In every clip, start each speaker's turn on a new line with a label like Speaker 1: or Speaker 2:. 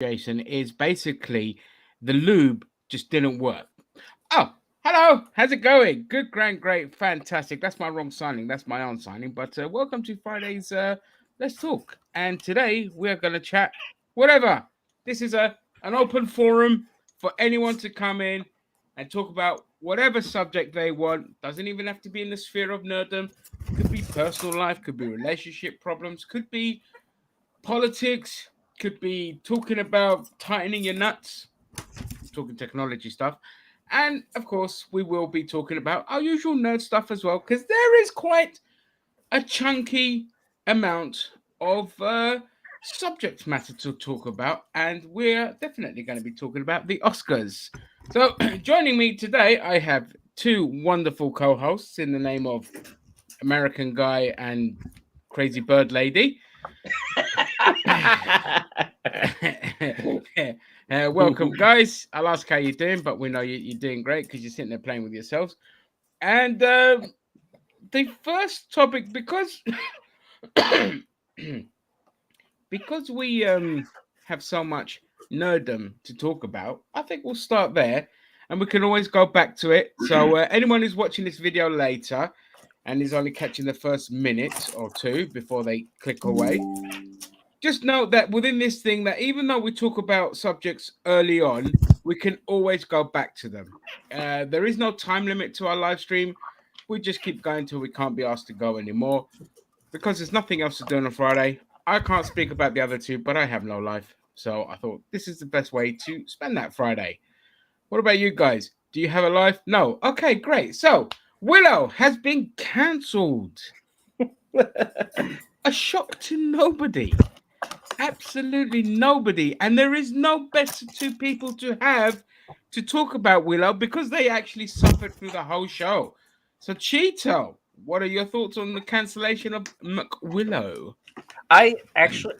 Speaker 1: Jason, is basically the lube just didn't work. Oh, hello, how's it going? Good, grand, great, fantastic. That's my wrong signing. That's my own signing. But welcome to Friday's Let's Talk. And today we're going to chat whatever. This is an open forum for anyone to come in and talk about whatever subject they want. Doesn't even have to be in the sphere of nerddom. Could be personal life, could be relationship problems, could be politics, could be talking about tightening your nuts, talking technology stuff. And of course, we will be talking about our usual nerd stuff as well, because there is quite a chunky amount of subject matter to talk about. And we're definitely going to be talking about the Oscars. So, joining me today, I have two wonderful co hosts in the name of American Guy and Crazy Bird Lady. Welcome, guys. I'll ask how you're doing, but we know you're doing great because you're sitting there playing with yourselves. And the first topic, because because we have so much nerddom to talk about, I think we'll start there, and we can always go back to it. So anyone who's watching this video later and is only catching the first minute or two before they click away, just note that within this thing, that even though we talk about subjects early on, we can always go back to them. There is no time limit to our live stream. We just keep going till we can't be asked to go anymore, because there's nothing else to do on a Friday. I can't speak about the other two, but I have no life. So I thought this is the best way to spend that Friday. What about you guys? Do you have a life? No. Okay, great. So Willow has been cancelled. A shock to nobody. Absolutely nobody. And there is no better two people to have to talk about Willow, because they actually suffered through the whole show. So, Cheeto, what are your thoughts on the cancellation of McWillow?
Speaker 2: I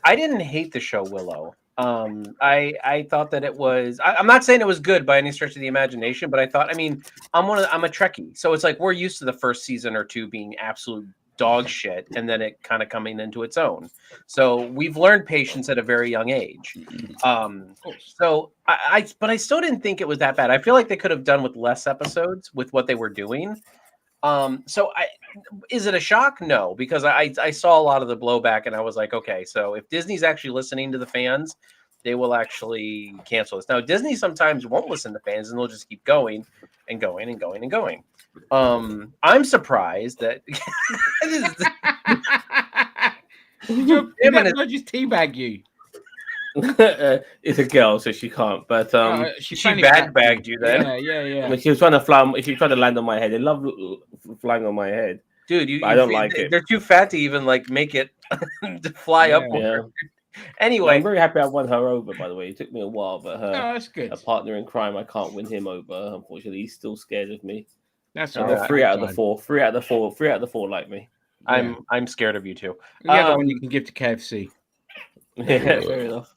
Speaker 2: didn't hate the show Willow. I thought that it was. I'm not saying it was good by any stretch of the imagination, but I thought. I mean, I'm a Trekkie, so it's like we're used to the first season or two being absolute dog shit, and then it kind of coming into its own. So we've learned patience at a very young age. So but I still didn't think it was that bad. I feel like they could have done with less episodes with what they were doing. Is it a shock? No, because I saw a lot of the blowback and I was like, okay, so if Disney's actually listening to the fans, they will actually cancel this. Now, Disney sometimes won't listen to fans and they'll just keep going and going and going and going. I'm surprised that
Speaker 1: I'll just teabag you.
Speaker 3: It's a girl, so she can't. But
Speaker 2: she bagged you then.
Speaker 1: Yeah.
Speaker 3: I mean, she was trying to fly. She tried to land on my head. They love flying on my head,
Speaker 2: dude.
Speaker 3: I don't like it.
Speaker 2: They're too fat to even like make it to fly up.
Speaker 3: Yeah.
Speaker 2: Anyway,
Speaker 3: I'm very happy I won her over. By the way, it took me a while, but
Speaker 1: that's good.
Speaker 3: A partner in crime, I can't win him over. Unfortunately, he's still scared of me.
Speaker 1: That's
Speaker 3: all right. 3 out of the 4. 3 out of the 4 like me.
Speaker 2: I'm scared of you too.
Speaker 1: The other one you can give to KFC.
Speaker 3: Yeah, fair enough.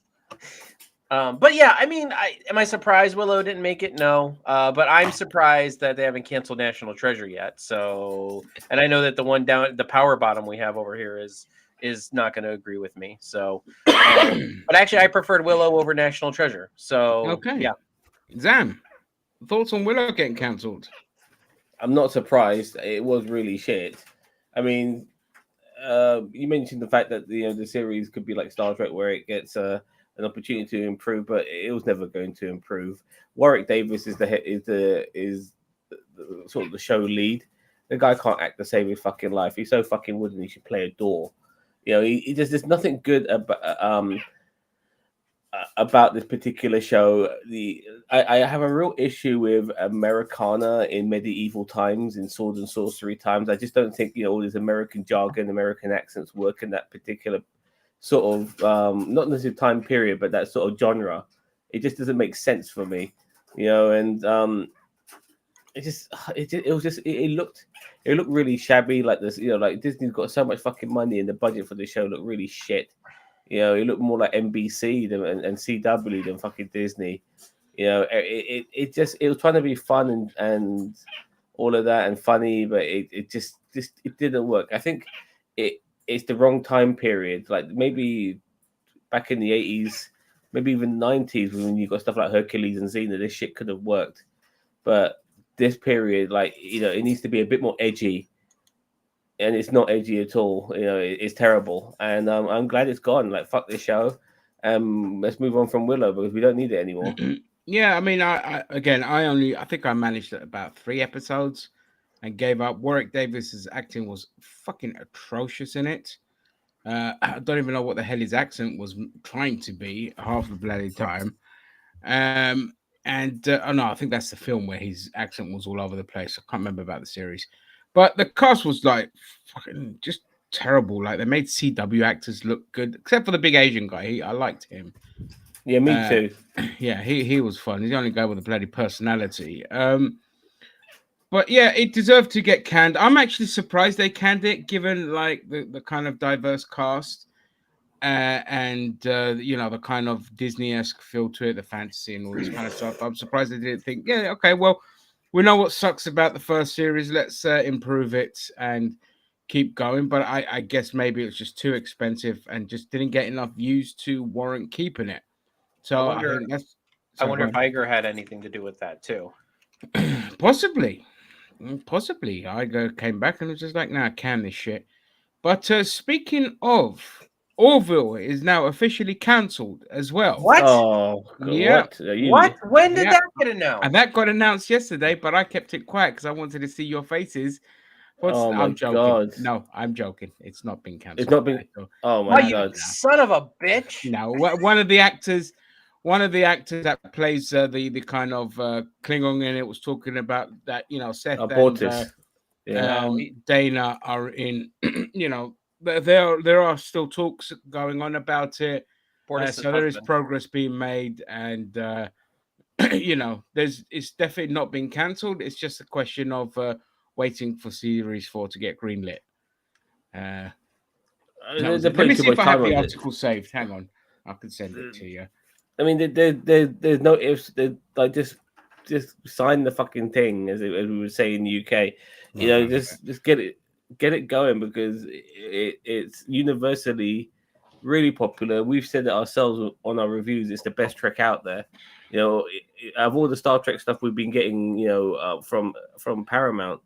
Speaker 2: But yeah, I mean, am I surprised Willow didn't make it? No. But I'm surprised that they haven't canceled National Treasure yet. So, and I know that the one down the power bottom we have over here is not going to agree with me. So, but actually, I preferred Willow over National Treasure. So,
Speaker 1: okay,
Speaker 2: yeah.
Speaker 1: Zam, thoughts on Willow getting cancelled?
Speaker 3: I'm not surprised. It was really shit. I mean, you mentioned the fact that the series could be like Star Trek, where it gets an opportunity to improve, but it was never going to improve. Warwick Davis is the sort of the show lead. The guy can't act to save his fucking life. He's so fucking wooden. He should play a door. He just there's nothing good about this particular show. I have a real issue with Americana in medieval times, in sword and sorcery times. I just don't think all this American jargon, American accents work in that particular sort of not necessarily time period, but that sort of genre. It just doesn't make sense for me, and it looked really shabby, like this, like Disney's got so much fucking money and the budget for the show looked really shit. It looked more like NBC and CW than fucking Disney. It was trying to be fun and all of that and funny, but it just it didn't work. I think it's the wrong time period. Like maybe back in the 80s, maybe even 90s when you got stuff like Hercules and Xena, this shit could have worked. But this period, like, it needs to be a bit more edgy, and it's not edgy at all. It's terrible, and I'm glad it's gone. Like, fuck this show. Let's move on from Willow because we don't need it anymore.
Speaker 1: Yeah, I mean, I think I managed about 3 episodes and gave up. Warwick Davis's acting was fucking atrocious in it. I don't even know what the hell his accent was trying to be half the bloody time. No, I think that's the film where his accent was all over the place. I can't remember about the series, but the cast was like fucking just terrible. Like, they made CW actors look good, except for the big Asian guy. I liked him.
Speaker 3: Yeah, me too.
Speaker 1: Yeah, he was fun. He's the only guy with a bloody personality. But yeah, it deserved to get canned. I'm actually surprised they canned it, given like the kind of diverse cast and the kind of Disney-esque feel to it, the fantasy and all this kind of stuff. I'm surprised they didn't think, yeah, okay, well, we know what sucks about the first series. Let's improve it and keep going. But I guess maybe it's just too expensive and just didn't get enough views to warrant keeping it. So I think that's.
Speaker 2: I wonder if Iger had anything to do with that too.
Speaker 1: Possibly. Iger came back and was just like, "Nah, can this shit." But speaking of, Orville is now officially cancelled as well.
Speaker 2: What?
Speaker 3: Oh, God,
Speaker 1: Yeah.
Speaker 2: What? When did that get announced?
Speaker 1: And that got announced yesterday, but I kept it quiet because I wanted to see your faces.
Speaker 3: Oh my
Speaker 1: I'm joking.
Speaker 3: God.
Speaker 1: No, I'm joking. It's not been cancelled.
Speaker 3: It's not been. Oh
Speaker 2: Why,
Speaker 3: my
Speaker 2: you
Speaker 3: God.
Speaker 2: son of a bitch!
Speaker 1: No, one of the actors that plays the kind of Klingon in it was talking about that, Seth
Speaker 3: Abortus.
Speaker 1: Dana are in, there are still talks going on about it. So there is progress being made, and it's definitely not been cancelled. It's just a question of waiting for series 4 to get greenlit. Let me see if I have the article saved. Hang on, I can send it to you.
Speaker 3: I mean, there's no ifs. Like, just sign the fucking thing, as we would say in the UK. Just get it going, because it's universally really popular. We've said it ourselves on our reviews. It's the best Trek out there. Out of all the Star Trek stuff we've been getting, from Paramount,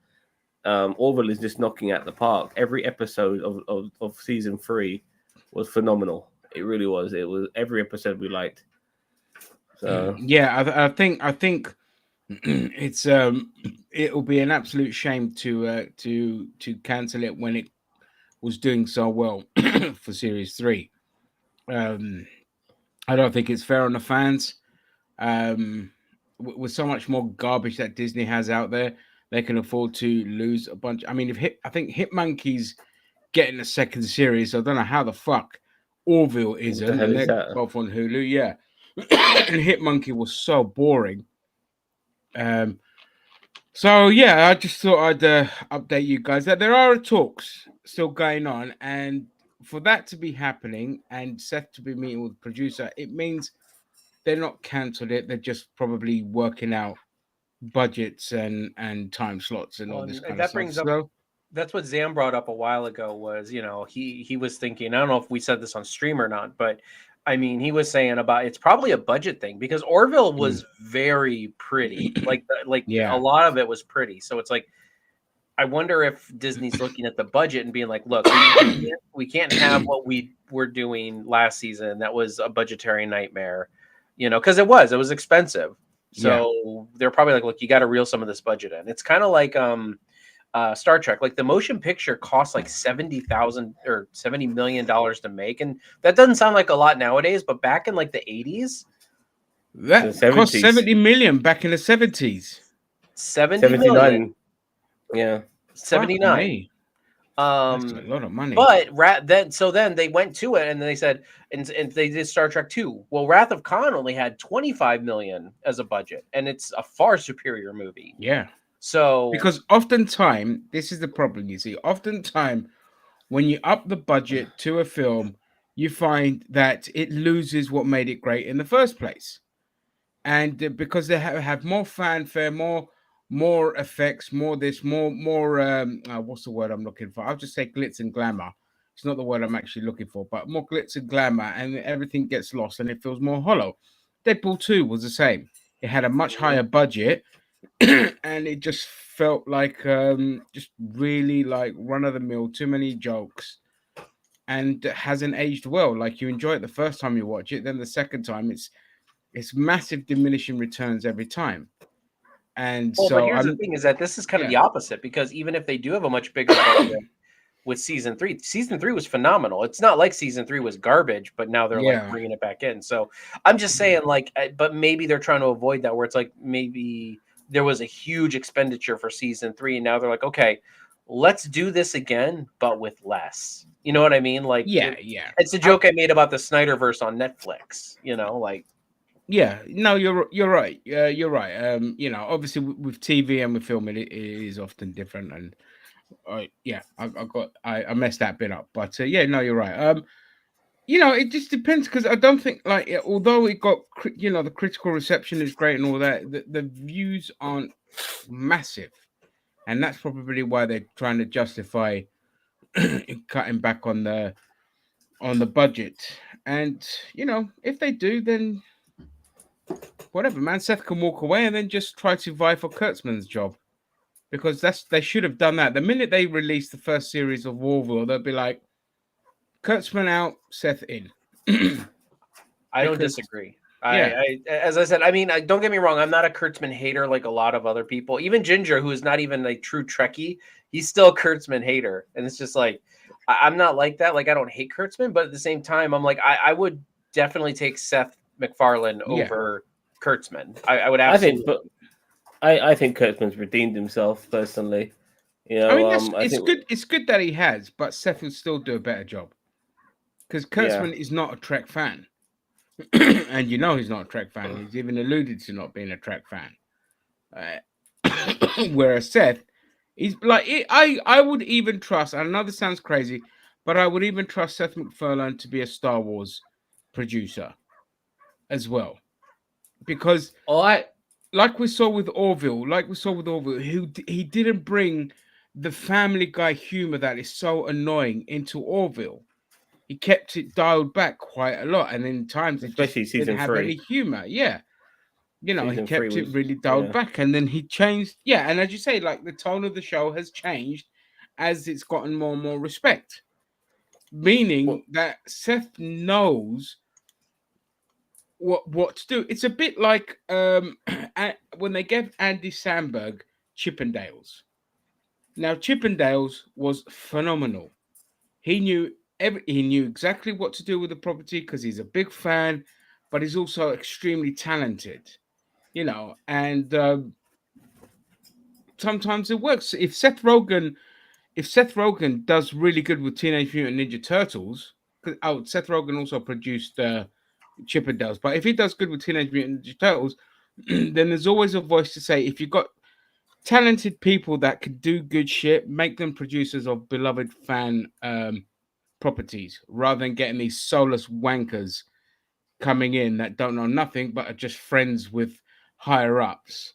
Speaker 3: Orville is just knocking out the park. Every episode of season 3 was phenomenal. It really was. It was every episode we liked. So
Speaker 1: yeah, I think it's it'll be an absolute shame to cancel it when it was doing so well for series 3. I don't think it's fair on the fans. With so much more garbage that Disney has out there, they can afford to lose a bunch. I mean, I think Hit Monkey's getting a second series. I don't know how the fuck Orville isn't. And they're both on Hulu, yeah. And Hit Monkey was so boring. So yeah, I just thought I'd update you guys that there are talks still going on, and for that to be happening and Seth to be meeting with the producer, it means they're not cancelled it. They're just probably working out budgets and time slots and all this kind of stuff. So
Speaker 2: that's what Zam brought up a while ago. Was he was thinking, I don't know if we said this on stream or not, but I mean, he was saying about it's probably a budget thing, because Orville was very pretty. A lot of it was pretty. So it's like, I wonder if Disney's looking at the budget and being like, look, we can't have what we were doing last season. That was a budgetary nightmare, because it was expensive. So they're probably like, look, you got to reel some of this budget in. It's kind of like Star Trek. Like, the motion picture costs like $70 million to make, and that doesn't sound like a lot nowadays. But back in like the 80s,
Speaker 1: that cost 70 million back in the 70s.
Speaker 2: 79 million.
Speaker 3: Yeah,
Speaker 2: 79.
Speaker 1: That's a lot of money.
Speaker 2: But then they went to it and they said, and they did Star Trek 2. Well, Wrath of Khan only had 25 million as a budget, and it's a far superior movie.
Speaker 1: Yeah.
Speaker 2: So
Speaker 1: because oftentimes, this is the problem, you see. Oftentimes, when you up the budget to a film, you find that it loses what made it great in the first place. And because they have more fanfare, more effects, more this, more what's the word I'm looking for? I'll just say glitz and glamour. It's not the word I'm actually looking for, but more glitz and glamour, and everything gets lost and it feels more hollow. Deadpool 2 was the same. It had a much higher budget, and it just felt like just really like run of the mill, too many jokes, and hasn't aged well. Like you enjoy it the first time you watch it, then the second time it's massive diminishing returns every time. And
Speaker 2: Well, but
Speaker 1: so
Speaker 2: here's the
Speaker 1: I'm
Speaker 2: thing: is that this is kind of
Speaker 1: yeah,
Speaker 2: the opposite, because even if they do have a much bigger budget with season 3, season 3 was phenomenal. It's not like season 3 was garbage, but now they're like
Speaker 1: yeah,
Speaker 2: bringing it back in. So I'm just saying, like, but maybe they're trying to avoid that, where it's like maybe there was a huge expenditure for season 3, and now they're like, okay, let's do this again, but with less. You know what I mean? Like,
Speaker 1: yeah.
Speaker 2: it's a joke I made about the Snyderverse on Netflix. You know, like.
Speaker 1: Yeah, no, you're right. You're right. You know, obviously with TV and with film, it is often different. And yeah, I messed that bit up. But yeah, no, you're right. You know, it just depends because I don't think like although it got you know the critical reception is great and all that, the views aren't massive, and that's probably why they're trying to justify cutting back on the budget. And you know, if they do, then whatever, man. Seth can walk away and then just try to vie for Kurtzman's job because they should have done that the minute they released the first series of Warville. They'll be like, Kurtzman out, Seth in.
Speaker 2: I don't
Speaker 1: Because
Speaker 2: disagree.
Speaker 1: yeah,
Speaker 2: As I said, I mean, don't get me wrong. I'm not a Kurtzman hater like a lot of other people. Even Ginger, who is not even a true Trekkie, he's still a Kurtzman hater. And it's just like, I'm not like that. Like, I don't hate Kurtzman, but at the same time, I'm like, I would definitely take Seth MacFarlane
Speaker 1: yeah.
Speaker 2: over Kurtzman. I would
Speaker 3: I think,
Speaker 2: absolutely.
Speaker 3: but I think Kurtzman's redeemed himself personally. You
Speaker 1: I mean,
Speaker 3: know,
Speaker 1: that's
Speaker 3: I
Speaker 1: it's
Speaker 3: think
Speaker 1: good. It's good that he has, but Seth will still do a better job because
Speaker 3: yeah.
Speaker 1: Kurtzman is not a Trek fan, and you know he's not a Trek fan. He's even alluded to not being a Trek fan. Whereas Seth, he's like I would even trust. I know this sounds crazy, but I would even trust Seth MacFarlane to be a Star Wars producer as well, because
Speaker 3: Oh,
Speaker 1: like we saw with Orville, he didn't bring the Family Guy humor that is so annoying into Orville. He kept it dialed back quite a lot, and in times it just
Speaker 3: especially
Speaker 1: didn't
Speaker 3: season
Speaker 1: have any
Speaker 3: 3.
Speaker 1: humor. Yeah, you know, he
Speaker 3: Season 3
Speaker 1: kept it
Speaker 3: was
Speaker 1: really dialed
Speaker 3: yeah.
Speaker 1: back, and then he changed. Yeah, and as you say, like the tone of the show has changed as it's gotten more and more respect,
Speaker 3: Well,
Speaker 1: meaning that Seth knows what to do. It's a bit like when they gave Andy Samberg Chippendales. Now Chippendales was phenomenal. He knew exactly what to do with the property because he's a big fan, but he's also extremely talented. You know, and sometimes it works. If Seth Rogen does really good with Teenage Mutant Ninja Turtles, Seth Rogen also produced Chippendales. But if he does good with Teenage Mutant Ninja Turtles, then there's always a voice to say, if you've got talented people that could do good shit, make them producers of beloved fan properties rather than getting these soulless wankers coming in that don't know nothing but are just friends with higher ups.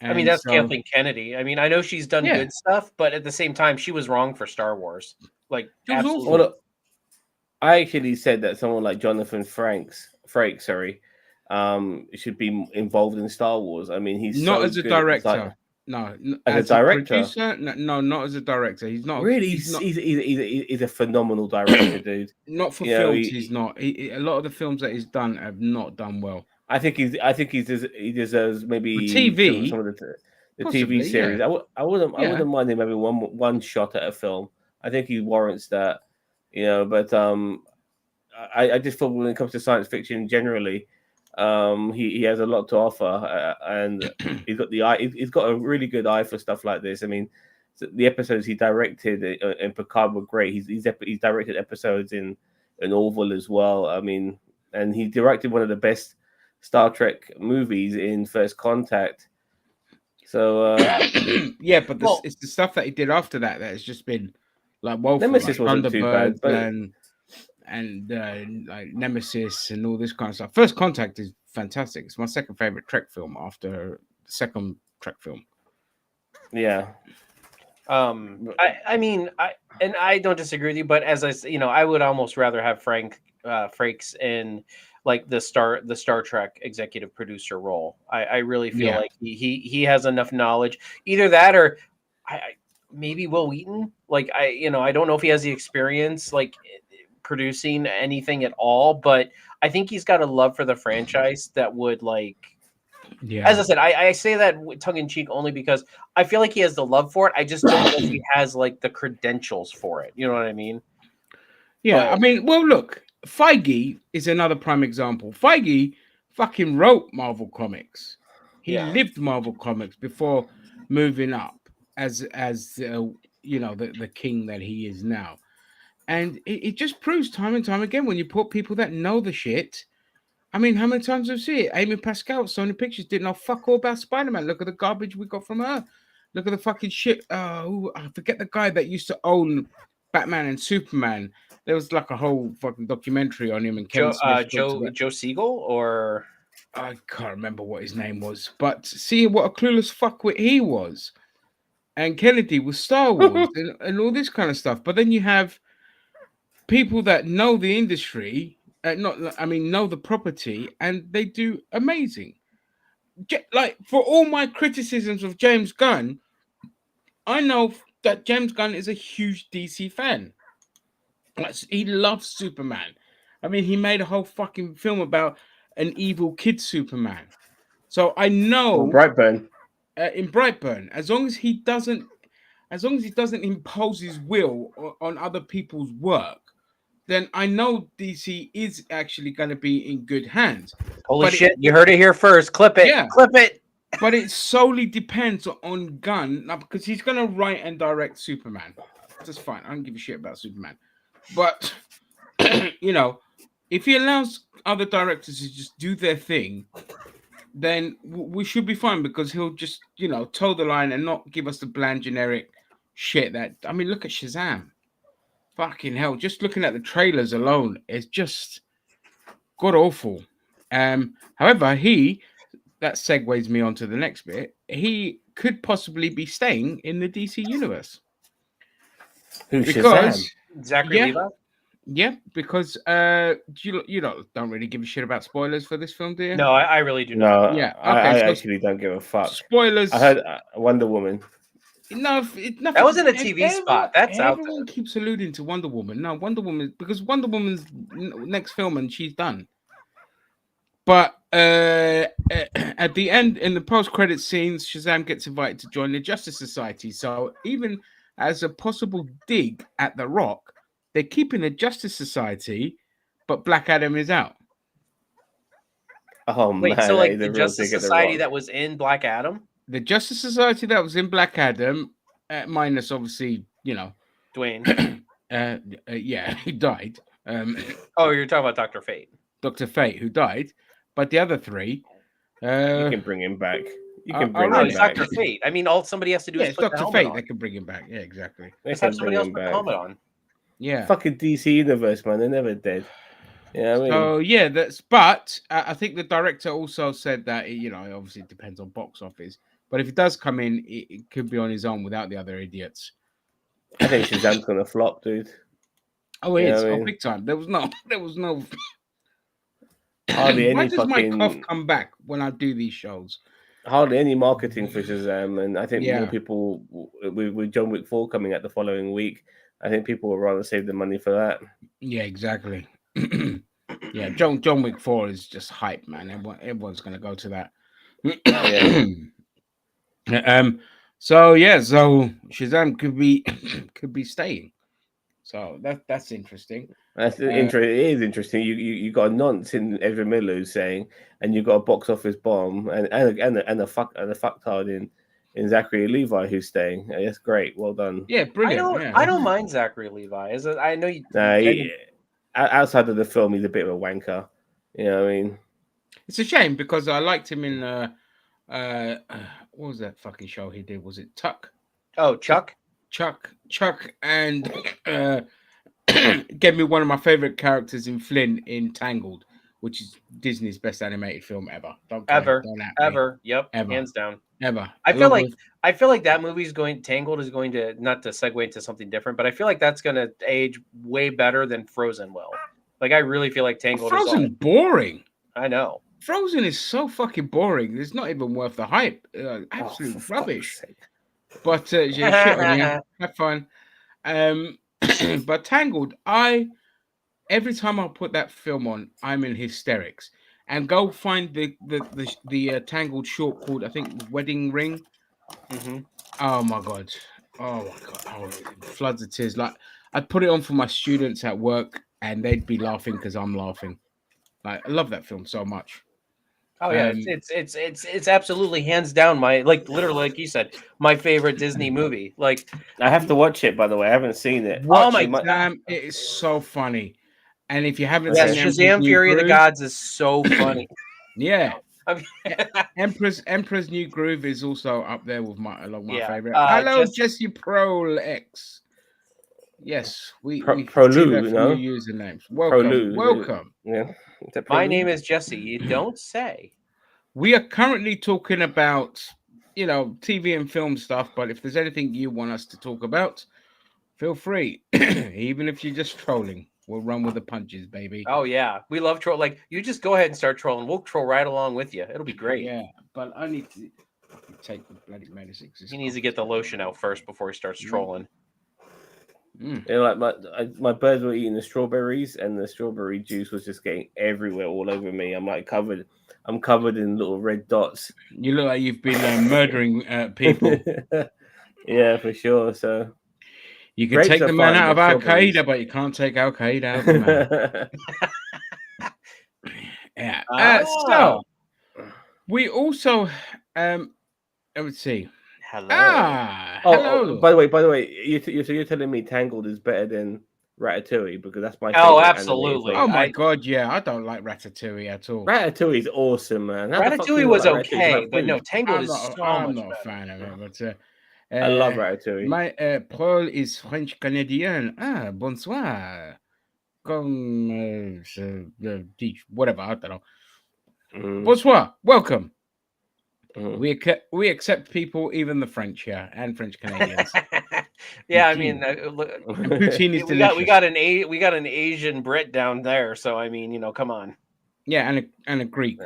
Speaker 2: I mean,
Speaker 1: And
Speaker 2: that's
Speaker 1: so,
Speaker 2: Kathleen Kennedy. I mean, I know she's done
Speaker 1: yeah,
Speaker 2: good stuff, but at the same time, she was wrong for Star Wars. Like,
Speaker 1: it was
Speaker 2: absolutely.
Speaker 1: awful.
Speaker 3: well, I actually said that someone like Jonathan Frakes, should be involved in Star Wars. I mean, he's
Speaker 1: Not
Speaker 3: so
Speaker 1: as a
Speaker 3: good at
Speaker 1: director. No,
Speaker 3: as a
Speaker 1: as a
Speaker 3: director.
Speaker 1: producer, no, no, not as a director. He's not.
Speaker 3: Really,
Speaker 1: He's not.
Speaker 3: he's a phenomenal director, dude.
Speaker 1: Not for
Speaker 3: You know,
Speaker 1: films. He's not. A lot of the films that he's done have not done well.
Speaker 3: I think he deserves
Speaker 1: For
Speaker 3: maybe some
Speaker 1: TV,
Speaker 3: of the TV
Speaker 1: possibly, yeah,
Speaker 3: series. I
Speaker 1: yeah.
Speaker 3: wouldn't mind him having one shot at a film. I think he warrants that. You know, but I just thought when it comes to science fiction generally, he has a lot to offer, and he's got the eye. He's got a really good eye for stuff like this. I mean, the episodes he directed in Picard were great. He's directed episodes in Orville as well. I mean, and he directed one of the best Star Trek movies in First Contact. So
Speaker 1: Yeah, but
Speaker 2: Well,
Speaker 1: it's the stuff that he did after that that has just been like woeful,
Speaker 3: Nemesis
Speaker 1: like
Speaker 3: wasn't too bad,
Speaker 1: Thunderbird
Speaker 3: but
Speaker 1: and like Nemesis and all this kind of stuff. First Contact is fantastic. It's my second favorite Trek film after the second Trek film.
Speaker 3: yeah.
Speaker 2: I mean, I don't disagree with you, but as I would almost rather have Frakes in like the Star Trek executive producer role. I really feel
Speaker 1: Yeah.
Speaker 2: like he has enough knowledge. Either that or I maybe Will Wheaton. Like I don't know if he has the experience like producing anything at all, but I think he's got a love for the franchise that would like.
Speaker 1: Yeah.
Speaker 2: As I said, I say that tongue in cheek only because I feel like he has the love for it. I just don't know if he has like the credentials for it. You know what I mean?
Speaker 1: Yeah. I
Speaker 2: But
Speaker 1: mean, well, look, Feige is another prime example. Feige fucking wrote Marvel Comics. He
Speaker 2: yeah,
Speaker 1: lived Marvel Comics before moving up as the king that he is now. And it just proves time and time again when you put people that know the shit. I mean, how many times have we seen it? Amy Pascal, Sony Pictures didn't know fuck all about Spider-Man. Look at the garbage we got from her. Look at the fucking shit. I forget the guy that used to own Batman and Superman. There was like a whole fucking documentary on him, and Kevin Smith talks about.
Speaker 2: Joe Siegel or
Speaker 1: I can't remember what his name was, but see what a clueless fuckwit he was. And Kennedy was Star Wars and all this kind of stuff. But then you have people that know the industry, know the property, and they do amazing. Like for all my criticisms of James Gunn, I know that James Gunn is a huge DC fan. Like, he loves Superman. I mean, he made a whole fucking film about an evil kid Superman. So I know
Speaker 3: Brightburn.
Speaker 1: In Brightburn, as long as he doesn't impose his will on other people's work, then I know DC is actually going to be in good hands.
Speaker 2: holy shit, you heard it here first. Clip it.
Speaker 1: Yeah.
Speaker 2: Clip it.
Speaker 1: But it solely depends on Gunn now because he's going to write and direct Superman. That's fine. I don't give a shit about Superman. But, if he allows other directors to just do their thing, then we should be fine because he'll just, toe the line and not give us the bland generic shit that, I mean, look at Shazam. Fucking hell. Just looking at the trailers alone, it's just god awful. However, that segues me onto the next bit. He could possibly be staying in the DC universe.
Speaker 3: Who's Shazam?
Speaker 2: Zachary Levi?
Speaker 1: Yeah, because you don't really give a shit about spoilers for this film, do you?
Speaker 2: No, I really do not.
Speaker 3: No,
Speaker 1: Yeah,
Speaker 3: I
Speaker 1: so
Speaker 3: actually don't give a fuck.
Speaker 1: Spoilers.
Speaker 3: I heard Wonder Woman.
Speaker 1: No,
Speaker 2: that wasn't a TV spot. That's out there.
Speaker 1: Everyone keeps alluding to Wonder Woman. No, Wonder Woman, because Wonder Woman's next film and she's done. But at the end, in the post-credit scenes, Shazam gets invited to join the Justice Society. So even as a possible dig at The Rock, they're keeping the Justice Society, but Black Adam is out.
Speaker 3: Oh,
Speaker 2: wait,
Speaker 3: man,
Speaker 2: so like the Justice Society that was in Black Adam?
Speaker 1: The Justice Society that was in Black Adam, minus obviously,
Speaker 2: Dwayne.
Speaker 1: Yeah, he died.
Speaker 2: Oh, you're talking about Dr. Fate.
Speaker 1: Dr. Fate, who died. But the other three...
Speaker 3: you can bring him back. You can bring
Speaker 2: him
Speaker 3: him back.
Speaker 2: Dr. Fate. I mean, all somebody has to do is put the
Speaker 1: Dr.
Speaker 2: helmet
Speaker 1: Fate.
Speaker 2: on.
Speaker 1: They can bring him back. Yeah, exactly.
Speaker 2: Let's have somebody else put the helmet on.
Speaker 1: Yeah.
Speaker 3: Fucking DC Universe, man. They're never dead. Yeah, I mean...
Speaker 1: So, yeah, but I think the director also said that, obviously it depends on box office. But if it does come in, it could be on his own without the other idiots.
Speaker 3: I think Shazam's going to flop, dude.
Speaker 1: Oh, it is. Oh, big time. There was no...
Speaker 3: Hardly any
Speaker 1: Why does my cough come back when I do these shows?
Speaker 3: Hardly any marketing for Shazam, and I think more people with John Wick 4 coming out the following week. I think people will rather save the money for that. Yeah,
Speaker 1: exactly. Yeah, John Wick 4 is just hype, man. Everyone's going to go to that. So Shazam could be staying. So that's interesting.
Speaker 3: It is interesting. You got a nonce in Ezra Miller saying, and you got a box office bomb, and a fucktard in Zachary Levi who's staying. That's great. Well done.
Speaker 1: Yeah, brilliant.
Speaker 2: I don't mind Zachary Levi. I know you.
Speaker 1: Outside
Speaker 3: of the film, he's a bit of a wanker. You know what I mean?
Speaker 1: It's a shame because I liked him in what was that fucking show he did? Was it Tuck?
Speaker 2: Oh, Chuck,
Speaker 1: and gave me one of my favorite characters in Flynn in Tangled which is Disney's best animated film ever. Don't
Speaker 2: Ever.
Speaker 1: at me.
Speaker 2: Yep.
Speaker 1: Ever.
Speaker 2: Hands down.
Speaker 1: Ever.
Speaker 2: I feel like that movie's Tangled is going to, not to segue into something different, but I feel like that's going to age way better than Frozen will. Like, I really feel like Tangled
Speaker 1: Frozen boring.
Speaker 2: I know.
Speaker 1: Frozen is so fucking boring. It's not even worth the hype. Absolute rubbish. But yeah, shit on you. Have fun. But Tangled, every time I put that film on, I'm in hysterics. And go find the Tangled short called, I think, Wedding Ring.
Speaker 2: Mm-hmm.
Speaker 1: Oh my god! Oh, it floods of tears. Like, I'd put it on for my students at work, and they'd be laughing because I'm laughing. Like, I love that film so much.
Speaker 2: Oh yeah, it's absolutely hands down literally, like you said, my favorite Disney movie. Like,
Speaker 3: I have to watch it, by the way. I haven't seen it.
Speaker 1: Oh my damn! It is so funny. And if you haven't seen
Speaker 2: Shazam! Fury of the Gods is so funny.
Speaker 1: Yeah. Emperor's New Groove is also up there with my favorite. Hello, Jesse Pro X. Yes, we
Speaker 3: Prolu, you know,
Speaker 1: usernames. Welcome.
Speaker 3: Yeah.
Speaker 2: My name is Jesse. You don't say.
Speaker 1: We are currently talking about, TV and film stuff, but if there's anything you want us to talk about, feel free. Even if you're just trolling, we'll run with the punches, baby.
Speaker 2: Oh yeah, we love troll. Like, you just go ahead and start trolling. We'll troll right along with you. It'll be great.
Speaker 1: Yeah, but I need to take the bloody medicine.
Speaker 2: He needs to get the lotion out first before he starts trolling.
Speaker 3: Like my birds were eating the strawberries, and the strawberry juice was just getting everywhere, all over me. I'm covered in little red dots.
Speaker 1: You look like you've been murdering people.
Speaker 3: Yeah, for sure. So
Speaker 1: you can take the man out of Al Qaeda, but you can't take Al Qaeda out of the man. Yeah. So we also, let's see.
Speaker 2: Hello.
Speaker 1: Hello.
Speaker 3: By the way, you're telling me Tangled is better than Ratatouille, because that's my
Speaker 2: favorite. Oh, absolutely.
Speaker 1: Oh my god, yeah, I don't like Ratatouille at all.
Speaker 3: Ratatouille is awesome, man.
Speaker 2: Ratatouille was okay, but no, Tangled is so
Speaker 1: I'm
Speaker 2: much
Speaker 1: not
Speaker 2: better.
Speaker 1: A fan of it, but
Speaker 3: I love Ratatouille.
Speaker 1: My Paul is French Canadian. Bonsoir. Comme whatever, I don't know. Bonsoir, welcome. We accept people, even the French here, and French Canadians.
Speaker 2: Yeah, I mean,
Speaker 1: poutine is
Speaker 2: delicious. We got an Asian Brit down there, so I mean, come on.
Speaker 1: Yeah, and a Greek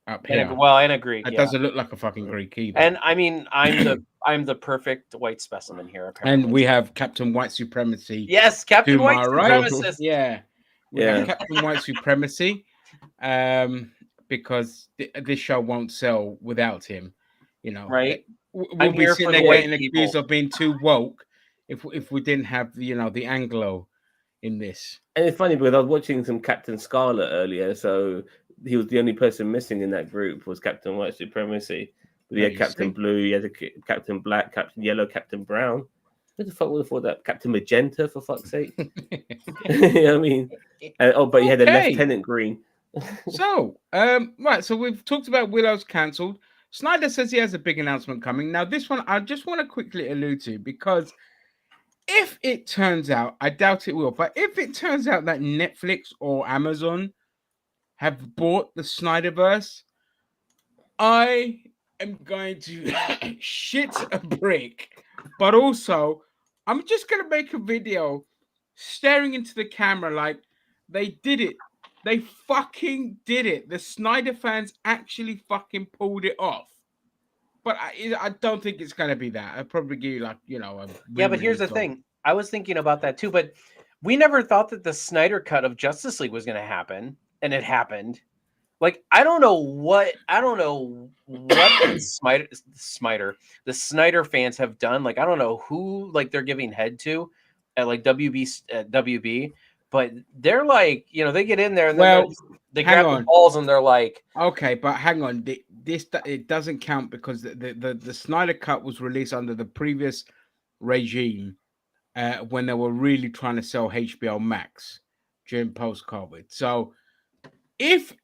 Speaker 1: up here.
Speaker 2: And a Greek.
Speaker 1: It doesn't look like a fucking Greek either.
Speaker 2: And I mean, I'm the perfect white specimen here. Apparently.
Speaker 1: And we have Captain White Supremacy.
Speaker 2: Yes, Captain White Supremacist.
Speaker 1: Yeah, we have Captain White Supremacy. Because this show won't sell without him,
Speaker 2: Right?
Speaker 1: We'll be sitting there getting accused of being too woke if we didn't have the Anglo in this.
Speaker 3: And it's funny because I was watching some Captain Scarlet earlier, so he was the only person missing in that group was Captain White Supremacy. But he had Captain Blue, he had Captain Black, Captain Yellow, Captain Brown. Who the fuck would have thought that? Captain Magenta, for fuck's sake. You know what I mean? But he had a Lieutenant Green.
Speaker 1: So, right. So we've talked about Willow's cancelled. Snyder says he has a big announcement coming. Now, this one I just want to quickly allude to, because if it turns out, I doubt it will, but if it turns out that Netflix or Amazon have bought the Snyderverse, I am going to shit a brick. But also, I'm just going to make a video staring into the camera like they did it. They fucking did it. The Snyder fans actually fucking pulled it off. But I don't think it's going to be that. I'll probably give you
Speaker 2: yeah, but here's the thing. I was thinking about that too, but we never thought that the Snyder cut of Justice League was going to happen, and it happened. Like, I don't know what the Snyder fans have done. Like, I don't know who they're giving head to at WB. But they're like, they get in there and they grab the balls and they're like,
Speaker 1: okay, but hang on, it doesn't count because the Snyder Cut was released under the previous regime when they were really trying to sell HBO Max during post-COVID. So if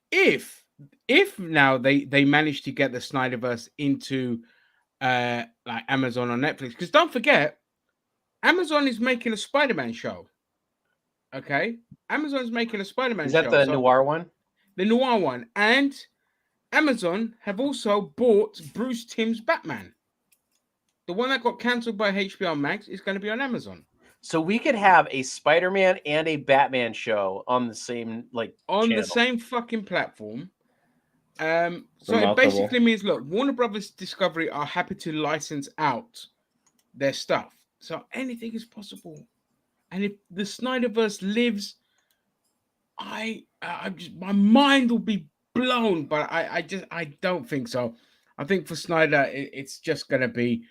Speaker 1: now they manage to get the Snyderverse into like Amazon or Netflix, because don't forget, Amazon is making a Spider-Man show. Okay, Amazon's making a Spider-Man show.
Speaker 2: Is that the noir one?
Speaker 1: the noir one, and Amazon have also bought Bruce Timm's Batman. The one that got cancelled by HBO Max is going to be on Amazon.
Speaker 2: So we could have a Spider-Man and a Batman show on the same
Speaker 1: the
Speaker 2: channel.
Speaker 1: same fucking platform. So
Speaker 3: Remarkable.
Speaker 1: it basically means, look, Warner Brothers Discovery are happy to license out their stuff. So anything is possible. And if the Snyderverse lives, my mind will be blown. But I don't think so. I think for Snyder, it's just going to be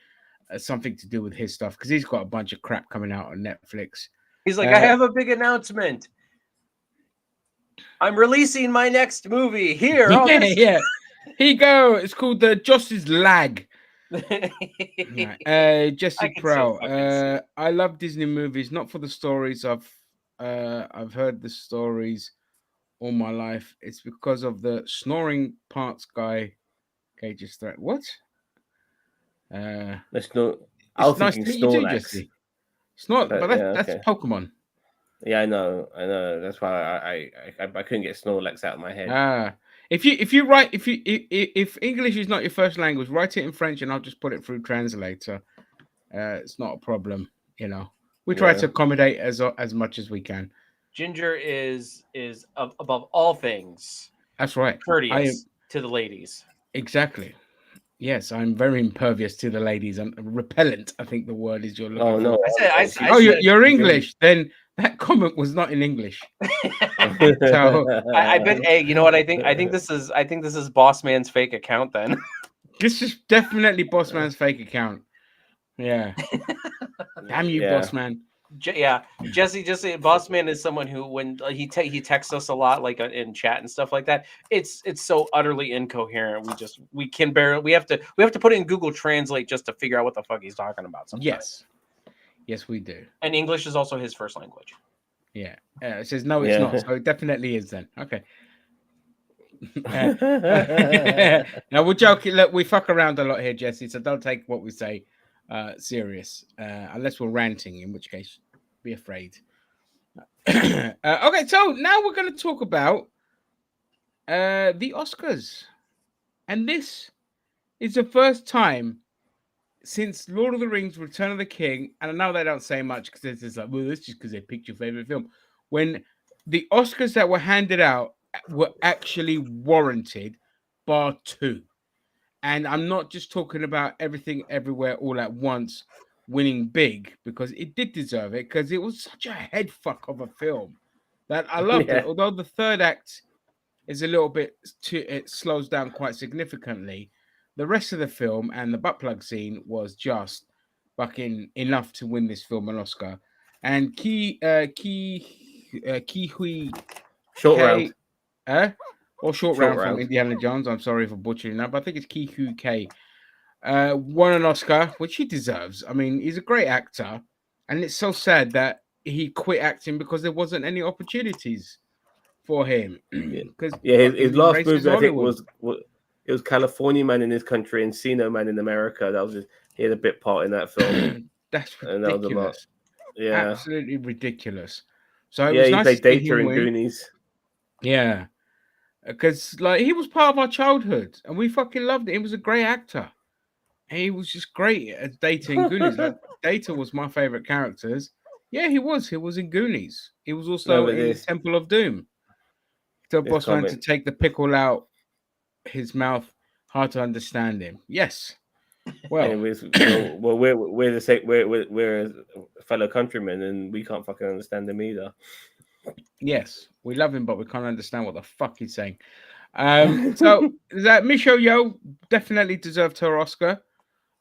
Speaker 1: something to do with his stuff because he's got a bunch of crap coming out on Netflix.
Speaker 2: He's like, I have a big announcement. I'm releasing my next movie here.
Speaker 1: Yeah. Here you go. It's called the Justice Lag. Jesse Prowl. I love Disney movies, not for the stories. I've heard the stories all my life. It's because of the snoring parts guy. Cage's threat. What?
Speaker 3: That's not. I was thinking Snorlax.
Speaker 1: That's Pokemon.
Speaker 3: Yeah, I know. That's why I couldn't get Snorlax out of my head.
Speaker 1: If English is not your first language, write it in French, and I'll just put it through translator. It's not a problem. We try to accommodate as much as we can.
Speaker 2: Ginger is above all things.
Speaker 1: That's right.
Speaker 2: Courteous to the ladies.
Speaker 1: Exactly. Yes, I'm very impervious to the ladies. I'm repellent. I think the word is you're looking
Speaker 3: for.
Speaker 2: I said,
Speaker 1: you're English. Then that comment was not in English. So
Speaker 2: I bet. Hey, you know what I think? I think this is Boss Man's fake account. Then
Speaker 1: this is definitely Boss Man's fake account. Yeah. Damn you, Boss Man.
Speaker 2: Jesse, Boss Man is someone who, when he texts us a lot, like in chat and stuff like that, it's so utterly incoherent. We have to put it in Google Translate just to figure out what the fuck he's talking about. Sometimes.
Speaker 1: Yes, we do.
Speaker 2: And English is also his first language.
Speaker 1: Yeah, it says no, it's not. So it definitely is then. Okay. Now we're joking. Look, we fuck around a lot here, Jesse. So don't take what we say serious, unless we're ranting, in which case be afraid. Okay, so now we're going to talk about the Oscars, and this is the first time since Lord of the Rings: Return of the King, and I know they don't say much because it's just like, well, that's just because they picked your favorite film, when the Oscars that were handed out were actually warranted, bar two. And I'm not just talking about Everything Everywhere All at Once winning big, because it did deserve it, because it was such a head fuck of a film that I loved it. Although the third act is a little bit it slows down quite significantly. The rest of the film and the butt plug scene was just fucking enough to win this film an Oscar. And Ki Hui
Speaker 3: Short Round.
Speaker 1: Or short round from Indiana Jones. I'm sorry for butchering that, but I think it's Ki Hui K. Won an Oscar, which he deserves. I mean, he's a great actor, and it's so sad that he quit acting because there wasn't any opportunities for him.
Speaker 3: His last movie I think was California Man in this country and Encino Man in America. He had a bit part in that film.
Speaker 1: That's ridiculous.
Speaker 3: Yeah,
Speaker 1: absolutely ridiculous. So
Speaker 3: he played Data in Goonies.
Speaker 1: Yeah, because he was part of our childhood, and we fucking loved it. He was a great actor. He was just great as Data in Goonies. Data was my favorite characters. Yeah, he was. He was in Goonies. He was also in Temple of Doom. So Boss Man to take the pickle out his mouth, hard to understand him. Yes. Well,
Speaker 3: we're the same. We're fellow countrymen, and we can't fucking understand him either.
Speaker 1: Yes, we love him, but we can't understand what the fuck he's saying. So that Michelle Yeoh definitely deserved her Oscar.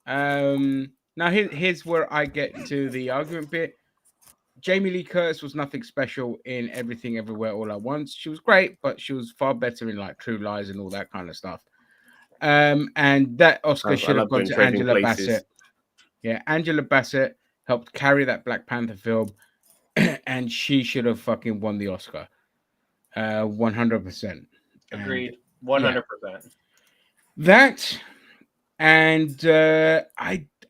Speaker 1: Now here's where I get to the argument bit. Jamie Lee Curtis was nothing special in Everything Everywhere All at Once. She was great, but she was far better in True Lies and all that kind of stuff. And that Oscar should have gone to Angela Bassett. Yeah, Angela Bassett helped carry that Black Panther film, and she should have fucking won the Oscar. 100%.
Speaker 2: Agreed. 100%.
Speaker 1: That, and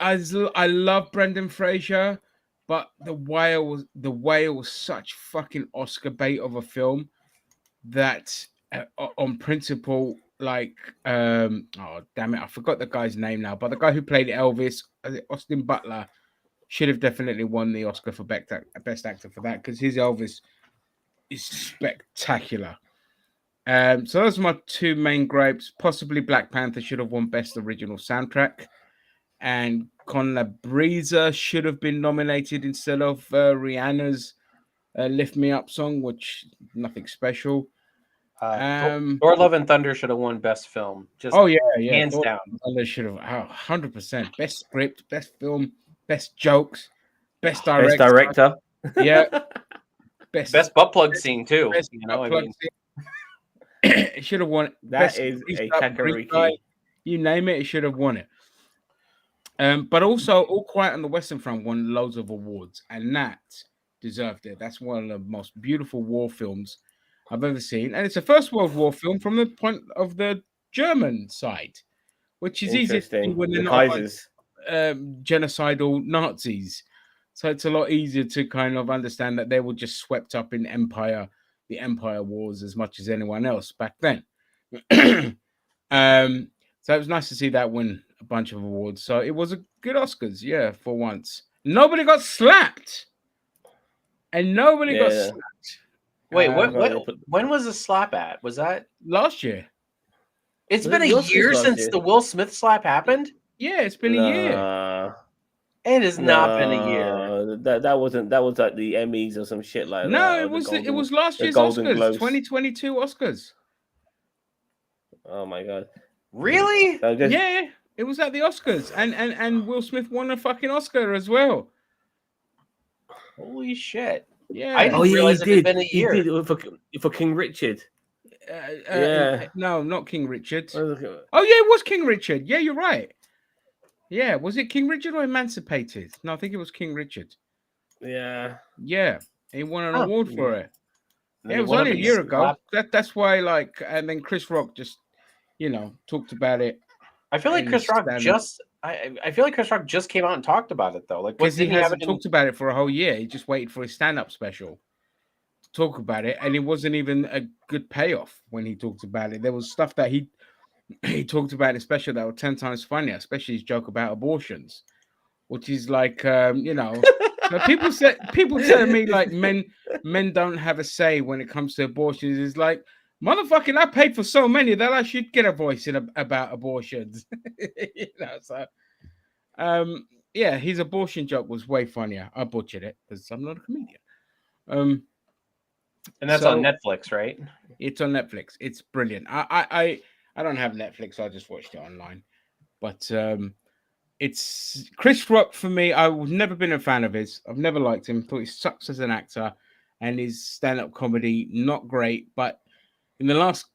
Speaker 1: I love Brendan Fraser, but The Whale was such fucking Oscar bait of a film that on principle, like oh damn it, I forgot the guy's name now, but the guy who played Elvis, Austin Butler, should have definitely won the Oscar for best actor for that, because his Elvis is spectacular. So those are my two main gripes. Possibly Black Panther should have won best original soundtrack, and Con La Brisa should have been nominated instead of Rihanna's Lift Me Up song, which nothing special.
Speaker 2: Thor: Love and Thunder should have won best film. Just hands
Speaker 1: Thor
Speaker 2: down.
Speaker 1: Thunder should have 100% best script, best film, best jokes, best director. Yeah,
Speaker 2: best butt plug scene too.
Speaker 1: Best butt plug scene. It should have won.
Speaker 3: That is a kakariki.
Speaker 1: You name it, it should have won it. But also, All Quiet on the Western Front won loads of awards, and that deserved it. That's one of the most beautiful war films I've ever seen, and it's a First World War film from the point of the German side, which is easy to see when they're not like, genocidal Nazis. So it's a lot easier to kind of understand that they were just swept up in the Empire Wars as much as anyone else back then. So it was nice to see that win a bunch of awards. So it was a good Oscars, yeah, for once. Nobody got slapped. And nobody got slapped.
Speaker 2: Wait, when was the slap at? Was that
Speaker 1: last year?
Speaker 2: It's been a year since the Will Smith slap happened?
Speaker 1: Yeah, it's been a year.
Speaker 2: It has not been a year.
Speaker 3: That was like the Emmys or some shit like that.
Speaker 1: No, it was last year's Oscars, Globes. 2022 Oscars.
Speaker 3: Oh my god.
Speaker 2: Really?
Speaker 1: Yeah, it was at the Oscars, and Will Smith won a fucking Oscar as well.
Speaker 2: Holy shit!
Speaker 1: Yeah.
Speaker 2: I didn't realize it had been a year.
Speaker 3: He did for King Richard.
Speaker 1: No, not King Richard. Oh yeah, it was King Richard. Yeah, you're right. Yeah, was it King Richard or Emancipated? No, I think it was King Richard.
Speaker 3: Yeah,
Speaker 1: he won an award for it. Yeah, it was only a year ago. That's why, like, and then Chris Rock just, talked about it.
Speaker 2: I feel like Chris Rock I feel like Chris Rock just came out and talked about it though. Like,
Speaker 1: because he hasn't talked about it for a whole year. He just waited for his stand-up special to talk about it, and it wasn't even a good payoff when he talked about it. There was stuff that he talked about in his special that were 10 times funnier, especially his joke about abortions, which is like, people tell me like men don't have a say when it comes to abortions. It's like, motherfucking, I paid for so many that I should get a voice about abortions. His abortion joke was way funnier. I butchered it because I'm not a comedian.
Speaker 2: And that's on Netflix, right?
Speaker 1: It's on Netflix. It's brilliant. I don't have Netflix, so I just watched it online. But it's Chris Rock for me. I've never been a fan of his. I've never liked him. Thought he sucks as an actor, and his stand-up comedy not great. But in the last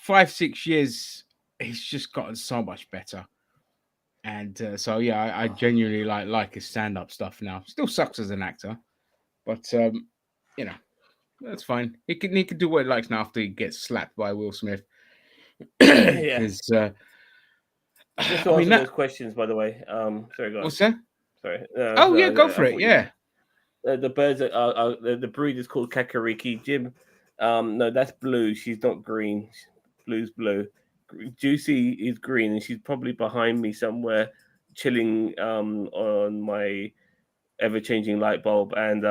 Speaker 1: 5-6 years, he's just gotten so much better. And I genuinely like his stand-up stuff now. Still sucks as an actor, but that's fine. He can do what he likes now after he gets slapped by Will Smith.
Speaker 3: Yeah. Just to answer those questions, by the way. Sorry, go on.
Speaker 1: What's that?
Speaker 3: Sorry.
Speaker 1: Go for it. Yeah.
Speaker 3: The birds are the breed is called Kakariki. Jim. No, that's Blue. She's not green. Blue's blue. Juicy is green, and she's probably behind me somewhere, chilling on my ever-changing light bulb. And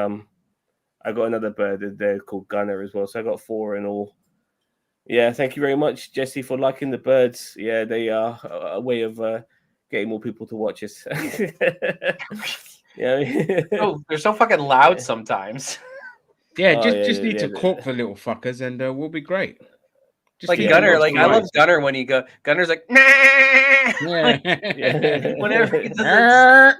Speaker 3: I got another bird there called Gunner as well. So I got 4 in all. Yeah, thank you very much, Jesse, for liking the birds. Yeah, they are a way of getting more people to watch us.
Speaker 2: They're so fucking loud sometimes.
Speaker 1: Yeah, just need to cork the little fuckers, and we'll be great.
Speaker 2: Like Gunner, like I love Gunner when he go. Gunner's like, nah! Whenever he does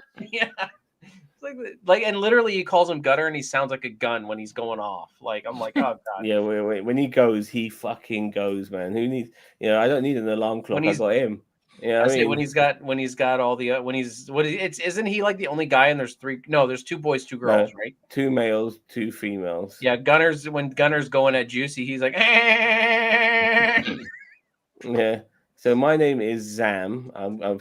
Speaker 2: like, and literally he calls him Gunner, and he sounds like a gun when he's going off. Like, I'm like, oh god.
Speaker 3: Yeah, wait. When he goes, he fucking goes, man. Who needs? I don't need an alarm clock. I got him. Yeah,
Speaker 2: when he's got all the isn't he like the only guy, and there's 3? No, there's 2 boys, 2 girls, right?
Speaker 3: 2 males, 2 females.
Speaker 2: Yeah, when Gunner's going at Juicy, he's like,
Speaker 3: yeah. So my name is Zam.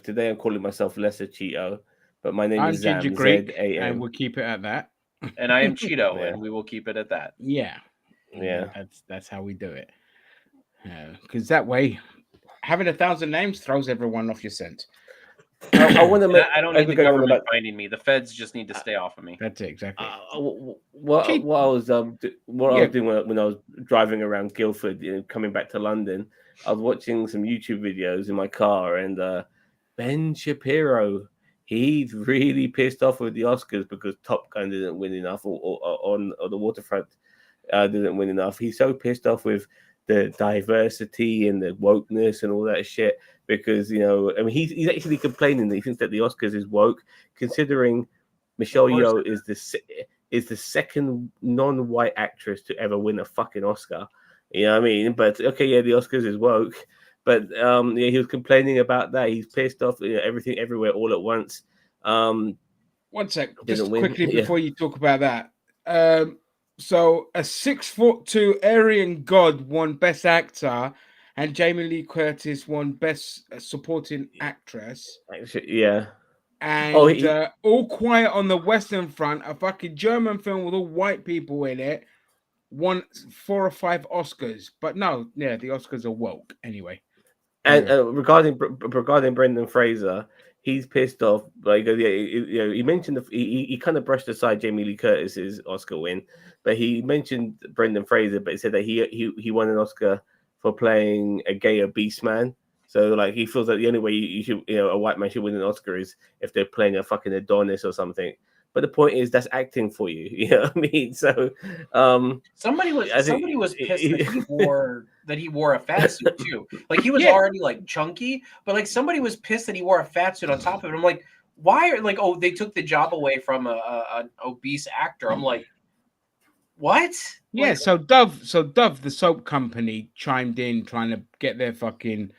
Speaker 3: Today I'm calling myself Lesser Cheeto, but my name is Zam.
Speaker 1: Ginger Greek, and we'll keep it at that.
Speaker 2: And I am Cheeto, and we will keep it at that.
Speaker 1: Yeah.
Speaker 3: Yeah.
Speaker 1: That's how we do it. Because that way, having 1,000 names throws everyone off your scent.
Speaker 3: I want to make.
Speaker 2: I don't need the government finding me. The feds just need to stay off of me.
Speaker 1: That's it, exactly.
Speaker 3: What I was doing when I was driving around Guildford, coming back to London, I was watching some YouTube videos in my car, and Ben Shapiro, he's really pissed off with the Oscars because Top Gun didn't win enough, or the Waterfront didn't win enough. He's so pissed off with the diversity and the wokeness and all that shit because I mean he's actually complaining that he thinks that the Oscars is woke, considering Michelle Yeoh is the second non-white actress to ever win a fucking Oscar. You know what I mean? But okay, yeah, the Oscars is woke, but he was complaining about that. He's pissed off, everything, everywhere, all at once.
Speaker 1: One sec, just quickly before you talk about that. So a 6'2" Aryan God won Best Actor, and Jamie Lee Curtis won Best Supporting Actress.
Speaker 3: Yeah.
Speaker 1: And All Quiet on the Western Front, a fucking German film with all white people in it, won 4 or 5 Oscars. But no, yeah, the Oscars are woke anyway.
Speaker 3: And regarding Brendan Fraser, he's pissed off. Like, he mentioned he kind of brushed aside Jamie Lee Curtis's Oscar win, but he mentioned Brendan Fraser, but he said that he won an Oscar for playing a gay obese man. So like he feels that the only way you should, a white man should win an Oscar is if they're playing a fucking Adonis or something. But the point is that's acting for you. You know what I mean? So
Speaker 2: somebody was pissed that he wore a fat suit too. Like he was already like chunky, but like somebody was pissed that he wore a fat suit on top of it. I'm like, why? Like, oh, they took the job away from an obese actor. I'm like, what?
Speaker 1: Yeah.
Speaker 2: Like,
Speaker 1: so Dove, the soap company, chimed in trying to get their fucking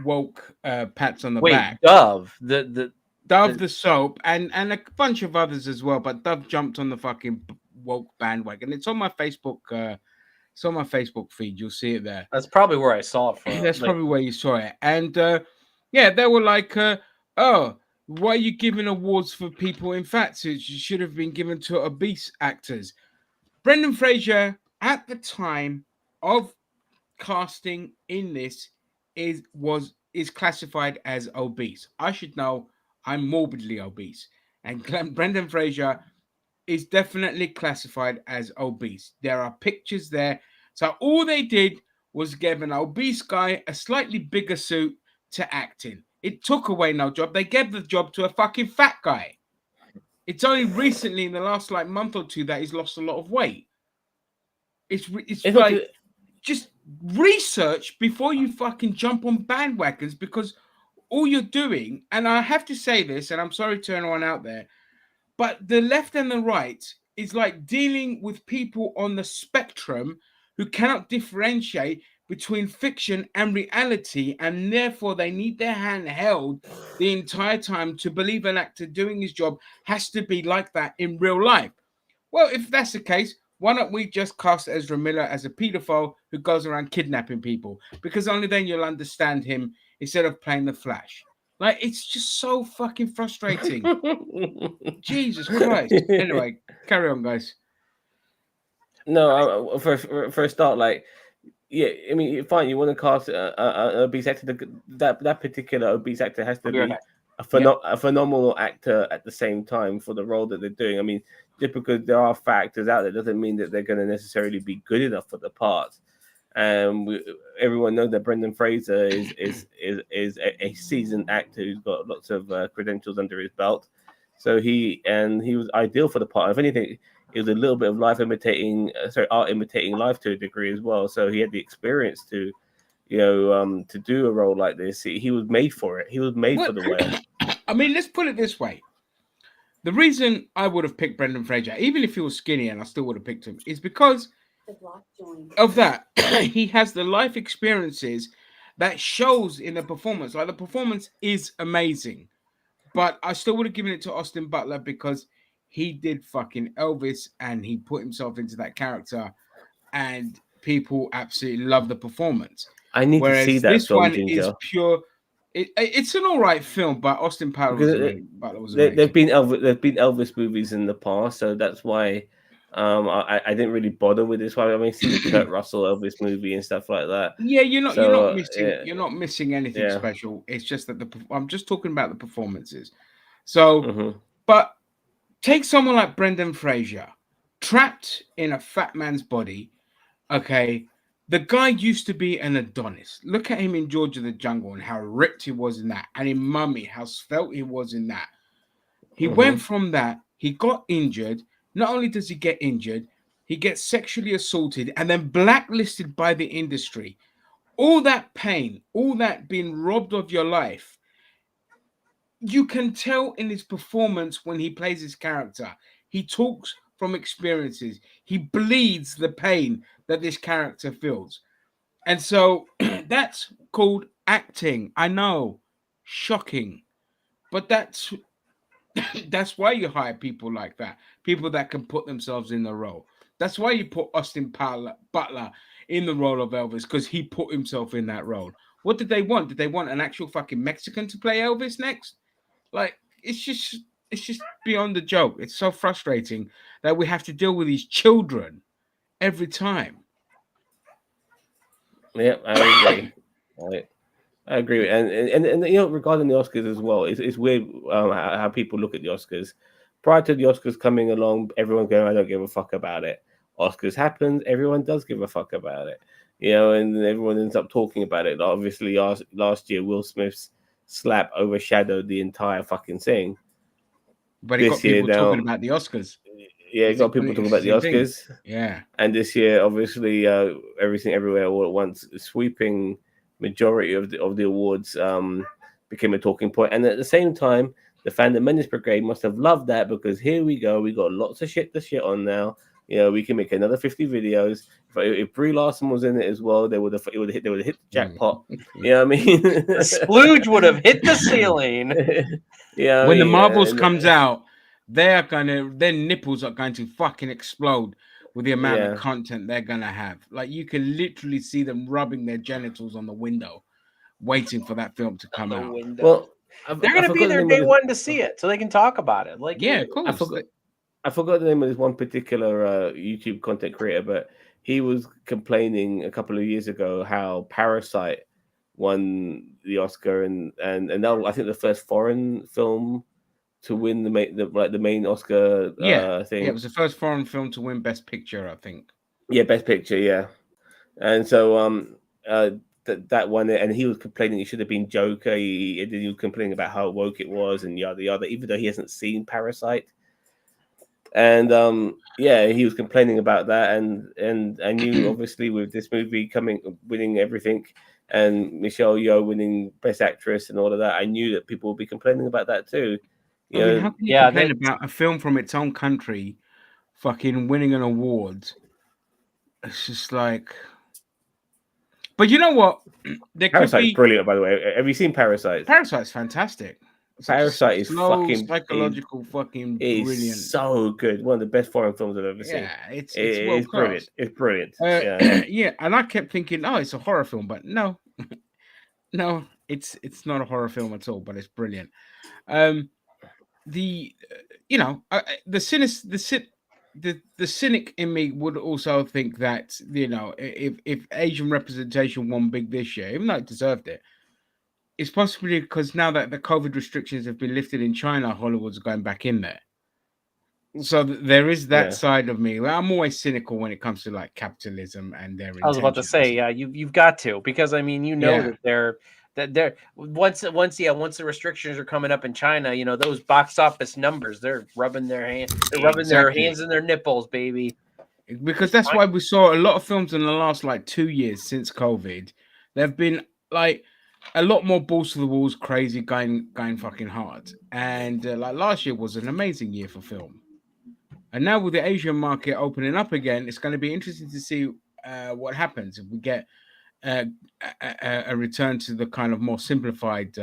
Speaker 1: woke pats on the back.
Speaker 2: Dove,
Speaker 1: Dove the soap and a bunch of others as well, but Dove jumped on the fucking woke bandwagon. It's on my Facebook. It's on my Facebook feed. You'll see it there.
Speaker 2: That's probably where I saw it from.
Speaker 1: That's probably where you saw it. And they were like, "Oh, why are you giving awards for people in fat suits? You should have been given to obese actors." Brendan Fraser, at the time of casting in this, is classified as obese. I should know. I'm morbidly obese, and Brendan Fraser is definitely classified as obese. There are pictures there. So all they did was give an obese guy a slightly bigger suit to act in. It took away no job. They gave the job to a fucking fat guy. It's only recently in the last like month or two that he's lost a lot of weight. It's like just research before you fucking jump on bandwagons, because all you're doing, and I have to say this, and I'm sorry to anyone out there, but the left and the right is like dealing with people on the spectrum who cannot differentiate between fiction and reality, and therefore they need their hand held the entire time to believe an actor doing his job has to be like that in real life. Well, if that's the case, why don't we just cast Ezra Miller as a pedophile who goes around kidnapping people? Because only then you'll understand him instead of playing the Flash. Like, it's just so fucking frustrating. Jesus Christ. Anyway, carry on, guys.
Speaker 3: No, for a start, like, yeah, I mean, fine, you want to cast an obese actor. That particular obese actor has to be a phenomenal actor at the same time for the role that they're doing. I mean, just because there are factors out there doesn't mean that they're going to necessarily be good enough for the part. Everyone knows that Brendan Fraser is a seasoned actor who's got lots of credentials under his belt. So he was ideal for the part. If anything, it was a little bit of art imitating life to a degree as well. So he had the experience to do a role like this. He was made for it. He was made for the way.
Speaker 1: I mean, let's put it this way. The reason I would have picked Brendan Fraser, even if he was skinny and I still would have picked him, is because of that. He has the life experiences that shows in the performance. Like, the performance is amazing. But I still would have given it to Austin Butler because he did fucking Elvis and he put himself into that character and people absolutely love the performance.
Speaker 3: I need to see that
Speaker 1: this
Speaker 3: film,
Speaker 1: one
Speaker 3: Ginger.
Speaker 1: is pure. It's an all right film, but Austin Butler was amazing.
Speaker 3: There've been Elvis movies in the past, so that's why I didn't really bother with this one. I mean, see the Kurt Russell Elvis movie and stuff like that.
Speaker 1: Yeah, you're not
Speaker 3: So
Speaker 1: missing you're not missing anything
Speaker 3: yeah.
Speaker 1: special. It's just that I'm just talking about the performances. So,
Speaker 3: Mhm.
Speaker 1: but take someone like Brendan Fraser, trapped in a fat man's body. Okay, the guy used to be an Adonis. Look at him in George of the Jungle and how ripped he was in that, and in Mummy, how svelte he was in that. He went from that. He got injured. Not only does he get injured, he gets sexually assaulted and then blacklisted by the industry. All that pain, all that being robbed of your life, you can tell in his performance when he plays his character. He talks from experiences. He bleeds the pain that this character feels. And so that's called acting. I know, shocking, but that's why you hire people like that, people that can put themselves in the role. That's why you put Austin Butler in the role of Elvis, because he put himself in that role. What did they want? Did they want an actual fucking Mexican to play Elvis next? Like, it's just beyond the joke. It's so frustrating that we have to deal with these children every time.
Speaker 3: Yeah, I agree. I agree, and you know, regarding the Oscars as well, it's weird how people look at the Oscars. Prior to the Oscars coming along, everyone's going, "I don't give a fuck about it." Oscars happens, everyone does give a fuck about it, you know, and everyone ends up talking about it. Obviously, last year, Will Smith's slap overshadowed the entire fucking thing.
Speaker 1: But it got
Speaker 3: This year,
Speaker 1: people
Speaker 3: now,
Speaker 1: talking about the Oscars.
Speaker 3: yeah,
Speaker 1: It's
Speaker 3: got
Speaker 1: an
Speaker 3: people talking about the
Speaker 1: interesting thing.
Speaker 3: Oscars.
Speaker 1: Yeah.
Speaker 3: And this year, obviously, Everything Everywhere All at Once, sweeping majority of the awards became a talking point. And at the same time, the Phantom Menace Brigade must have loved that, because here we go, we got lots of shit to shit on now. You know, we can make another 50 videos. If Brie Larson was in it as well, they would have hit the jackpot. You know what I mean?
Speaker 2: The splooge would have hit the ceiling.
Speaker 3: Yeah,
Speaker 1: When the Marvels comes out, their nipples are going to fucking explode with the amount of content they're gonna have. Like, you can literally see them rubbing their genitals on the window, waiting for that film to come out.
Speaker 2: Window.
Speaker 3: Well,
Speaker 2: they're going to be there day one to see it, so they can talk about it. Like,
Speaker 1: yeah, of course.
Speaker 3: I forgot the name of this one particular YouTube content creator, but he was complaining a couple of years ago how Parasite won the Oscar, and that was, I think, the first foreign film to win the main Oscar thing.
Speaker 1: Yeah, it was the first foreign film to win Best Picture, I think.
Speaker 3: Yeah, Best Picture, yeah. And so that one, and he was complaining it should have been Joker. He was complaining about how woke it was and yada yada, even though he hasn't seen Parasite. And yeah, he was complaining about that, and I knew obviously with this movie winning everything, and Michelle Yeoh winning Best Actress and all of that, I knew that people would be complaining about that too.
Speaker 1: I mean, how can you complain about a film from its own country fucking winning an award? It's just like, but you know what?
Speaker 3: Parasite's brilliant, by the way. Have you seen Parasite?
Speaker 1: Parasite's fantastic.
Speaker 3: Parasite is fucking
Speaker 1: psychological, fucking brilliant.
Speaker 3: So good. One of the best foreign films I've ever seen.
Speaker 1: Yeah, it's
Speaker 3: brilliant. It's brilliant.
Speaker 1: Yeah, and I kept thinking, oh, it's a horror film, but no, no, it's not a horror film at all. But it's brilliant. The cynic in me would also think that, you know, if Asian representation won big this year, even though it deserved it, it's possibly because now that the COVID restrictions have been lifted in China, Hollywood's going back in there. So there is that side of me. I'm always cynical when it comes to like capitalism and their.
Speaker 2: I was about to say, yeah, you've got to, because I mean, you know, that they're once the restrictions are coming up in China, you know, those box office numbers, they're rubbing their hands in their nipples, baby.
Speaker 1: Because that's why we saw a lot of films in the last like 2 years since COVID. They've been like a lot more balls to the walls, crazy, going fucking hard. And like last year was an amazing year for film. And now with the Asian market opening up again, it's going to be interesting to see what happens if we get a return to the kind of more simplified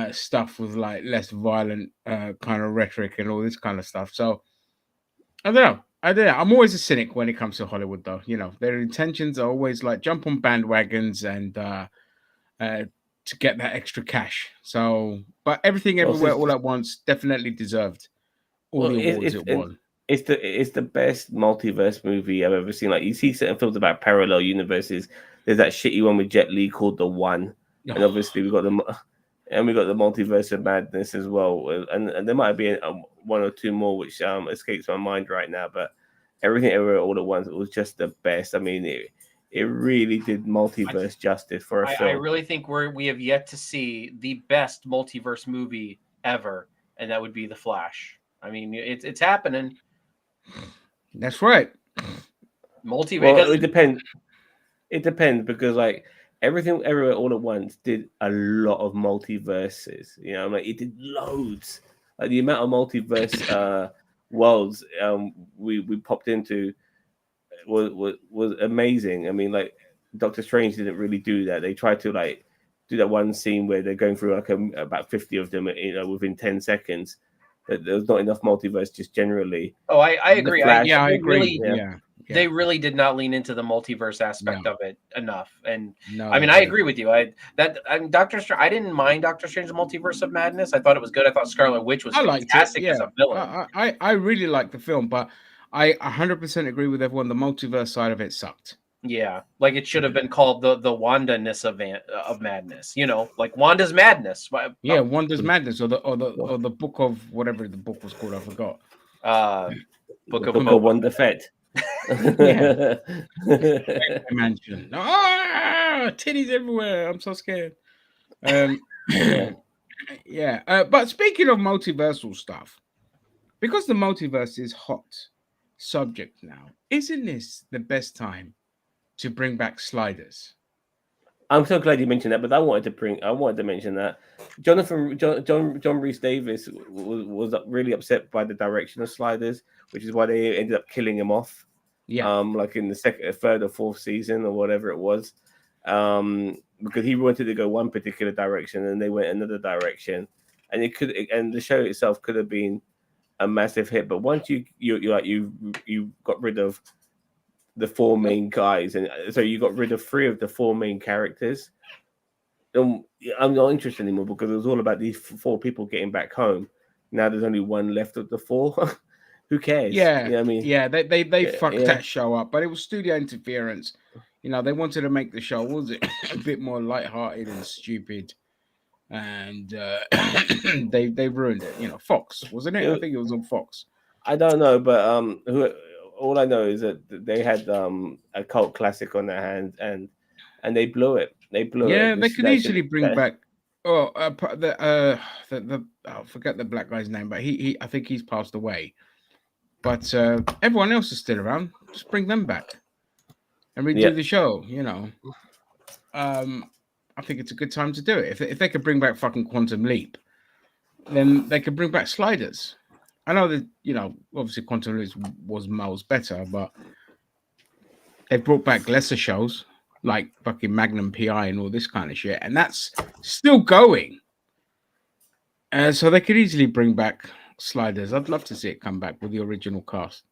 Speaker 1: stuff with like less violent kind of rhetoric and all this kind of stuff. So I don't know. I'm always a cynic when it comes to Hollywood, though. You know, their intentions are always like jump on bandwagons and to get that extra cash. So, but Everything Everywhere All at Once definitely deserved all the awards it won.
Speaker 3: it's the best multiverse movie I've ever seen. Like you see certain films about parallel universes. There's that shitty one with Jet Li called The One, and obviously we got the multiverse of madness as well. And there might be one or two more which escapes my mind right now. But everything everywhere all at once, it was just the best. I mean, it really did multiverse justice for a film.
Speaker 2: I really think we have yet to see the best multiverse movie ever, and that would be The Flash. I mean, it's happening.
Speaker 1: That's right.
Speaker 2: Multiverse.
Speaker 3: Well, it depends. It depends because like everything everywhere all at once did a lot of multiverses. You know, like it did loads. Like the amount of multiverse worlds we popped into was amazing. I mean, like Doctor Strange didn't really do that. They tried to like do that one scene where they're going through like about 50 of them, you know, within 10 seconds. There was not enough multiverse just generally.
Speaker 2: Oh, I agree.
Speaker 3: Flash,
Speaker 1: I agree.
Speaker 2: Really,
Speaker 1: Yeah.
Speaker 2: They really did not lean into the multiverse aspect of it enough. And
Speaker 1: No,
Speaker 2: I mean, I agree with you. Doctor Strange. I didn't mind Doctor Strange's Multiverse of Madness. I thought it was good. I thought Scarlet Witch was fantastic as a villain.
Speaker 1: I really liked the film, but I 100% agree with everyone. The multiverse side of it sucked.
Speaker 2: Yeah, like it should have been called the Wanda-ness of madness. You know, like Wanda's Madness.
Speaker 1: Yeah, Wanda's Madness, or the book of whatever the book was called. I forgot.
Speaker 2: Book of
Speaker 3: Wanda Fett.
Speaker 1: Yeah. Mansion. Titties everywhere. I'm so scared. Yeah. But speaking of multiversal stuff, because the multiverse is hot subject now, isn't this the best time to bring back sliders?
Speaker 3: I'm so glad you mentioned that, but I wanted to mention that John Rhys Davis was really upset by the direction of sliders, which is why they ended up killing him off.
Speaker 2: Yeah.
Speaker 3: Like in the third or fourth season or whatever it was. Because he wanted to go one particular direction and they went another direction. And the show itself could have been a massive hit. But once you got rid of the four main guys, and so you got rid of three of the four main characters. I'm not interested anymore because it was all about these four people getting back home. Now there's only one left of the four. Who cares?
Speaker 1: Yeah,
Speaker 3: you know what I mean,
Speaker 1: they fucked that show up, but it was studio interference. You know, they wanted to make the show was it a bit more lighthearted and stupid, and they ruined it. You know, Fox wasn't it? I think it was on Fox.
Speaker 3: I don't know, but all I know is that they had a cult classic on their hands, and they blew it. They
Speaker 1: could easily bring back. Oh, I forget the black guy's name, but he I think he's passed away. But everyone else is still around. Just bring them back and redo the show. You know, I think it's a good time to do it. If they could bring back fucking Quantum Leap, then they could bring back sliders. I know that, you know, obviously Quantum Leap was miles better, but they brought back lesser shows like fucking Magnum PI and all this kind of shit, and that's still going. So they could easily bring back sliders. I'd love to see it come back with the original cast.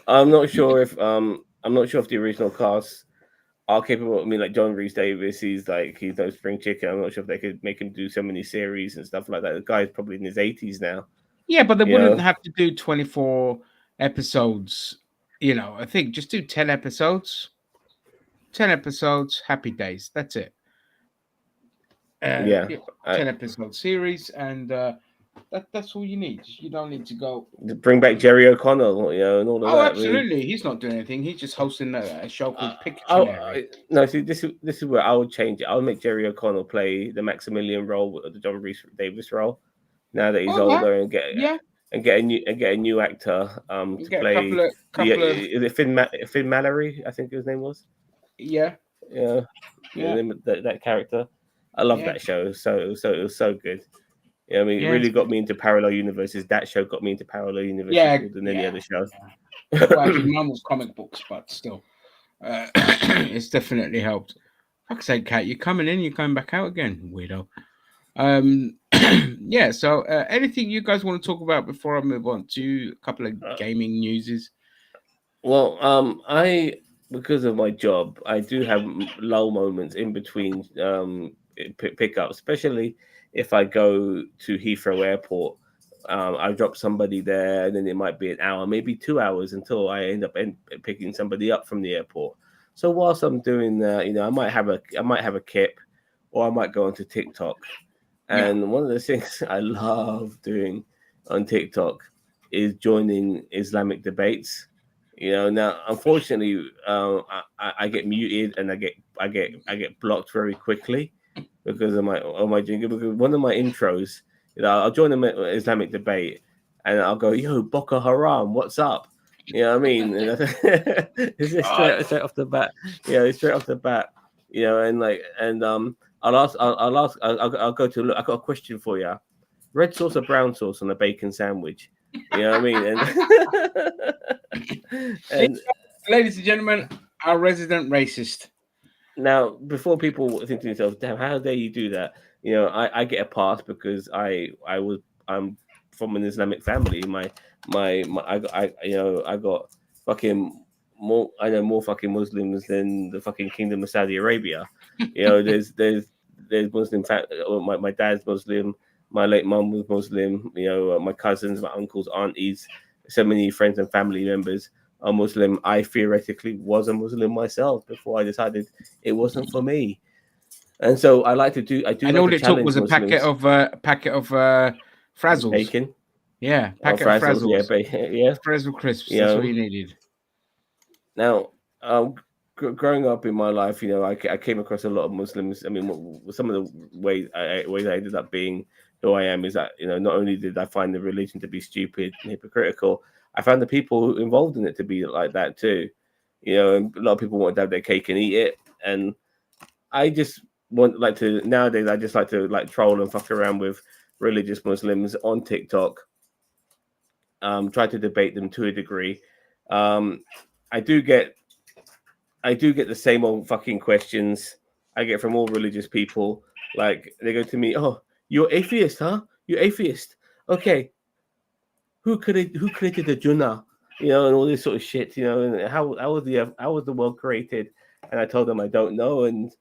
Speaker 3: I'm not sure if the original cast are capable. I mean, like John Rhys Davis, he's no spring chicken. I'm not sure if they could make him do so many series and stuff like that. The guy's probably in his 80s now.
Speaker 1: Yeah, but they wouldn't have to do 24 episodes. You know, I think just do 10 episodes. 10 episodes, happy days. That's it. 10 episode series, and that's all you need. You don't need to go
Speaker 3: bring back Jerry O'Connell, you know, and all of that.
Speaker 1: Oh, absolutely. He's not doing anything. He's just hosting a show called Pictionary.
Speaker 3: No, see, this is where I would change it. I would make Jerry O'Connell play the Maximilian role, the John Rhys Davis role. Now that he's older, and get a new actor to play. Is it Finn Mallory? I think his name was.
Speaker 1: Yeah.
Speaker 3: That character. I love that show. So it was so good. Yeah, I mean, it really got me into parallel universes. That show got me into parallel universes more than any other show.
Speaker 1: Well, actually, mine was comic books, but still, it's definitely helped. Fuck's sake, Kat, you're coming in, you're coming back out again, weirdo. So anything you guys want to talk about before I move on to a couple of gaming newses?
Speaker 3: Well, because of my job, I do have lull moments in between pickups, especially if I go to Heathrow Airport I drop somebody there, and then it might be an hour, maybe 2 hours until I end up picking somebody up from the airport. So whilst I'm doing that, I might have a kip, or I might go onto TikTok. And one of the things I love doing on TikTok is joining Islamic debates. Now unfortunately, I get muted and I get blocked very quickly because of my jingle. Because one of my intros, I'll join an Islamic debate and I'll go, "Yo, Boko Haram, what's up?" You know what I mean? And it's just straight off the bat. Straight off the bat. I'll go to look. I got a question for you. Red sauce or brown sauce on a bacon sandwich? You know what I mean? And
Speaker 1: ladies and gentlemen, our resident racist.
Speaker 3: Now, before people think to themselves, "Damn, how dare you do that?" I get a pass because I'm from an Islamic family. I got fucking more. I know more fucking Muslims than the fucking Kingdom of Saudi Arabia. There's Muslim. My dad's Muslim. My late mum was Muslim. My cousins, my uncles, aunties, so many friends and family members are Muslim. I theoretically was a Muslim myself before I decided it wasn't for me. And so I like to do. And
Speaker 1: all it took was a packet of Frazzles.
Speaker 3: Bacon.
Speaker 1: Yeah, packet of Frazzles.
Speaker 3: Yeah,
Speaker 1: Frazzle crisps. That's what you needed.
Speaker 3: Now, growing up in my life, I came across a lot of Muslims. I mean, some of the ways I ended up being who I am is that not only did I find the religion to be stupid and hypocritical, I found the people involved in it to be like that too. And a lot of people want to have their cake and eat it, and I just nowadays I just like to troll and fuck around with religious Muslims on TikTok. Try to debate them to a degree. I do get the same old fucking questions I get from all religious people. Like they go to me, "Oh, you're atheist, huh? You're atheist. Okay. Who created the Junnah?" And all this sort of shit, and how was the world created? And I told them I don't know, and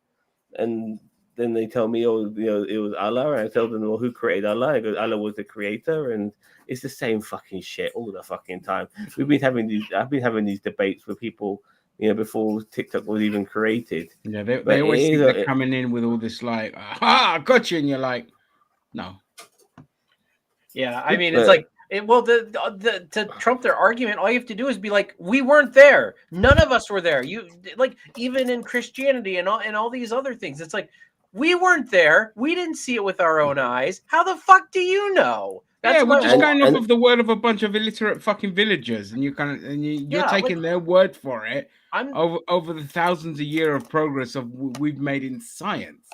Speaker 3: then they tell me, "Oh, it was Allah," and I tell them, "Well, who created Allah?" I go, "Allah was the creator," and it's the same fucking shit all the fucking time. I've been having these debates with people, before TikTok was even created.
Speaker 1: Yeah, they always think they're coming in with all this like, "Aha, I got you," and you're like, "No."
Speaker 2: Yeah, I mean, it's like. To trump their argument, all you have to do is be like, "We weren't there. None of us were there." You even in Christianity and all these other things, it's like we weren't there. We didn't see it with our own eyes. How the fuck do you know?
Speaker 1: We're just going off of the word of a bunch of illiterate fucking villagers, and you're taking their word for it. Over the thousands of years of progress we've made in science.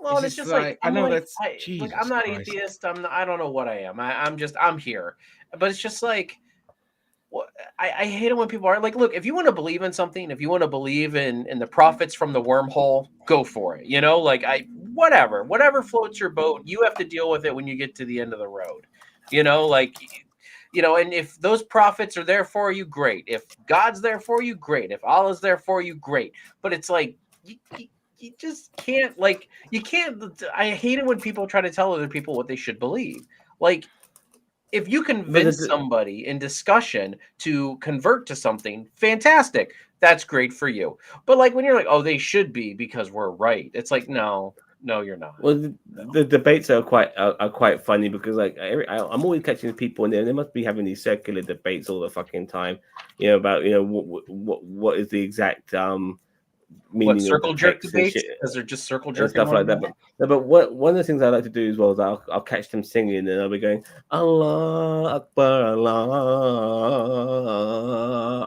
Speaker 2: Well, it's just like I'm not atheist. I don't know what I am. I'm here, but it's just like, I hate it when people are like, look, if you want to believe in something, if you want to believe in the prophets from the wormhole, go for it. Whatever floats your boat, you have to deal with it when you get to the end of the road. And if those prophets are there for you, great. If God's there for you, great. If Allah's there for you, great. But it's like you just can't, you can't. I hate it when people try to tell other people what they should believe. Like, if you convince somebody in discussion to convert to something, fantastic. That's great for you. But when you're like, "Oh, they should be because we're right," it's like, no, you're not.
Speaker 3: Well, the debates are quite funny because I'm always catching people and they must be having these circular debates all the fucking time. About what is the exact meaning
Speaker 2: what circle jerk debates, because they're just circle jerk
Speaker 3: stuff like that. But one of the things I like to do as well is I'll catch them singing and I'll be going, "Allah Akbar, Allah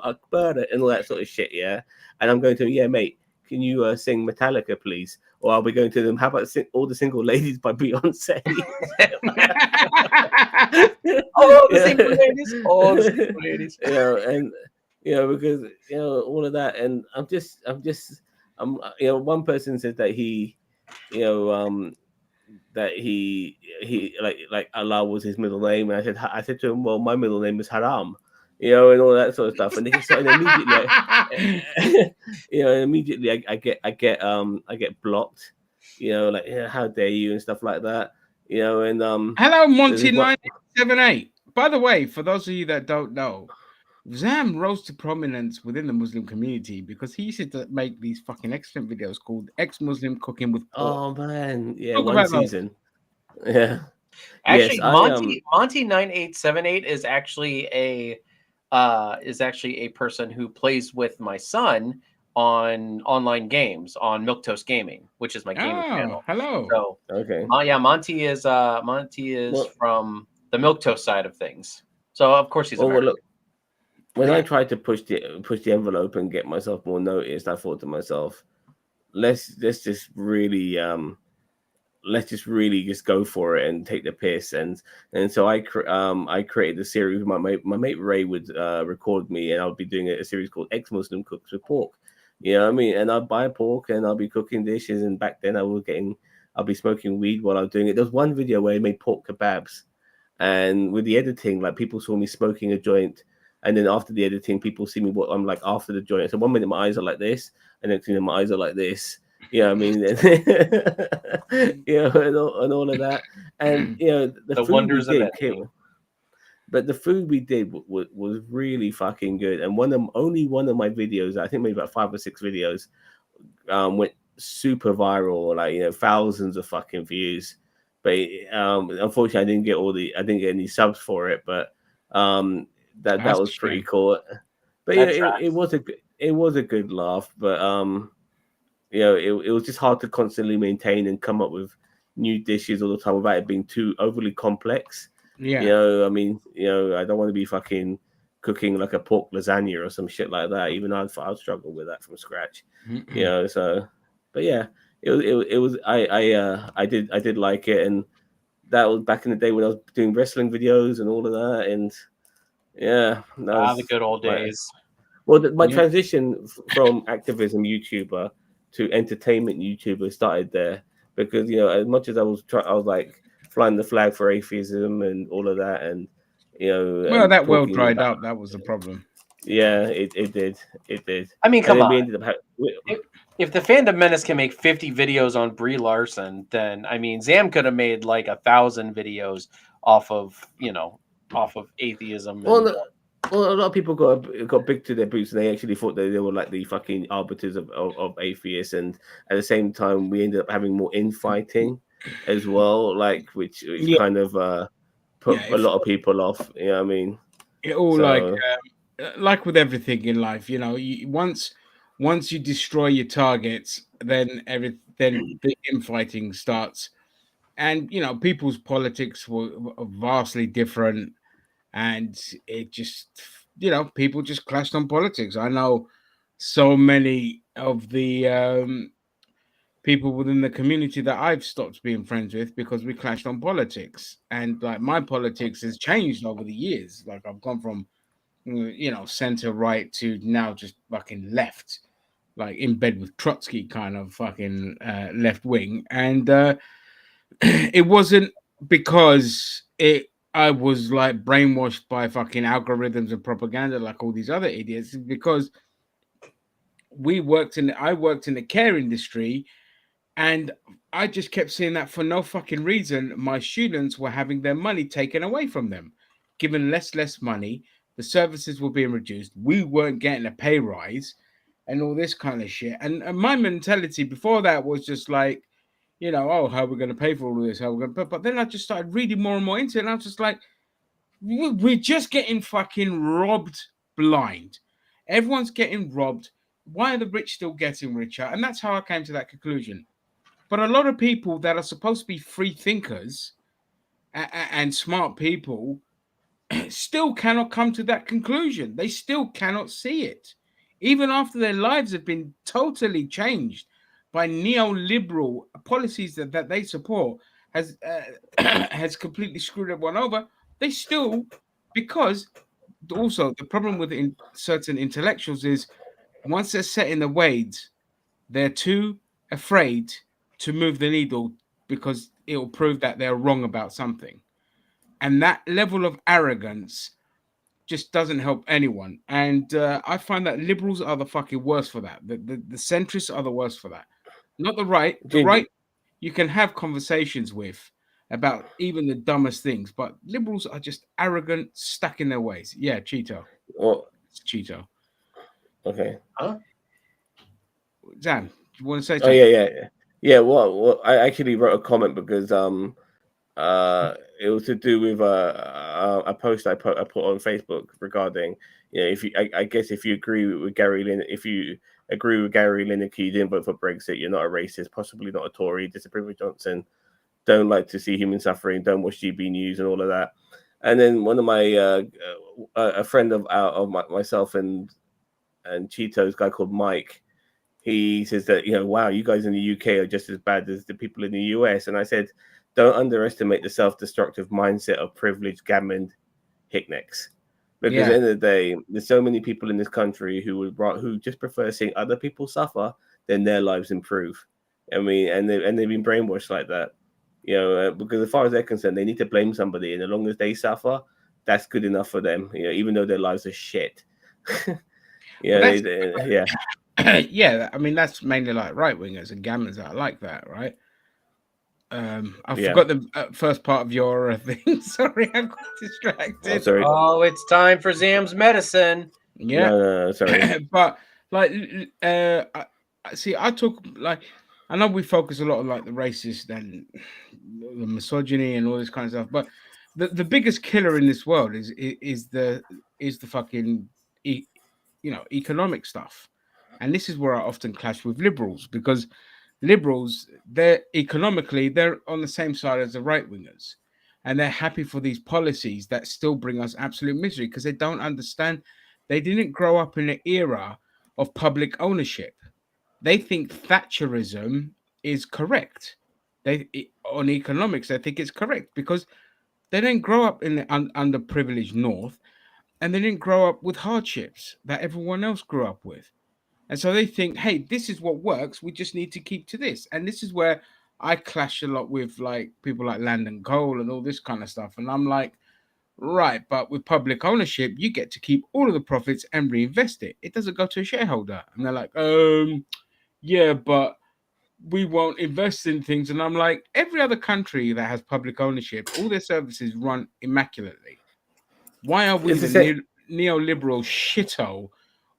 Speaker 3: Akbar," and all that sort of shit. Yeah, and I'm going to, "Yeah, mate, can you sing Metallica, please?" Or I'll be going to them, "How about All the Single Ladies by Beyonce?"
Speaker 2: All the single ladies, all the single ladies.
Speaker 3: And because all of that, and I'm one person said that he like Allah was his middle name, and I said to him, "Well, my middle name is Haram," and all that sort of stuff, and immediately I get blocked, how dare you and stuff like that. you know, and
Speaker 1: Hello,
Speaker 3: there's this one.
Speaker 1: Monty978. By the way, for those of you that don't know, Zam rose to prominence within the Muslim community because he used to make these fucking excellent videos called Ex-Muslim Cooking with Pork.
Speaker 3: Oh man, yeah,
Speaker 1: Talk
Speaker 3: one
Speaker 1: about those.
Speaker 3: season. Yeah.
Speaker 2: Actually,
Speaker 3: Yes,
Speaker 2: Monty 9878 is actually a person who plays with my son on online games on Milquetoast Gaming, which is my gaming
Speaker 1: Oh,
Speaker 2: channel.
Speaker 1: hello.
Speaker 2: So
Speaker 3: okay.
Speaker 2: yeah, Monty is
Speaker 3: Well,
Speaker 2: from the Milquetoast side of things. So of course he's
Speaker 3: well,
Speaker 2: American.
Speaker 3: look, when I tried to push the envelope and get myself more noticed, I thought to myself, let's just really just go for it and take the piss, and so I created a series. My mate Ray would record me, and I'll be doing a series called Ex-Muslim Cooks with Pork. You know what I mean? And I'd buy pork and I'll be cooking dishes. And back then I'll be smoking weed while I was doing it. There was one video where I made pork kebabs, and with the editing, like people saw me smoking a joint. And then after the editing, people see me what I'm like after the joint. So 1 minute my eyes are like this, and next minute my eyes are like this. You know what I mean? You know, and all of that. And you know, the food
Speaker 2: wonders
Speaker 3: we
Speaker 2: of
Speaker 3: did
Speaker 2: editing.
Speaker 3: but the food we did was really fucking good. And only one of my videos, I think maybe about 5 or 6 videos, went super viral, like, you know, thousands of fucking views. But unfortunately, I didn't get any subs for it. But that
Speaker 1: That's
Speaker 3: was
Speaker 1: a
Speaker 3: pretty
Speaker 1: shame.
Speaker 3: cool. But
Speaker 2: That
Speaker 3: yeah, it was a good laugh. But you know, it was just hard to constantly maintain and come up with new dishes all the time without it being too overly complex.
Speaker 1: Yeah.
Speaker 3: You know, I mean, you know, I don't want to be fucking cooking like a pork lasagna or some shit like that. Even I'd struggle with that from scratch. You know, so, but yeah, it was I did like it, and that was back in the day when I was doing wrestling videos and all of that, and yeah, that was
Speaker 2: the good old days.
Speaker 3: Well, my
Speaker 1: Yeah.
Speaker 3: transition from activism YouTuber to entertainment YouTuber started there, because you know, as much as I was like flying the flag for atheism and all of that, and you know,
Speaker 1: Well,
Speaker 3: and
Speaker 1: that well
Speaker 3: talking
Speaker 1: dried
Speaker 3: about,
Speaker 1: up. That was the problem.
Speaker 3: yeah, it did.
Speaker 2: I mean,
Speaker 3: And
Speaker 2: come
Speaker 3: then we
Speaker 2: on.
Speaker 3: ended up
Speaker 2: If the Fandom Menace can make 50 videos on Brie Larson, then I mean, Zam could have made like 1,000 videos off of atheism.
Speaker 3: well, a lot of people got big to their boots, and they actually thought that they were like the fucking arbiters of atheists. And at the same time, we ended up having more infighting as well, like which
Speaker 1: Yeah.
Speaker 3: kind of put
Speaker 1: Yeah,
Speaker 3: a lot of people off. You know what I mean?
Speaker 1: It all
Speaker 3: So
Speaker 1: like with everything in life, you know, once you destroy your targets, then then the infighting starts. And you know, people's politics were vastly different, and it just, you know, people just clashed on politics. I know so many of the people within the community that I've stopped being friends with because we clashed on politics. And like my politics has changed over the years. Like I've gone from, you know, center right to now just fucking left, like in bed with Trotsky kind of fucking left wing. And it wasn't because I was like brainwashed by fucking algorithms and propaganda like all these other idiots. It's because I worked in the care industry, and I just kept seeing that for no fucking reason, my students were having their money taken away from them, given less money. The services were being reduced. We weren't getting a pay rise and all this kind of shit. And my mentality before that was just like, you know, oh, how are we going to pay for all of this? How are we going to? But then I just started reading more and more into it, and I was just like, we're just getting fucking robbed blind. Everyone's getting robbed. Why are the rich still getting richer? And that's how I came to that conclusion. But a lot of people that are supposed to be free thinkers and smart people still cannot come to that conclusion. They still cannot see it. Even after their lives have been totally changed by neoliberal policies that they support has has completely screwed everyone over, they still, because also the problem with certain intellectuals is once they're set in the ways, they're too afraid to move the needle because it will prove that they're wrong about something. And that level of arrogance just doesn't help anyone. And I find that liberals are the fucking worst for that. The centrists are the worst for that. Not the right. The
Speaker 3: Ginger,
Speaker 1: right, you can have conversations with, about even the dumbest things. But liberals are just arrogant, stuck in their ways. Yeah, Cheeto.
Speaker 3: Well,
Speaker 1: It's Cheeto.
Speaker 3: okay.
Speaker 2: Huh?
Speaker 1: Dan, you want to say
Speaker 3: Oh
Speaker 1: something?
Speaker 3: yeah. Well, I actually wrote a comment because it was to do with a post I put on Facebook regarding, if you I guess if you agree with Gary Lin, if you agree with Gary Lineker, you didn't vote for Brexit, you're not a racist, possibly not a Tory, disapprove of Johnson, don't like to see human suffering, don't watch GB News and all of that. And then one of my a friend of myself and Cheeto's guy called Mike, he says that, wow, you guys in the UK are just as bad as the people in the US. And I said, don't underestimate the self-destructive mindset of privileged gammon hicknecks. Because at the end of the day, there's so many people in this country who just prefer seeing other people suffer than their lives improve. I mean, and they've been brainwashed like that. Because as far as they're concerned, they need to blame somebody, and as long as they suffer, that's good enough for them. Even though their lives are shit.
Speaker 1: Well,
Speaker 3: Yeah.
Speaker 1: yeah, I mean that's mainly like right wingers and gammons that are like that, right? I forgot the first part of your thing. Sorry, I got distracted.
Speaker 3: Oh, sorry.
Speaker 2: Oh, it's time for Zam's medicine.
Speaker 1: Yeah,
Speaker 3: No, sorry.
Speaker 1: but like, see, I talk like, I know we focus a lot on like the racist and the misogyny and all this kind of stuff, but the biggest killer in this world is the fucking economic stuff, and this is where I often clash with liberals, because liberals, they're on the same side as the right wingers, and they're happy for these policies that still bring us absolute misery because they don't understand. They didn't grow up in an era of public ownership. They think Thatcherism is correct. On economics, they think it's correct because they didn't grow up in the underprivileged North, and they didn't grow up with hardships that everyone else grew up with. And so they think, hey, this is what works. We just need to keep to this. And this is where I clash a lot with like people like Landon Cole and all this kind of stuff. And I'm like, right, but with public ownership, you get to keep all of the profits and reinvest it. It doesn't go to a shareholder. And they're like, yeah, but we won't invest in things. And I'm like, every other country that has public ownership, all their services run immaculately. Why are we
Speaker 3: It's the
Speaker 1: the
Speaker 3: same.
Speaker 1: neoliberal shithole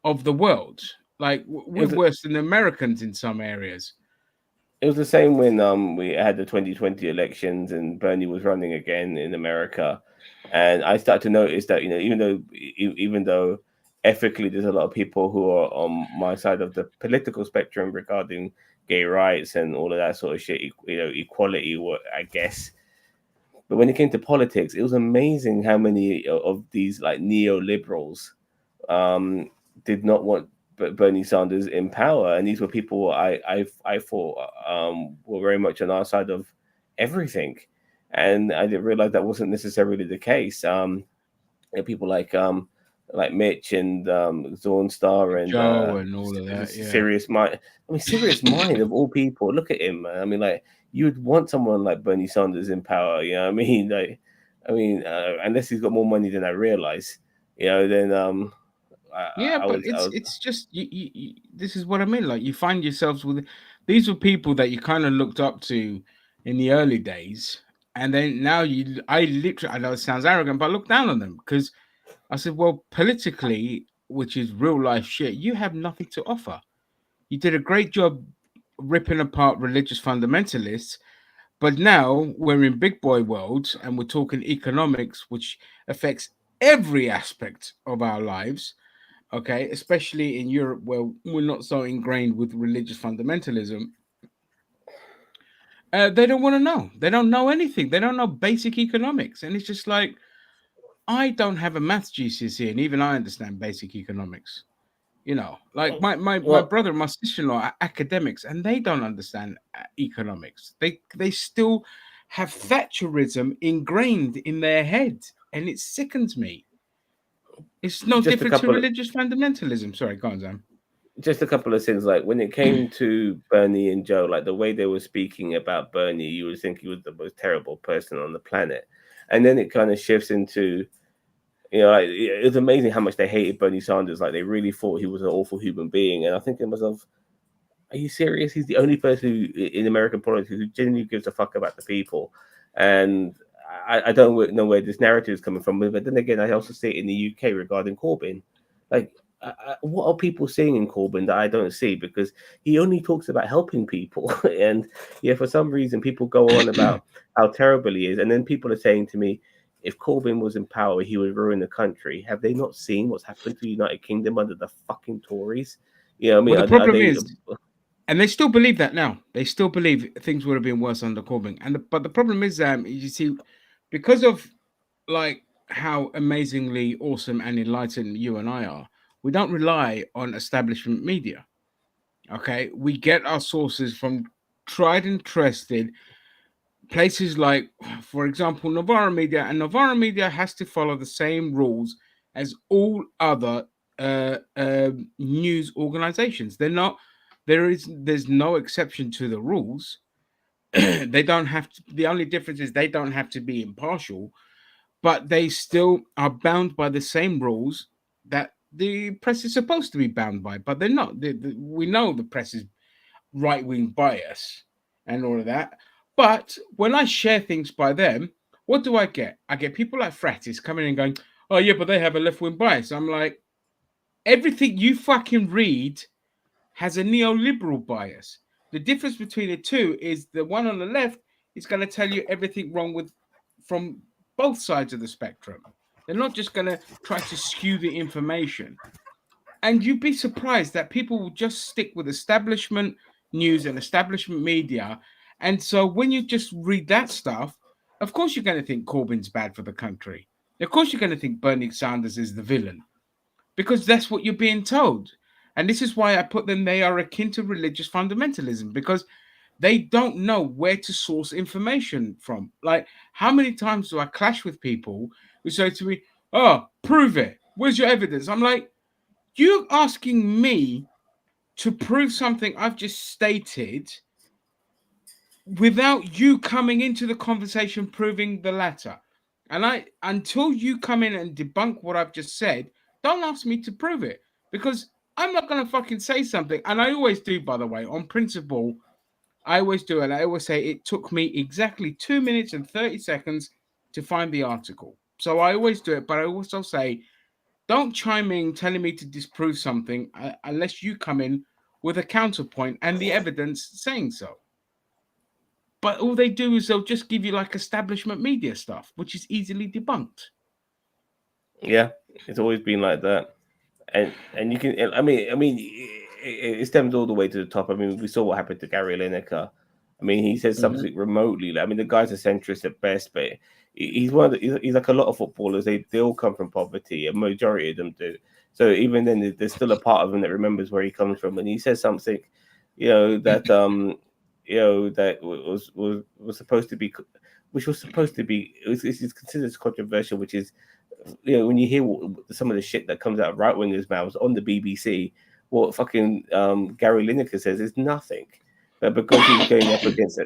Speaker 1: of the world? Like we're worse than the Americans in some areas.
Speaker 3: It was the same when we had the 2020 elections and Bernie was running again in America, and I started to notice that even though ethically there's a lot of people who are on my side of the political spectrum regarding gay rights and all of that sort of shit, equality, I guess. But when it came to politics, it was amazing how many of these like neoliberals did not want Bernie Sanders in power, and these were people I thought were very much on our side of everything, and I didn't realize that wasn't necessarily the case. People like Mitch and Zornstar and
Speaker 1: Joe and all of that. Yeah.
Speaker 3: Serious Mind. I mean, Serious Mind of all people. Look at him, man. I mean, like you would want someone like Bernie Sanders in power. You know what I mean? Like, unless he's got more money than I realize, then
Speaker 1: it's just this is what I mean. Like you find yourselves with these were people that you kind of looked up to in the early days, and then now I know it sounds arrogant, but I look down on them because I said, well, politically, which is real life shit, you have nothing to offer. You did a great job ripping apart religious fundamentalists, but now we're in big boy world and we're talking economics, which affects every aspect of our lives. Okay, especially in Europe where we're not so ingrained with religious fundamentalism. They don't want to know. They don't know anything. They don't know basic economics. And it's just like, I don't have a maths GCSE, and even I understand basic economics. Like my brother and my sister-in-law are academics, and they don't understand economics. They still have Thatcherism ingrained in their head, and it sickens me. It's no different to religious fundamentalism. Sorry, go on, Sam.
Speaker 3: Just a couple of things. Like when it came to Bernie and Joe, like the way they were speaking about Bernie, you would think he was the most terrible person on the planet, and then it kind of shifts into, like, it was amazing how much they hated Bernie Sanders. Like they really thought he was an awful human being. And I think to myself, are you serious? He's the only person in American politics who genuinely gives a fuck about the people. and I don't know where this narrative is coming from. But then again, I also see it in the UK regarding Corbyn. Like, what are people seeing in Corbyn that I don't see? Because he only talks about helping people, and yeah, for some reason, people go on about how terrible he is, and then people are saying to me, if Corbyn was in power, he would ruin the country. Have they not seen what's happened to the United Kingdom under the fucking Tories? You know, what I mean,
Speaker 1: Well, the
Speaker 3: are
Speaker 1: problem
Speaker 3: they?
Speaker 1: is, and they still believe that now. They still believe things would have been worse under Corbyn. But the problem is, you see, because of like how amazingly awesome and enlightened you and I are, we don't rely on establishment media. Okay, we get our sources from tried and trusted places like, for example, Novara Media, and Novara Media has to follow the same rules as all other news organizations. They're not. There's no exception to the rules. They don't have to. The only difference is they don't have to be impartial, but they still are bound by the same rules that the press is supposed to be bound by. But they're not. We know the press is right-wing bias and all of that. But when I share things by them, what do I get? I get people like Fratis coming and going, oh yeah, but they have a left-wing bias. I'm like, everything you fucking read has a neoliberal bias. The difference between the two is the one on the left is going to tell you everything wrong with from both sides of the spectrum. They're not just going to try to skew the information. And you'd be surprised that people will just stick with establishment news and establishment media. And so when you just read that stuff, of course you're going to think Corbyn's bad for the country. Of course you're going to think Bernie Sanders is the villain, because that's what you're being told. And this is why I put them, they are akin to religious fundamentalism, because they don't know where to source information from. Like, how many times do I clash with people who say to me, oh, prove it. Where's your evidence? I'm like, you're asking me to prove something I've just stated without you coming into the conversation proving the latter. And until you come in and debunk what I've just said, don't ask me to prove it, because I'm not going to fucking say something. And I always do, by the way, on principle. I always do. And I always say it took me exactly 2 minutes and 30 seconds to find the article. So I always do it. But I also say, don't chime in telling me to disprove something unless you come in with a counterpoint and the evidence saying so. But all they do is they'll just give you like establishment media stuff, which is easily debunked.
Speaker 3: Yeah, it's always been like that, and you can. I mean, it stems all the way to the top. I mean, we saw what happened to Gary Lineker. I mean, he says something remotely. I mean, the guy's a centrist at best, but he's one of he's like a lot of footballers. They all come from poverty. A majority of them do. So even then, there's still a part of him that remembers where he comes from, and he says something, that that was supposed to be, which was supposed to be, it's considered controversial, which is, when you hear some of the shit that comes out of right wingers' mouths on the BBC, what fucking Gary Lineker says is nothing, but because he's going up against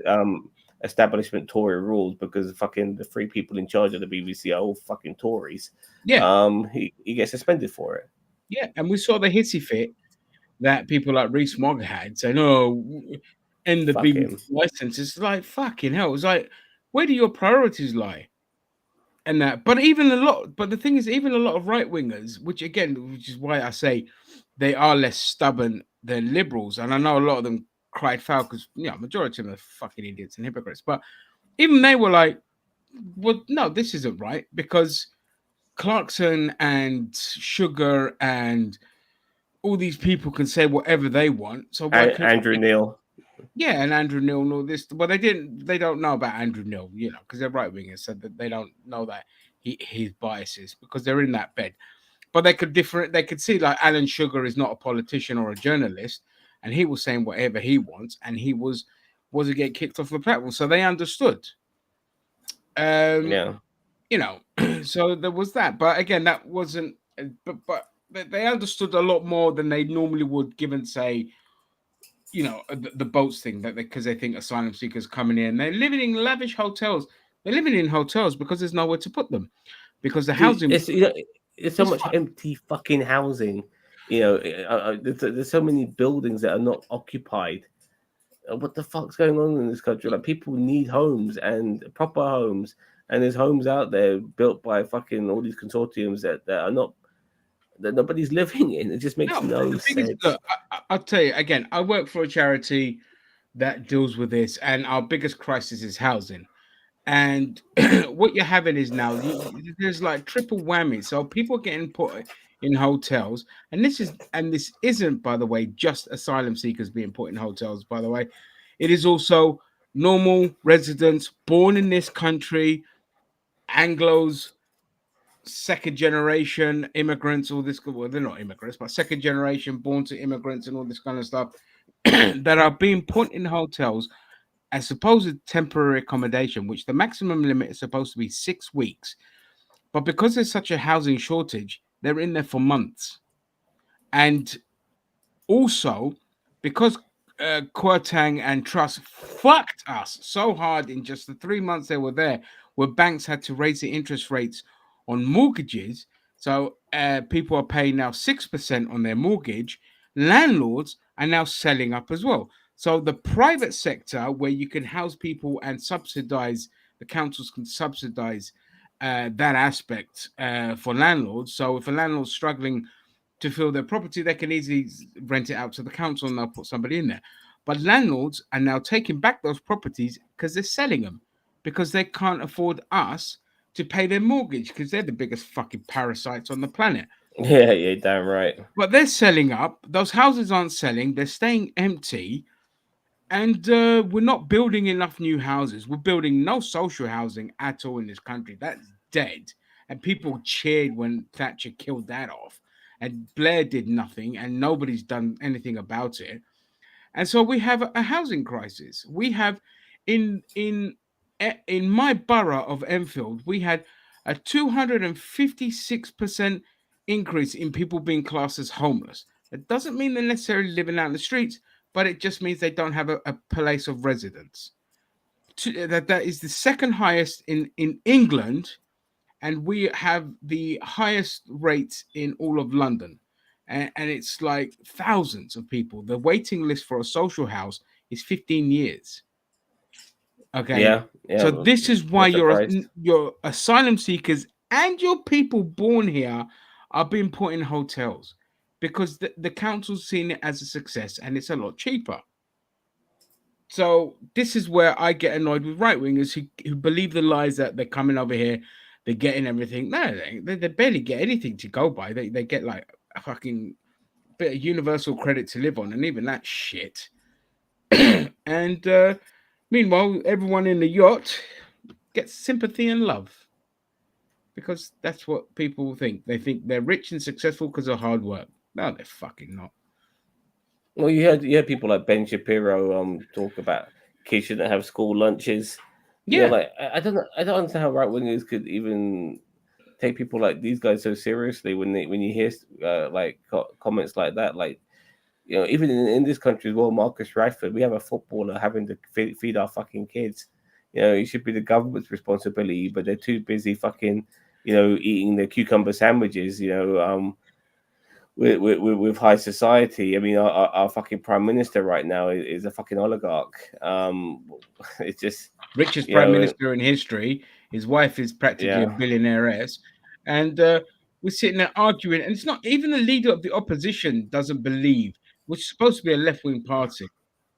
Speaker 3: establishment Tory rules, because fucking the three people in charge of the BBC are all fucking Tories.
Speaker 1: Yeah.
Speaker 3: He gets suspended for it.
Speaker 1: Yeah, and we saw the hissy fit that people like Rees Mogg had saying, "Oh, end the
Speaker 3: Fuck
Speaker 1: BBC
Speaker 3: him.
Speaker 1: license." It's like fucking hell. It's like, where do your priorities lie? And that, but the thing is, even a lot of right wingers, which is why I say they are less stubborn than liberals, and I know a lot of them cried foul because majority of them are fucking idiots and hypocrites. But even they were like, "Well, no, this isn't right," because Clarkson and Sugar and all these people can say whatever they want. So why couldn't
Speaker 3: Andrew Neil?
Speaker 1: Yeah, and Andrew Neil and all this. Well, they don't know about Andrew Neil, because they're right wingers, so that they don't know that his biases, because they're in that bed. But they could see like Alan Sugar is not a politician or a journalist, and he was saying whatever he wants, and he was to get kicked off the platform. So they understood.
Speaker 3: Yeah.
Speaker 1: So there was that. But again, that wasn't. But they understood a lot more than they normally would, given say, the boats thing, because they think asylum seekers coming in, they're living in lavish hotels. They're living in hotels because there's nowhere to put them, because the housing.
Speaker 3: There's so much empty fucking housing. There's so many buildings that are not occupied. what the fuck's going on in this country? Like, people need homes and proper homes, and there's homes out there built by fucking all these consortiums that are not that nobody's living in. It just makes no
Speaker 1: the biggest
Speaker 3: sense.
Speaker 1: look. I'll tell you again. I work for a charity that deals with this, and our biggest crisis is housing. And what you're having is now there's like triple whammy. So people are getting put in hotels, and this isn't, by the way, just asylum seekers being put in hotels. By the way, it is also normal residents born in this country, Anglo's, second generation immigrants, all this. Well, they're not immigrants, but second generation born to immigrants and all this kind of stuff that are being put in hotels as supposed temporary accommodation, which the maximum limit is supposed to be 6 weeks. But because there's such a housing shortage, they're in there for months. And also, because Kwarteng and Trust fucked us so hard in just the 3 months they were there, where banks had to raise the interest rates on mortgages. So people are paying now 6% on their mortgage. Landlords are now selling up as well. So the private sector, where you can house people and subsidize, the councils can subsidize that aspect for landlords. So if a landlord's struggling to fill their property, they can easily rent it out to the council and they'll put somebody in there. But landlords are now taking back those properties because they're selling them because they can't afford us to pay their mortgage because they're the biggest fucking parasites on the planet.
Speaker 3: Yeah, yeah, damn right.
Speaker 1: But they're selling up. Those houses aren't selling. They're staying empty. And we're not building enough new houses. We're building no social housing at all in this country. That's dead. And people cheered when Thatcher killed that off. And Blair did nothing, and nobody's done anything about it. And so we have a housing crisis. We have in my borough of Enfield, we had a 256% increase in people being classed as homeless. It doesn't mean they're necessarily living out in the streets, but it just means they don't have a place of residence. That is the second highest in England, and we have the highest rate in all of London. And it's like thousands of people. The waiting list for a social house is 15 years. Okay.
Speaker 3: Yeah, yeah.
Speaker 1: So this is why
Speaker 3: not surprised.
Speaker 1: your asylum seekers and your people born here are being put in hotels because the council's seen it as a success and it's a lot cheaper. So this is where I get annoyed with right wingers who believe the lies that they're coming over here, they're getting everything. No, they barely get anything to go by. They get like a fucking bit of universal credit to live on, and even that shit. And meanwhile, everyone in the yacht gets sympathy and love because that's what people think. They think they're rich and successful because of hard work. No, they're fucking not.
Speaker 3: Well, you had people like Ben Shapiro talk about kids shouldn't have school lunches.
Speaker 1: Yeah,
Speaker 3: Like I don't understand how right wingers could even take people like these guys so seriously when you hear like comments like that. Like, even in this country as well, Marcus Rashford, we have a footballer having to feed our fucking kids. It should be the government's responsibility, but they're too busy fucking eating their cucumber sandwiches. With high society. I mean, our fucking prime minister right now is a fucking oligarch. It's just
Speaker 1: richest prime minister in history. His wife is practically a billionairess, and we're sitting there arguing. And it's not even the leader of the opposition doesn't believe, which is supposed to be a left-wing party,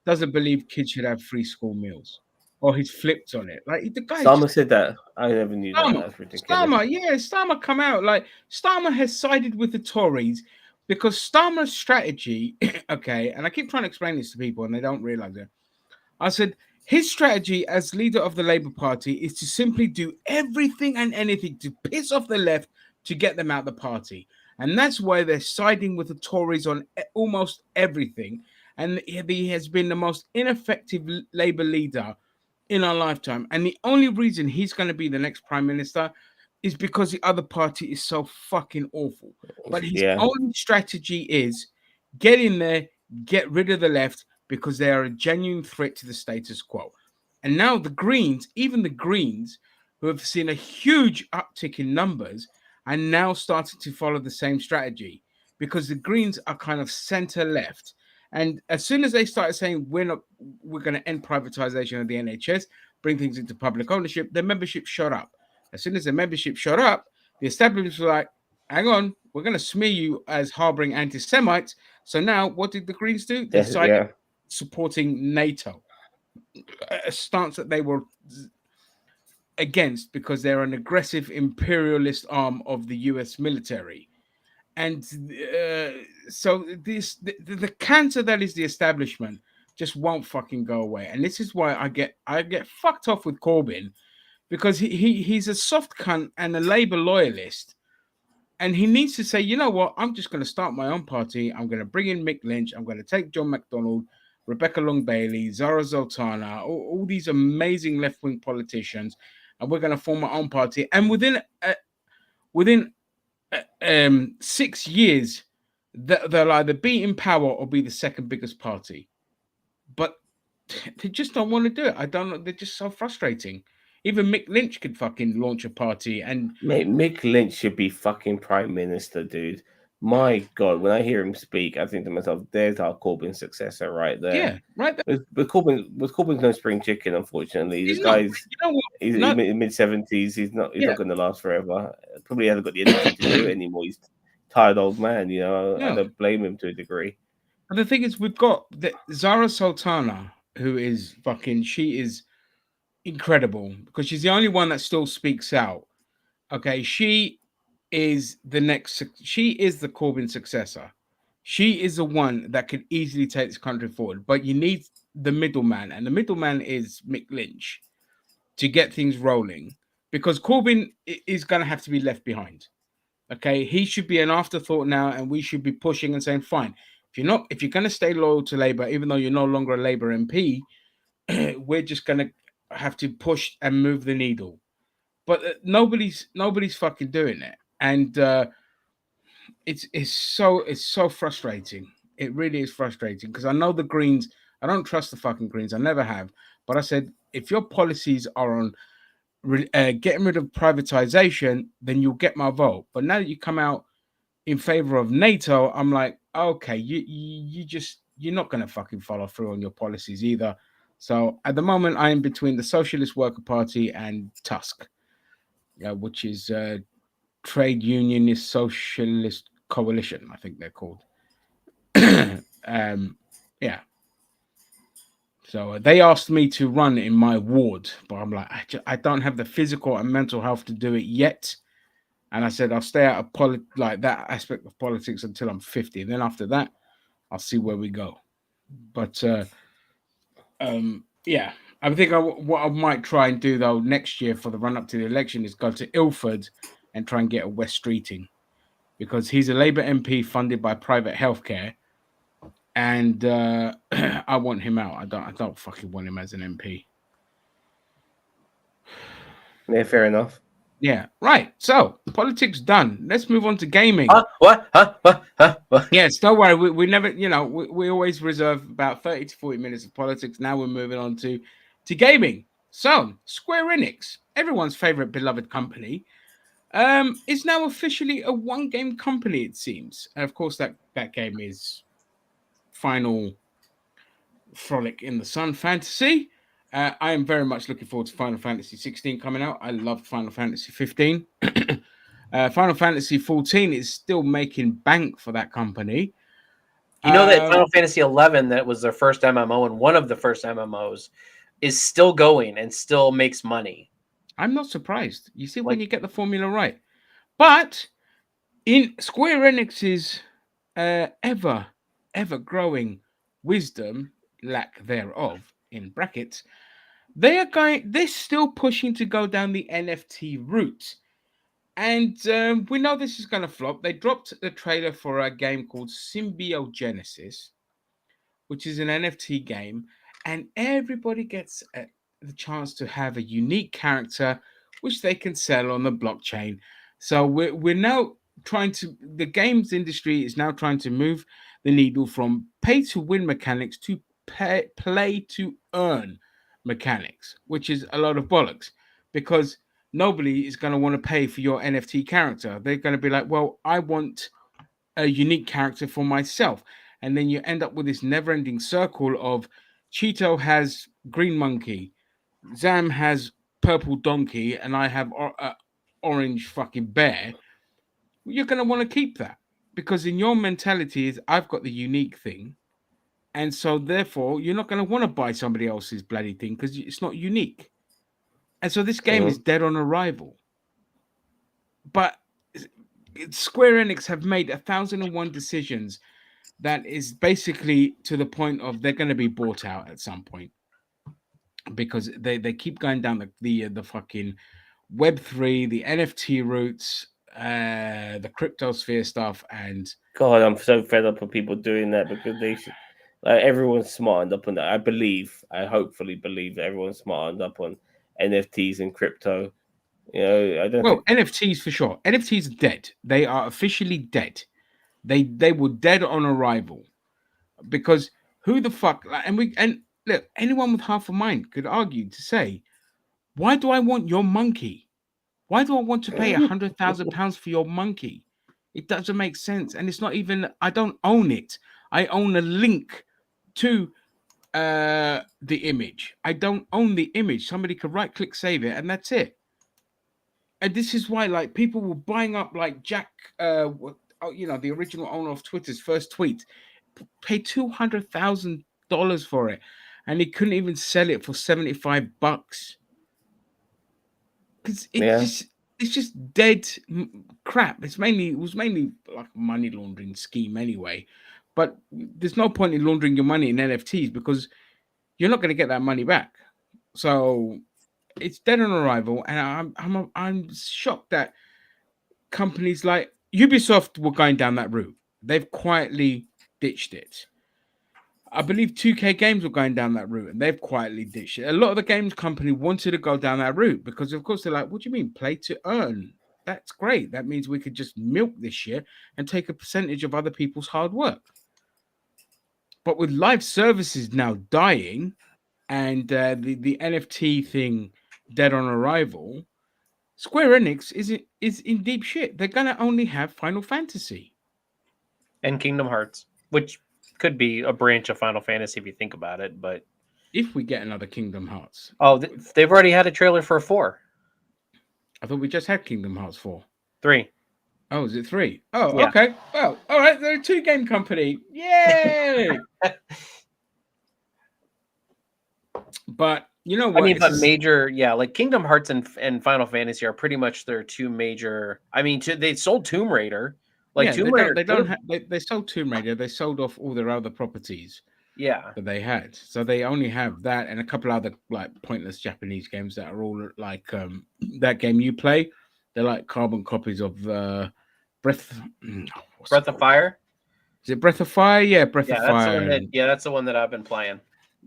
Speaker 1: doesn't believe kids should have free school meals, or he's flipped on it. Like the guy.
Speaker 3: Starmer said that. I never knew that. That's ridiculous.
Speaker 1: Starmer come out like Starmer has sided with the Tories. Because Starmer's strategy, okay, and I keep trying to explain this to people and they don't realize it. I said his strategy as leader of the Labour Party is to simply do everything and anything to piss off the left to get them out of the party. And that's why they're siding with the Tories on almost everything. And he has been the most ineffective Labour leader in our lifetime. And the only reason he's going to be the next prime minister is because the other party is so fucking awful. But his only strategy is get in there, get rid of the left because they are a genuine threat to the status quo. And now the Greens, even the Greens, who have seen a huge uptick in numbers, are now starting to follow the same strategy because the Greens are kind of center left. And as soon as they started saying we're going to end privatization of the NHS, bring things into public ownership, their membership shot up. As soon as the membership shot up, the establishment was like, hang on, we're going to smear you as harboring anti-Semites. So now what did the Greens do? They decided supporting NATO, a stance that they were against because they're an aggressive imperialist arm of the US military. And so the cancer that is the establishment just won't fucking go away. And this is why I get fucked off with Corbyn, because he's a soft cunt and a Labour loyalist. And he needs to say, you know what, I'm just going to start my own party. I'm going to bring in Mick Lynch. I'm going to take John McDonnell, Rebecca Long Bailey, Zara Zoltana, all these amazing left-wing politicians, and we're going to form our own party. And within 6 years, they'll either be in power or be the second biggest party. But they just don't want to do it. I don't know. They're just so frustrating. Even Mick Lynch could fucking launch a party. And
Speaker 3: mate, Mick Lynch should be fucking prime minister, dude. My God, when I hear him speak, I think to myself, there's our Corbyn successor right there.
Speaker 1: Yeah, right there.
Speaker 3: But Corbyn's no spring chicken, unfortunately. This guy's he's in mid-70s. He's not going to last forever. Probably hasn't got the energy to do it anymore. He's a tired old man, you know. I don't blame him to a degree.
Speaker 1: And the thing is, we've got Zara Sultana, who is she is incredible because she's the only one that still speaks out. Okay, she is the Corbyn successor. She is the one that could easily take this country forward, but you need the middleman, and the middleman is Mick Lynch to get things rolling, because Corbyn is going to have to be left behind. Okay, he should be an afterthought now, and we should be pushing and saying, fine, if you're going to stay loyal to Labour, even though you're no longer a Labour MP, we're just going to have to push and move the needle. But nobody's fucking doing it, and it's so frustrating. It really is frustrating, because I know the Greens. I don't trust the fucking Greens. I never have. But I said, if your policies are on getting rid of privatization, then you'll get my vote. But now that you come out in favor of NATO, I'm like, okay, you're not going to fucking follow through on your policies either. So at the moment, I am between the Socialist Worker Party and Tusk, which is Trade Unionist Socialist Coalition, I think they're called. Yeah. So they asked me to run in my ward, but I'm like, I don't have the physical and mental health to do it yet. And I said, I'll stay out of that aspect of politics until I'm 50. And then after that, I'll see where we go. But yeah, I think what I might try and do though next year for the run up to the election is go to Ilford and try and get a West Streeting, because he's a Labour MP funded by private healthcare, and I want him out. I don't fucking want him as an MP.
Speaker 3: Yeah, fair enough.
Speaker 1: Yeah, right. So politics done. Let's move on to gaming.
Speaker 2: What?
Speaker 1: Yes, don't worry. We never, we always reserve about 30 to 40 minutes of politics. Now we're moving on to gaming. So Square Enix, everyone's favorite beloved company, is now officially a one-game company, it seems. And of course, that game is Final Frolic in the Sun Fantasy. I am very much looking forward to Final Fantasy 16 coming out. I loved Final Fantasy 15. Final Fantasy 14 is still making bank for that company.
Speaker 2: You know that Final Fantasy 11, that was their first MMO and one of the first MMOs, is still going and still makes money.
Speaker 1: I'm not surprised. You see, when you get the formula right. But in Square Enix's ever growing wisdom, lack thereof, in brackets, they're still pushing to go down the NFT route. And we know this is going to flop. They dropped the trailer for a game called Symbiogenesis, which is an NFT game, and everybody gets the chance to have a unique character which they can sell on the blockchain. So we're now the games industry is now trying to move the needle from pay to win mechanics to play to earn mechanics, which is a lot of bollocks, because nobody is going to want to pay for your NFT character. They're going to be like, well, I want a unique character for myself. and then you end up with this never-ending circle of Cheeto has green monkey, Zam has purple donkey, and I have orange fucking bear. You're going to want to keep that because in your mentality is I've got the unique thing, and so therefore you're not going to want to buy somebody else's bloody thing because it's not unique. And so this game is dead on arrival. But Square Enix have made 1,001 decisions that is basically to the point of they're going to be bought out at some point because they keep going down the fucking Web3, the NFT routes, the cryptosphere stuff, and
Speaker 3: God, I'm so fed up of people doing that because they should, like, everyone's smartened up on that. I hopefully believe that everyone's smartened up on NFTs and crypto. You know, I don't think
Speaker 1: NFTs for sure. NFTs are dead. They are officially dead. They were dead on arrival because who the fuck and look, anyone with half a mind could argue to say, why do I want your monkey? Why do I want to pay £100,000 for your monkey? It doesn't make sense, and it's not even. I don't own it. I own a link to the image. I don't own the image. Somebody could right click save it, and that's it. And this is why, like, people were buying up, like Jack, the original owner of Twitter's first tweet, paid $200,000 for it, and he couldn't even sell it for $75 because it's just dead crap. It was mainly like a money laundering scheme anyway. But there's no point in laundering your money in NFTs because you're not going to get that money back. So it's dead on arrival, and I'm shocked that companies like Ubisoft were going down that route. They've quietly ditched it. I believe 2K Games were going down that route, and they've quietly ditched it. A lot of the games company wanted to go down that route because, of course, they're like, "What do you mean, play to earn? That's great. That means we could just milk this shit and take a percentage of other people's hard work." But with live services now dying and the NFT thing dead on arrival, Square Enix is in deep shit. They're gonna only have Final Fantasy
Speaker 2: and Kingdom Hearts, which could be a branch of Final Fantasy if you think about it. But
Speaker 1: if we get another Kingdom Hearts,
Speaker 2: they've already had a trailer for 4.
Speaker 1: I thought we just had Kingdom Hearts 4.
Speaker 2: 3.
Speaker 1: Oh, is it 3? Oh,
Speaker 2: Yeah.
Speaker 1: Okay. Well, all right. They're a 2-game company. Yay! But you know what?
Speaker 2: I mean, but major, like Kingdom Hearts and Final Fantasy are pretty much their 2 major. I mean, they sold Tomb Raider. Tomb Raider,
Speaker 1: they sold Tomb Raider. They sold off all their other properties.
Speaker 2: Yeah,
Speaker 1: that they had. So they only have that and a couple other like pointless Japanese games that are all like that game you play. They're like carbon copies of Breath
Speaker 2: of Fire.
Speaker 1: Is it Breath of Fire? Yeah, Breath of Fire.
Speaker 2: That's the one that I've been playing.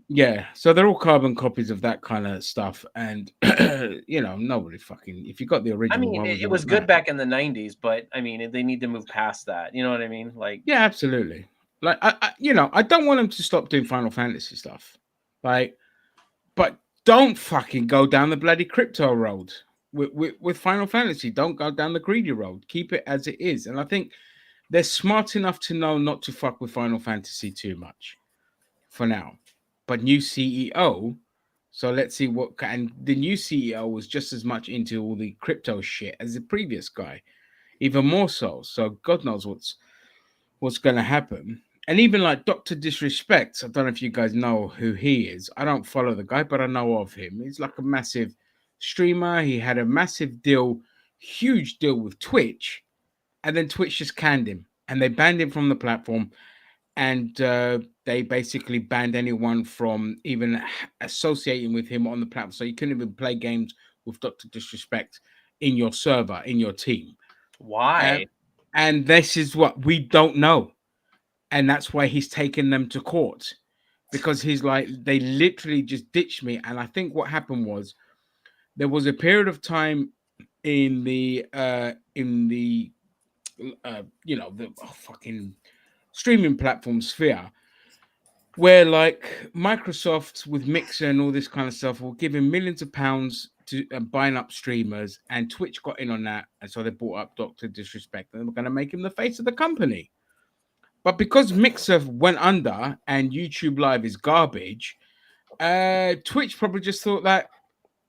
Speaker 1: Yeah, so they're all carbon copies of that kind of stuff, and nobody fucking. If you got the original,
Speaker 2: I mean, it was good back in the '90s, but I mean, they need to move past that. You know what I mean? Like,
Speaker 1: yeah, absolutely. Like, I don't want them to stop doing Final Fantasy stuff, like, but don't fucking go down the bloody crypto road with Final Fantasy. Don't go down the greedy road. Keep it as it is, and I think they're smart enough to know not to fuck with Final Fantasy too much for now. But new CEO, so let's see what. And the new CEO was just as much into all the crypto shit as the previous guy, even more so. So God knows what's going to happen. And even like Dr. Disrespect, I don't know if you guys know who he is. I don't follow the guy, but I know of him. He's like a massive streamer. He had a massive deal, huge deal with Twitch, and then Twitch just canned him, and they banned him from the platform. And they basically banned anyone from even associating with him on the platform. So you couldn't even play games with Dr. Disrespect in your server, in your team.
Speaker 2: Why?
Speaker 1: And this is what we don't know. And that's why he's taken them to court. Because he's like, they literally just ditched me. And I think what happened was there was a period of time in the fucking streaming platform sphere where like Microsoft with Mixer and all this kind of stuff were giving millions of pounds to buying up streamers, and Twitch got in on that, and so they bought up Dr. Disrespect and they were going to make him the face of the company. But because Mixer went under and YouTube Live is garbage, Twitch probably just thought that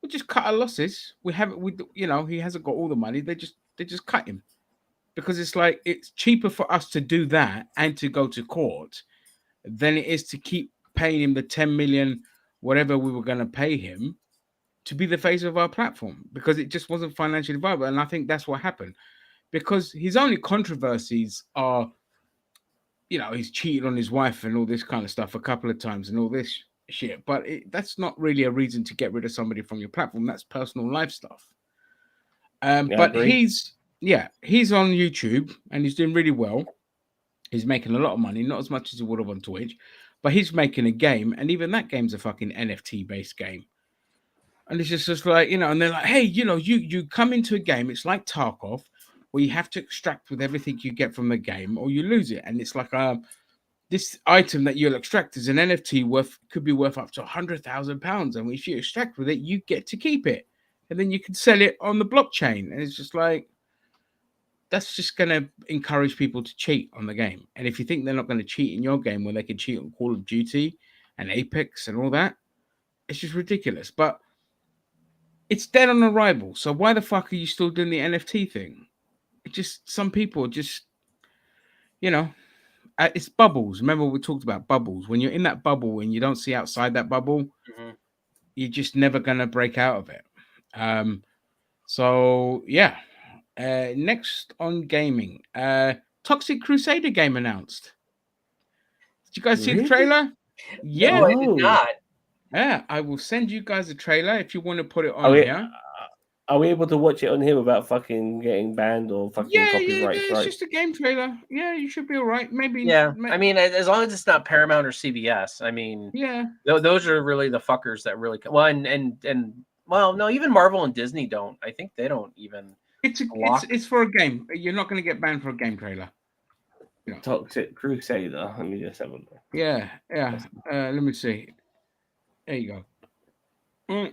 Speaker 1: we'll just cut our losses. We haven't, he hasn't got all the money. They just cut him because it's like it's cheaper for us to do that and to go to court than it is to keep paying him the 10 million, whatever we were going to pay him, to be the face of our platform, because it just wasn't financially viable. And I think that's what happened, because his only controversies are, he's cheated on his wife and all this kind of stuff a couple of times and all this shit. But that's not really a reason to get rid of somebody from your platform. That's personal life stuff. But he's on YouTube and he's doing really well. He's making a lot of money, not as much as he would have on Twitch, but he's making a game, and even that game's a fucking NFT-based game. And it's just like, and they're like, hey, you come into a game, it's like Tarkov, where you have to extract with everything you get from the game or you lose it. And it's like this item that you'll extract is an NFT could be worth up to £100,000. And if you extract with it, you get to keep it. And then you can sell it on the blockchain. And it's just like, that's just going to encourage people to cheat on the game. And if you think they're not going to cheat in your game when they can cheat on Call of Duty and Apex and all that, it's just ridiculous. But it's dead on arrival. So why the fuck are you still doing the NFT thing? It just, some people just, it's bubbles. Remember we talked about bubbles. When you're in that bubble and you don't see outside that bubble, you're just never going to break out of it. So yeah. Next on gaming, Toxic Crusader game announced. Did you guys see the trailer? Yeah,
Speaker 2: no, I did not.
Speaker 1: Yeah, I will send you guys a trailer if you want to put it on here.
Speaker 3: Are we able to watch it on here without fucking getting banned or fucking copyright?
Speaker 1: Yeah, it's just a game trailer. Yeah, you should be all right. Maybe.
Speaker 2: Yeah, I mean, as long as it's not Paramount or CBS. I mean,
Speaker 1: yeah,
Speaker 2: those are really the fuckers that really. Well, and well, no, even Marvel and Disney don't. I think they don't even.
Speaker 1: It's for a game. You're not going to get banned for a game trailer.
Speaker 3: Toxic Crusader. Let me just have a look.
Speaker 1: Yeah. Let me see. There you go.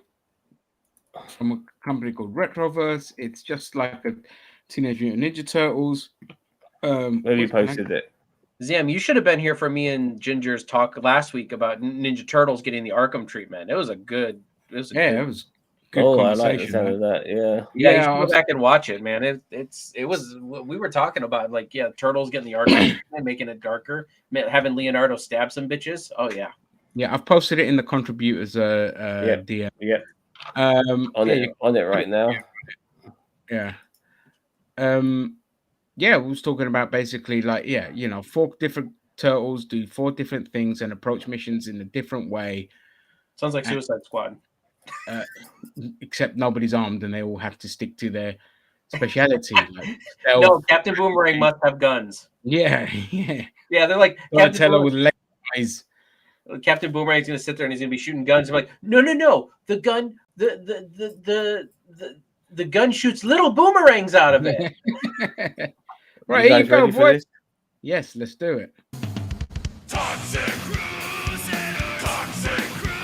Speaker 1: From a company called Retroverse. It's just like a Teenage Mutant Ninja Turtles.
Speaker 3: Where you posted it?
Speaker 2: Zam, you should have been here for me and Ginger's talk last week about Ninja Turtles getting the Arkham treatment. It was good.
Speaker 1: It was good
Speaker 3: I like the sound of that. Yeah,
Speaker 2: you should go back and watch it, man. It was we were talking about, like, Turtles getting the Arkham and making it darker, having Leonardo stab some bitches. Oh yeah.
Speaker 1: Yeah, I've posted it in the contributors DM.
Speaker 3: Yeah. On it right now.
Speaker 1: Yeah. We was talking about basically like, 4 different turtles do 4 different things and approach missions in a different way.
Speaker 2: Sounds like Suicide Squad.
Speaker 1: Except nobody's armed and they all have to stick to their speciality. Like
Speaker 2: no, Captain Boomerang must have guns.
Speaker 1: Yeah.
Speaker 2: They're like
Speaker 1: Donatello with leg eyes.
Speaker 2: Captain Boomerang's gonna sit there and he's gonna be shooting guns. I'm like, no, the gun, the gun shoots little boomerangs out of it.
Speaker 1: Right, here you go, boy. Yes, let's do it.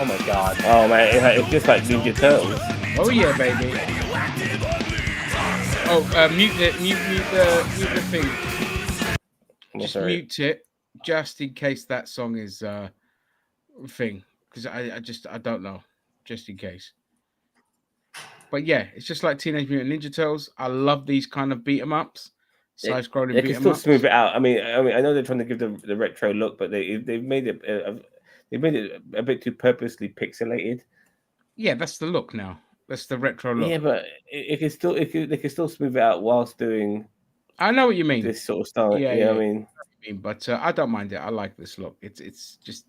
Speaker 2: Oh my god.
Speaker 3: Oh man, it's just like Ninja Turtles.
Speaker 1: Oh yeah, baby. Oh, mute the thing. Just mute it, just in case that song is thing, because I don't know, just in case. But yeah, it's just like Teenage Mutant Ninja Turtles. I love these kind of beat 'em ups, side-scrolling beat 'em ups.
Speaker 3: They can still smooth it out. I mean, I know they're trying to give the retro look, but they've made it a bit too purposely pixelated.
Speaker 1: Yeah, that's the look now. That's the retro look.
Speaker 3: Yeah, but they can still smooth it out whilst doing.
Speaker 1: I know what you mean.
Speaker 3: This sort of style.
Speaker 1: Yeah,
Speaker 3: I mean,
Speaker 1: but I don't mind it. I like this look. It's just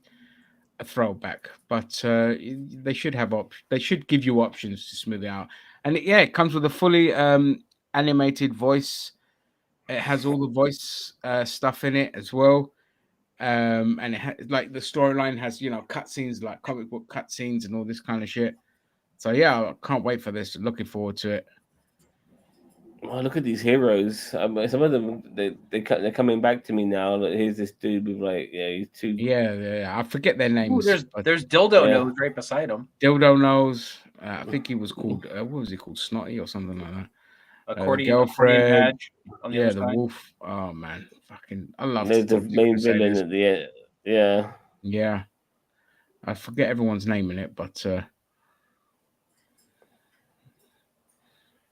Speaker 1: a throwback, but they should have they should give you options to smooth it out. And it comes with a fully animated voice. It has all the voice stuff in it as well. And like the storyline has, cutscenes, like comic book cutscenes and all this kind of shit. So yeah, I can't wait for this. Looking forward to it.
Speaker 3: Well, look at these heroes. Some of them they're coming back to me now. Here's this dude with he's too.
Speaker 1: Yeah. I forget their names.
Speaker 2: Ooh, there's Dildo Nose right beside him.
Speaker 1: Dildo Nose. I think he was called. What was he called? Snotty or something like that.
Speaker 2: Accordion
Speaker 1: girlfriend.
Speaker 2: badge on the
Speaker 1: Yeah,
Speaker 2: other
Speaker 1: the
Speaker 2: side.
Speaker 1: wolf. Oh man, fucking, I love
Speaker 3: There's the
Speaker 1: Toxic
Speaker 3: main villain
Speaker 1: Crusaders.
Speaker 3: at the end. Yeah.
Speaker 1: Yeah, I forget everyone's name in it, but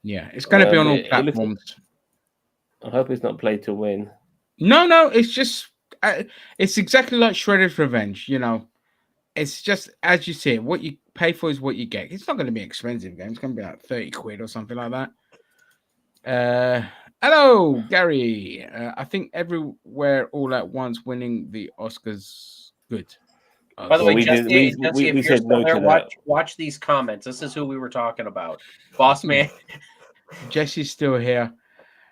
Speaker 1: yeah, it's going to be on
Speaker 3: But
Speaker 1: all
Speaker 3: it looks.
Speaker 1: platforms.
Speaker 3: I hope it's not play to win.
Speaker 1: No, it's just it's exactly like Shredder's Revenge. You know, it's just as you see it. What you pay for is what you get. It's not going to be an expensive game. It's going to be like 30 quid or something like that. Hello, Gary. I think Everywhere All at Once winning the Oscars. Good.
Speaker 2: By the way,
Speaker 3: we did.
Speaker 2: Jesse, Jesse,
Speaker 3: We
Speaker 2: if you're
Speaker 3: said
Speaker 2: still
Speaker 3: no
Speaker 2: there,
Speaker 3: to that.
Speaker 2: watch these comments. This is who we were talking about. Boss man.
Speaker 1: Jesse's still here.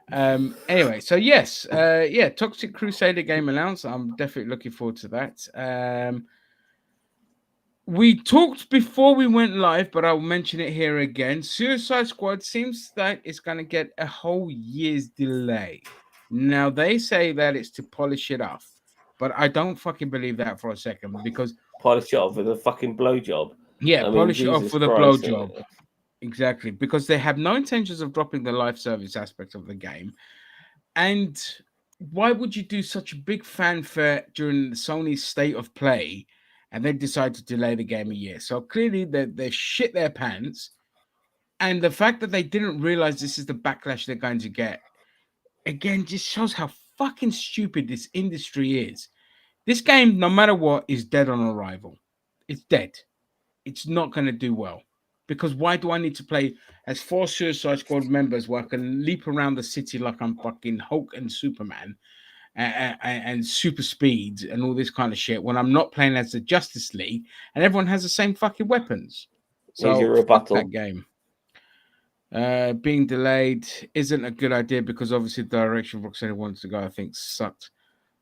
Speaker 1: Anyway, so yes, yeah, Toxic Crusader game announced. I'm definitely looking forward to that. We talked before we went live, but I'll mention it here again. Suicide Squad seems that it's going to get a whole year's delay. Now, they say that it's to polish it off, but I don't fucking believe that for a second because,
Speaker 3: Polish it off with a fucking blowjob.
Speaker 1: yeah,
Speaker 3: I mean,
Speaker 1: polish it off
Speaker 3: Jesus
Speaker 1: with a
Speaker 3: Christ.
Speaker 1: blowjob. Exactly, because they have no intentions of dropping the live service aspect of the game. And why would you do such a big fanfare during Sony's state of play and then decide to delay the game a year? So clearly they shit their pants. And the fact that they didn't realize this is the backlash they're going to get, again, just shows how fucking stupid this industry is. This game, no matter what, is dead on arrival. It's dead. It's not going to do well. Because why do I need to play as 4 Suicide Squad members where I can leap around the city like I'm fucking Hulk and Superman and super speed and all this kind of shit when I'm not playing as the Justice League and everyone has the same fucking weapons?
Speaker 3: Here's your
Speaker 1: So fuck
Speaker 3: rebuttal.
Speaker 1: that game. Being delayed isn't a good idea because obviously the direction Rocksteady wanted to go, I think, sucked.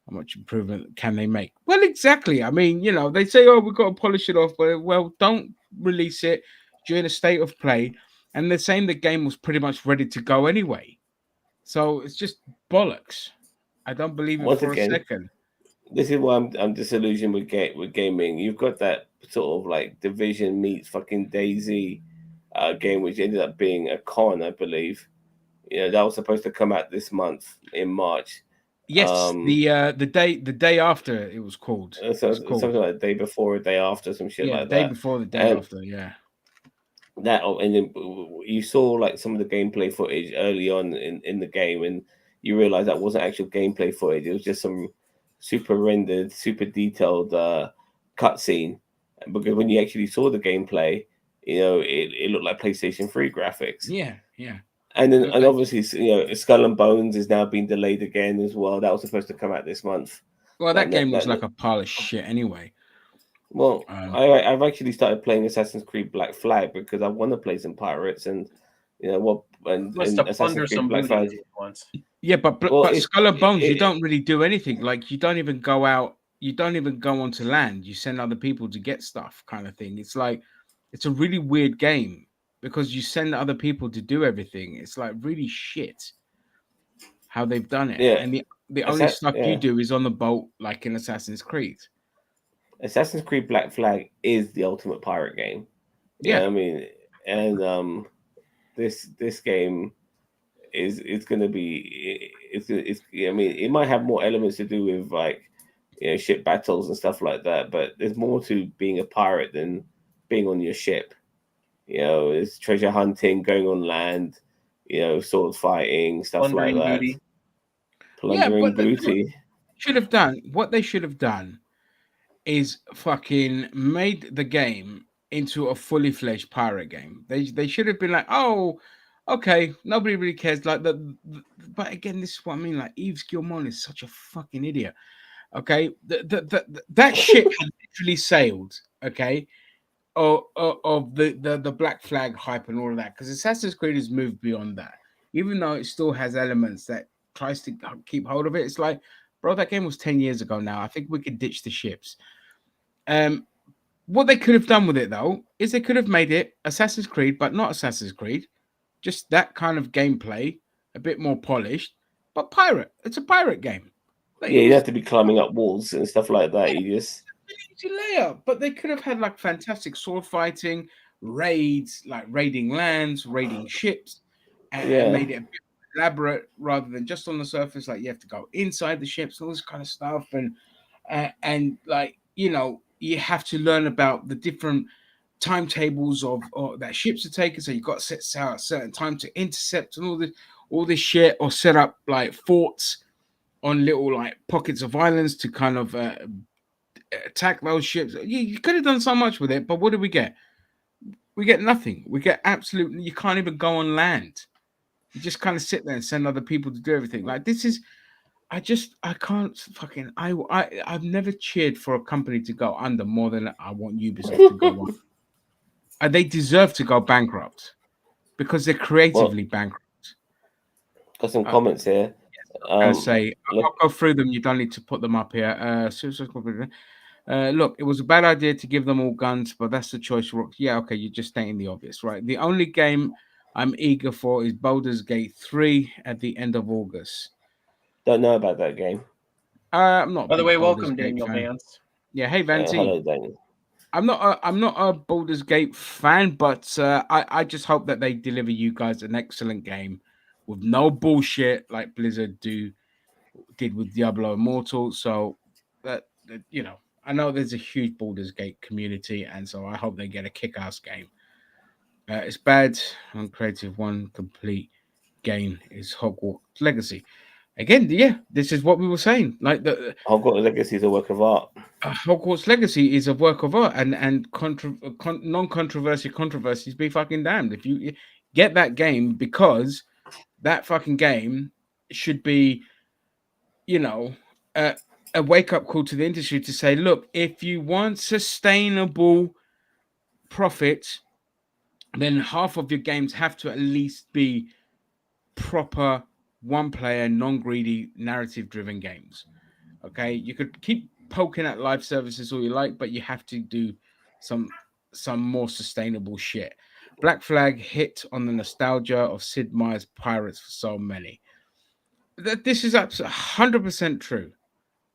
Speaker 1: How much improvement can they make? Well, exactly. I mean, you know, they say, oh, we've got to polish it off, but well, don't release it during a state of play. And they're saying the game was pretty much ready to go anyway. So it's just bollocks. I don't believe it
Speaker 3: Once
Speaker 1: for
Speaker 3: again,
Speaker 1: a second.
Speaker 3: This is why I'm disillusioned with gaming. You've got that sort of like Division meets fucking DayZ game, which ended up being a con, I believe. You know, that was supposed to come out this month in March.
Speaker 1: Yes, the day after it was called.
Speaker 3: So
Speaker 1: It's called.
Speaker 3: something like the day before, day after, some shit
Speaker 1: Yeah,
Speaker 3: like
Speaker 1: the day
Speaker 3: that.
Speaker 1: before, the day
Speaker 3: And
Speaker 1: after. Yeah.
Speaker 3: that, and then you saw like some of the gameplay footage early on in the game, and you realize that wasn't actual gameplay footage. It was just some super rendered, super detailed cutscene. Because when you actually saw the gameplay, you know, it looked like PlayStation 3 graphics.
Speaker 1: Yeah, yeah.
Speaker 3: And then, and obviously, you know, Skull and Bones is now being delayed again as well. That was supposed to come out this month.
Speaker 1: Well, that game looks like a pile of shit anyway.
Speaker 3: Well, I've actually started playing Assassin's Creed Black Flag because I want to play some pirates, and you know what, and
Speaker 2: Assassin's Creed Black Flag once.
Speaker 1: Yeah, but Skull and Bones, you don't really do anything. Like you don't even go out, you don't even go onto land. You send other people to get stuff, kind of thing. It's like it's a really weird game because you send other people to do everything. It's like really shit how they've done it.
Speaker 3: Yeah.
Speaker 1: And the only stuff you do is on the boat, like in Assassin's Creed.
Speaker 3: Assassin's Creed Black Flag is the ultimate pirate game.
Speaker 1: Yeah,
Speaker 3: I mean, and this game is going to be it's I mean, it might have more elements to do with like, you know, ship battles and stuff like that, but there's more to being a pirate than being on your ship. You know, it's treasure hunting, going on land, you know, sword fighting, stuff
Speaker 2: Plundering
Speaker 3: like that.
Speaker 2: booty.
Speaker 3: Plundering booty.
Speaker 1: What they should have done is fucking made the game into a fully fledged pirate game. They should have been like, oh, okay, nobody really cares. Like but again, this is what I mean. Like Yves Guillemot is such a fucking idiot. Okay, that ship had literally sailed. Okay, of the Black Flag hype and all of that, because Assassin's Creed has moved beyond that. Even though it still has elements that tries to keep hold of it, it's like, bro, that game was 10 years ago now. I think we could ditch the ships. What they could have done with it though is they could have made it Assassin's Creed, but not Assassin's Creed, just that kind of gameplay, a bit more polished, but pirate. It's a pirate game.
Speaker 3: Like, yeah, you have to be climbing up walls and stuff like that. Yeah, you just
Speaker 1: easy layup, but they could have had like fantastic sword fighting, raids, like raiding lands, raiding ships, and made it a bit elaborate rather than just on the surface. Like you have to go inside the ships, all this kind of stuff, and like you have to learn about the different timetables of that ships are taking. So you've got to set out a certain time to intercept and all this shit, or set up like forts on little like pockets of islands to kind of attack those ships. You could have done so much with it, but what do we get? We get nothing. We get absolutely. You can't even go on land. You just kind of sit there and send other people to do everything. Like this is. I can't fucking. I've never cheered for a company to go under more than I want Ubisoft to go on. And they deserve to go bankrupt because they're creatively bankrupt.
Speaker 3: Got some comments here.
Speaker 1: I'll go through them. You don't need to put them up here. Look, it was a bad idea to give them all guns, but that's the choice. Yeah, okay, you're just stating the obvious, right? The only game I'm eager for is Baldur's Gate 3 at the end of August.
Speaker 3: Don't know about that game.
Speaker 1: I'm not.
Speaker 2: By the way, welcome Daniel Vance.
Speaker 1: Yeah, hey Vance.
Speaker 3: Hello, Daniel.
Speaker 1: I'm not a Baldur's Gate fan, but I just hope that they deliver you guys an excellent game with no bullshit like Blizzard did with Diablo Immortal. So that I know there's a huge Baldur's Gate community, and so I hope they get a kick-ass game. It's bad on creative one complete game is Hogwarts Legacy. Again, yeah, this is what we were saying. Like the
Speaker 3: Hogwarts Legacy is a work of art.
Speaker 1: Hogwarts Legacy is a work of art, and non-controversial controversies be fucking damned. If you get that game, because that fucking game should be, a wake-up call to the industry to say, look, if you want sustainable profit, then half of your games have to at least be proper one-player, non-greedy, narrative-driven games. Okay, you could keep poking at live services all you like, but you have to do some more sustainable shit. Black Flag hit on the nostalgia of Sid Meier's Pirates for so many. This is 100% true.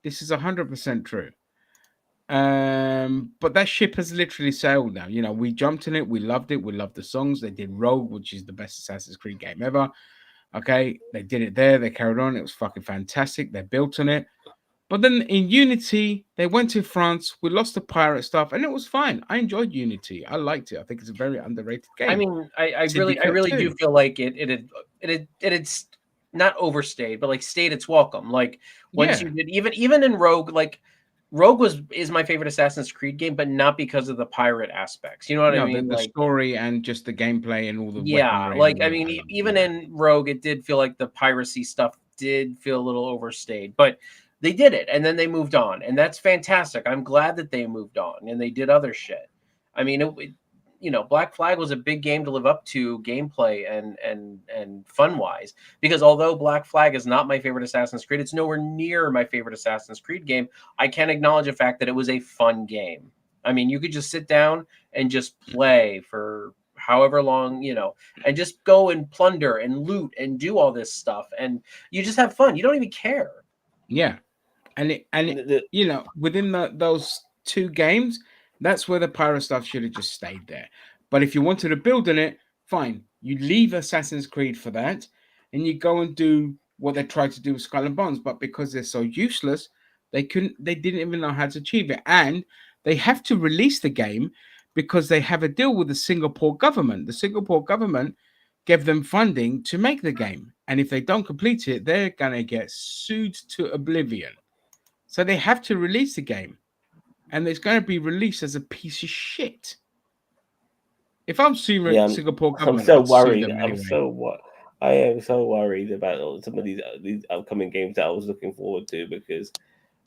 Speaker 1: This is 100% true. But that ship has literally sailed now. We jumped in it. We loved it. We loved the songs. They did Rogue, which is the best Assassin's Creed game ever. Okay, they did it there. They carried on. It was fucking fantastic. They built on it. But then in Unity, they went to France. We lost the pirate stuff, and it was fine. I enjoyed Unity. I liked it. I think it's a very underrated game.
Speaker 2: I mean, I really do feel like it had not overstayed, but like stayed its welcome. Like once you did, even in Rogue, like Rogue is my favorite Assassin's Creed game, but not because of the pirate aspects. You know what I mean?
Speaker 1: The story and just the gameplay and all the
Speaker 2: like I mean, even in Rogue, it did feel like the piracy stuff did feel a little overstayed, but they did it, and then they moved on, and that's fantastic. I'm glad that they moved on and they did other shit. I mean, Black Flag was a big game to live up to gameplay and fun wise, because although Black Flag is not my favorite Assassin's Creed, it's nowhere near my favorite Assassin's Creed game. I can acknowledge the fact that it was a fun game. I mean, you could just sit down and just play for however long, and just go and plunder and loot and do all this stuff, and you just have fun. You don't even care.
Speaker 1: Yeah. And within those two games, that's where the pirate stuff should have just stayed there. But if you wanted to build on it, fine. You leave Assassin's Creed for that, and you go and do what they tried to do with Skull and Bones. But because they're so useless, they didn't even know how to achieve it. And they have to release the game because they have a deal with the Singapore government. The Singapore government gave them funding to make the game. And if they don't complete it, they're going to get sued to oblivion. So they have to release the game. And it's going to be released as a piece of shit. If I'm Singapore government,
Speaker 3: I'm so worried. I am so worried about some of these upcoming games that I was looking forward to, because,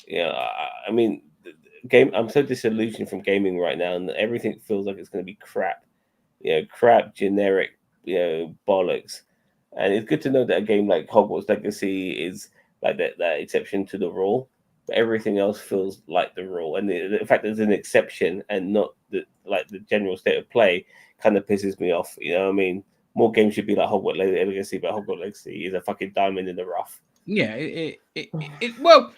Speaker 3: I mean, I'm so disillusioned from gaming right now, and everything feels like it's going to be crap. Crap, generic, bollocks. And it's good to know that a game like Hogwarts Legacy is like that exception to the rule. But everything else feels like the rule, and the fact that there's an exception and not the general state of play kind of pisses me off. You know what I mean? More games should be like Hogwarts Legacy, but Hogwarts Legacy is a fucking diamond in the rough.
Speaker 1: Yeah, well,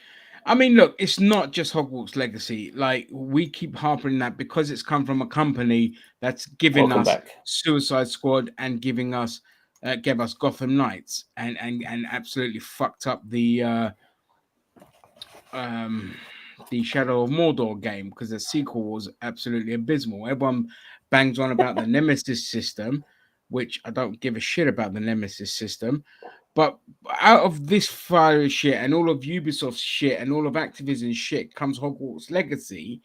Speaker 1: I mean, look, it's not just Hogwarts Legacy. Like, we keep harping that because it's come from a company that's giving us Suicide Squad and giving us gave us Gotham Knights and absolutely fucked up the Shadow of Mordor game because the sequel was absolutely abysmal. Everyone bangs on about the Nemesis system, which I don't give a shit about the Nemesis system. But out of this fire shit and all of Ubisoft's shit and all of Activision's shit comes Hogwarts Legacy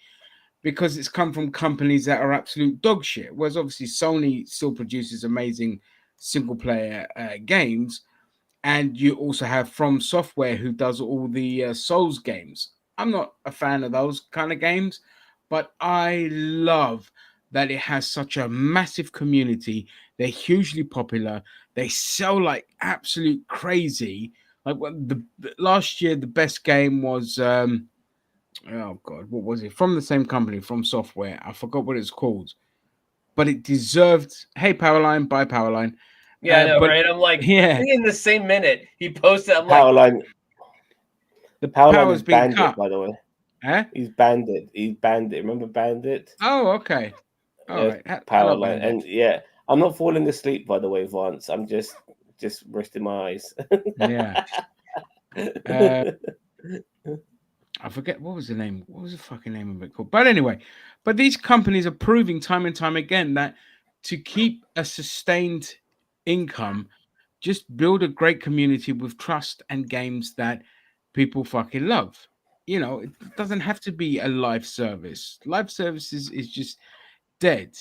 Speaker 1: because it's come from companies that are absolute dog shit. Whereas obviously Sony still produces amazing single player games. And you also have From Software, who does all the Souls games. I'm not a fan of those kind of games, but I love that it has such a massive community. They're hugely popular. They sell like absolute crazy. Like the last year, the best game was oh god, what was it? From the same company, From Software. I forgot what it's called, but it deserved. Hey, Powerline, bye Powerline.
Speaker 2: Yeah, I know,
Speaker 1: but,
Speaker 2: right? I'm like,
Speaker 1: yeah,
Speaker 2: in the same minute he posted, I'm like,
Speaker 3: Powerline. The Powerline is
Speaker 1: being
Speaker 3: Bandit,
Speaker 1: cut.
Speaker 3: by the way.
Speaker 1: Huh?
Speaker 3: He's Bandit. He's Bandit. Remember Bandit?
Speaker 1: Oh, okay. All right.
Speaker 3: Powerline. And yeah, I'm not falling asleep, by the way, Vance. I'm just resting my eyes.
Speaker 1: Yeah. I forget what was the name. What was the fucking name of it called? But anyway, but these companies are proving time and time again that to keep a sustained income, just build a great community with trust and games that people fucking love. You know, it doesn't have to be a live service. Live services is just dead.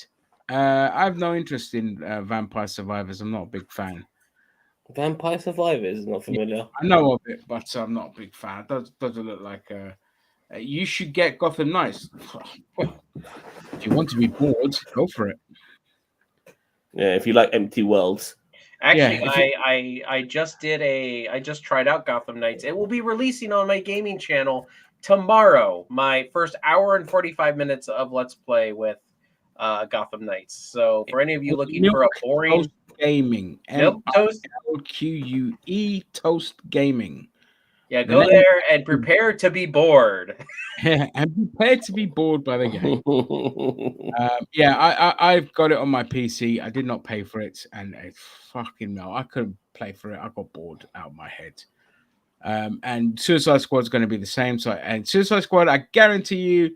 Speaker 1: I have no interest in Vampire Survivors. I'm not a big fan.
Speaker 3: Vampire Survivors, not familiar.
Speaker 1: I know of it, but I'm not a big fan. It doesn't look like you should get Gotham Knights. Well, if you want to be bored, go for it.
Speaker 3: Yeah, if you like empty worlds.
Speaker 2: actually,
Speaker 1: Yeah,
Speaker 2: I just tried out Gotham Knights. It will be releasing on my gaming channel tomorrow. My first hour and 45 minutes of Let's Play with Gotham Knights. So for any of you looking for a boring
Speaker 1: Toast Gaming,
Speaker 2: Toast,
Speaker 1: MILQUE Toast Gaming.
Speaker 2: yeah, go there and prepare to be bored.
Speaker 1: And prepare to be bored by the game. Yeah, I've got it on my PC. I did not pay for it, and fucking no, I couldn't play for it. I got bored out of my head. And Suicide Squad is going to be the same. So, and Suicide Squad, I guarantee you,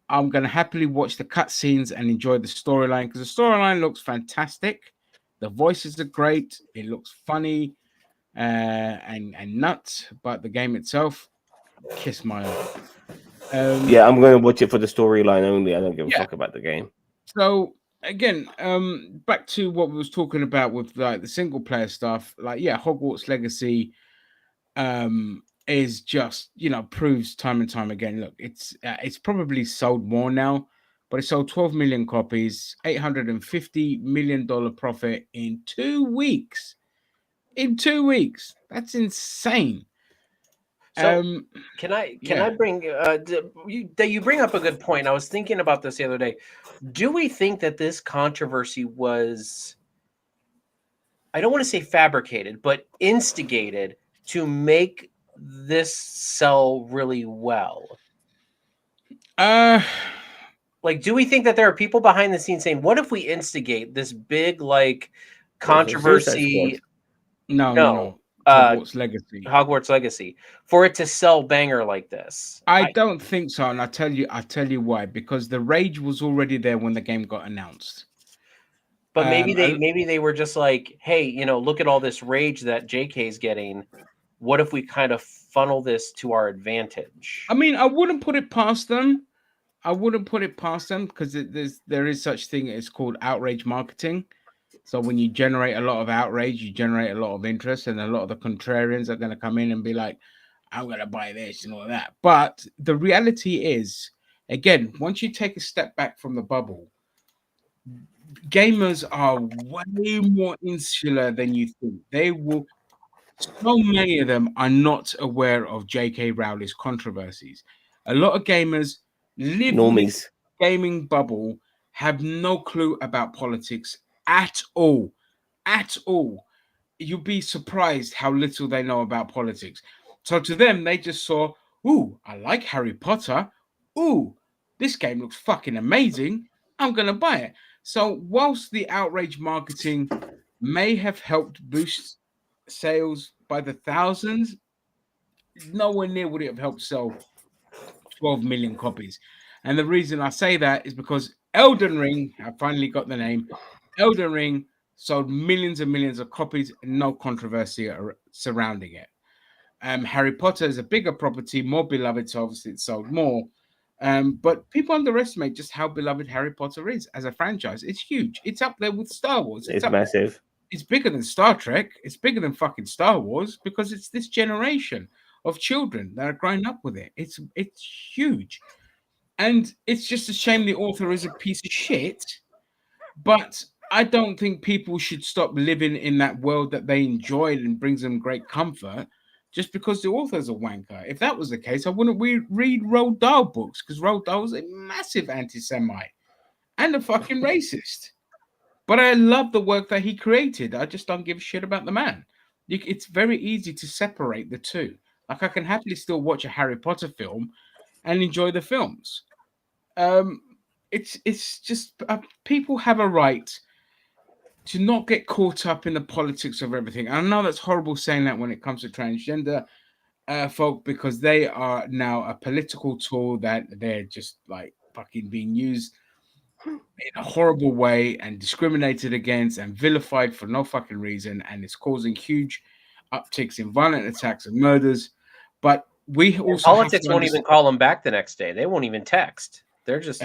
Speaker 1: I'm going to happily watch the cutscenes and enjoy the storyline because the storyline looks fantastic. The voices are great. It looks funny and nuts, but the game itself, kiss my ass.
Speaker 3: Yeah, I'm going to watch it for the storyline only. I don't give a fuck about the game.
Speaker 1: So again, back to what we was talking about with like the single player stuff. Like, yeah, Hogwarts Legacy is just, you know, proves time and time again. Look, it's probably sold more now, but it sold 12 million copies, $850 million profit in 2 weeks. In 2 weeks, that's insane.
Speaker 2: So can I bring you bring up a good point. I was thinking about this the other day. Do we think that this controversy was, I don't want to say fabricated, but instigated to make this sell really well? Like, do we think that there are people behind the scenes saying, what if we instigate this big like controversy? No. Hogwarts Legacy for it to sell banger like this.
Speaker 1: I don't think so, and I'll tell you why. Because the rage was already there when the game got announced.
Speaker 2: But maybe they were just like, hey, you know, look at all this rage that JK's getting. What if we kind of funnel this to our advantage?
Speaker 1: I mean, I wouldn't put it past them. Because there is such thing. It's called outrage marketing. So when you generate a lot of outrage, you generate a lot of interest, and a lot of the contrarians are going to come in and be like, I'm going to buy this and all that. But the reality is, again, once you take a step back from the bubble, gamers are way more insular than you think. So many of them are not aware of J.K. Rowling's controversies. A lot of gamers live in this gaming bubble, have no clue about politics at all. You'll be surprised how little they know about politics. So to them, they just saw, ooh, I like Harry Potter. Ooh, this game looks fucking amazing. I'm going to buy it. So whilst the outrage marketing may have helped boost sales by the thousands. Nowhere near would it have helped sell 12 million copies. And the reason I say that is because Elden Ring, I finally got the name, Elden Ring sold millions and millions of copies, no controversy surrounding it. Harry Potter is a bigger property, more beloved, so obviously it sold more. But people underestimate just how beloved Harry Potter is as a franchise. It's huge. It's up there with Star Wars.
Speaker 3: It's massive.
Speaker 1: It's bigger than Star Trek. It's bigger than fucking Star Wars because it's this generation of children that are growing up with it. It's huge. And it's just a shame the author is a piece of shit. But I don't think people should stop living in that world that they enjoyed and brings them great comfort just because the author's a wanker. If that was the case, I wouldn't read Roald Dahl books because Roald Dahl was a massive anti-Semite and a fucking racist. But I love the work that he created. I just don't give a shit about the man. It's very easy to separate the two. Like I can happily still watch a Harry Potter film and enjoy the films. It's just people have a right to not get caught up in the politics of everything. And I know that's horrible saying that when it comes to transgender folk, because they are now a political tool that they're just like fucking being used in a horrible way and discriminated against and vilified for no fucking reason, and it's causing huge upticks in violent attacks and murders. But we also
Speaker 2: politics won't even call them back the next day. They won't even text. They're just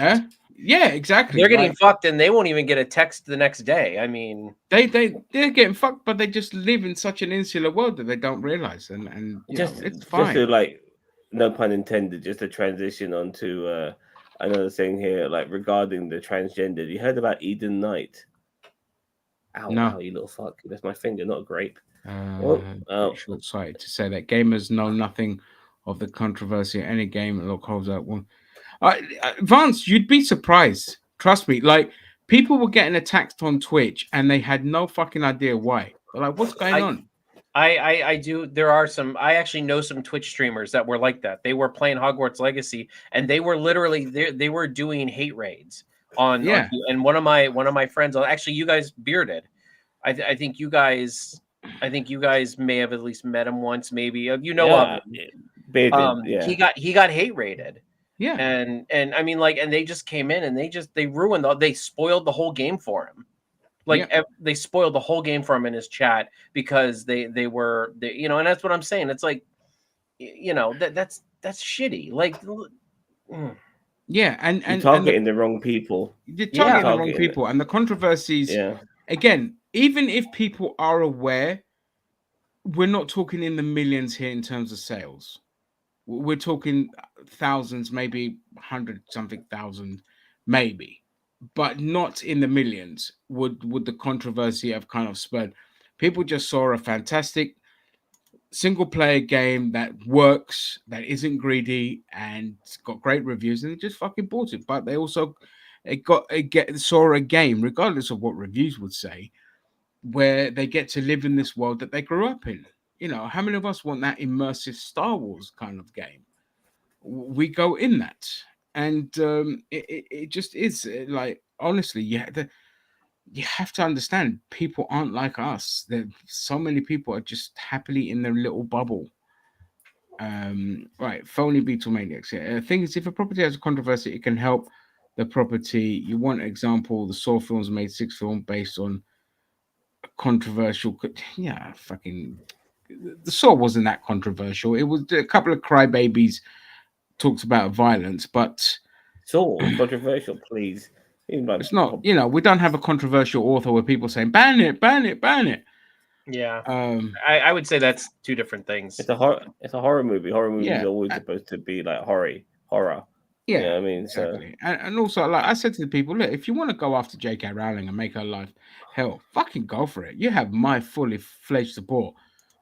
Speaker 1: yeah, exactly.
Speaker 2: They're getting fucked, and they won't even get a text the next day. I mean,
Speaker 1: they're getting fucked, but they just live in such an insular world that they don't realize, and it's fine.
Speaker 3: Just to, no pun intended, just to transition onto another thing here, regarding the transgender. You heard about Eden Knight? Ow, no. Ow, you little fuck! That's my finger, not a grape.
Speaker 1: Short-sighted to say that gamers know nothing of the controversy of any game that holds out one. Vance, you'd be surprised. Trust me. People were getting attacked on Twitch and they had no fucking idea why. They're like, what's going on?
Speaker 2: I do. There are some. I actually know some Twitch streamers that were like that. They were playing Hogwarts Legacy and they were literally they were doing hate raids on. And one of my friends, actually, you guys bearded. I think you guys may have at least met him once, maybe. Bearded, he got hate raided.
Speaker 1: Yeah,
Speaker 2: and I mean, and they just came in and they ruined they spoiled the whole game for him. They spoiled the whole game for him in his chat because they and that's what I'm saying. It's that's shitty.
Speaker 1: Yeah, and
Speaker 3: you're targeting the wrong people.
Speaker 1: You're targeting the wrong people, and the controversies. Yeah. Again, even if people are aware, we're not talking in the millions here in terms of sales. We're talking thousands, maybe 100-something thousand, maybe, but not in the millions. Would the controversy have kind of spread? People just saw a fantastic single-player game that works, that isn't greedy, and got great reviews, and they just fucking bought it. But they also saw a game, regardless of what reviews would say, where they get to live in this world that they grew up in. How many of us want that immersive Star Wars kind of game? We go in that, and it just is honestly, you have to understand people aren't like us. So many people are just happily in their little bubble. Right, phony Beatlemaniacs. Yeah, the thing is, if a property has a controversy, it can help the property. You want an example? The Saw films made 6 films based on a controversial. Yeah, fucking. The Saw wasn't that controversial. It was a couple of crybabies talked about violence, but
Speaker 3: Saw controversial, please.
Speaker 1: It's not. We don't have a controversial author where people saying ban it, ban it, ban it.
Speaker 2: Yeah, I would say that's two different things.
Speaker 3: It's a horror movie. Horror movies are always supposed to be horror.
Speaker 1: Yeah, I mean, exactly. And also, like I said to the people, look, if you want to go after J.K. Rowling and make her life hell, fucking go for it. You have my fully fledged support.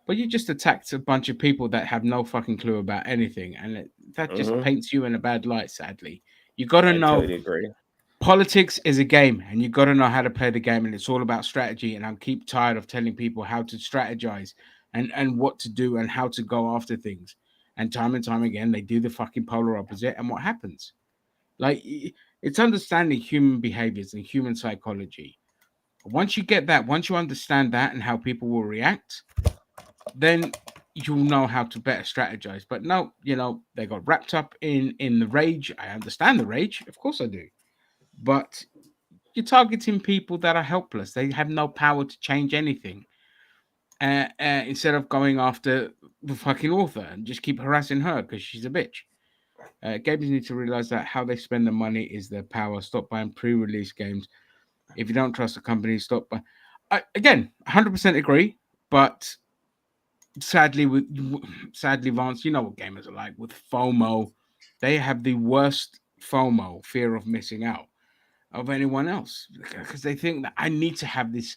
Speaker 1: But you just attacked a bunch of people that have no fucking clue about anything, and that just paints you in a bad light. Sadly, you got to know.
Speaker 3: Totally agree.
Speaker 1: Politics is a game, and you got to know how to play the game, and it's all about strategy. And I keep tired of telling people how to strategize and what to do and how to go after things. And time again, they do the fucking polar opposite. And what happens? It's understanding human behaviors and human psychology. Once you get that, once you understand that and how people will react, then you'll know how to better strategize. But no, they got wrapped up in the rage. I understand the rage, of course I do. But you're targeting people that are helpless. They have no power to change anything. Instead of going after the fucking author and just keep harassing her because she's a bitch. Gamers need to realize that how they spend their money is their power. Stop buying pre-release games. If you don't trust the company, stop buying. Again, 100% agree, but sadly, Vance, you know what gamers are like with FOMO. They have the worst FOMO, fear of missing out, of anyone else because they think that I need to have this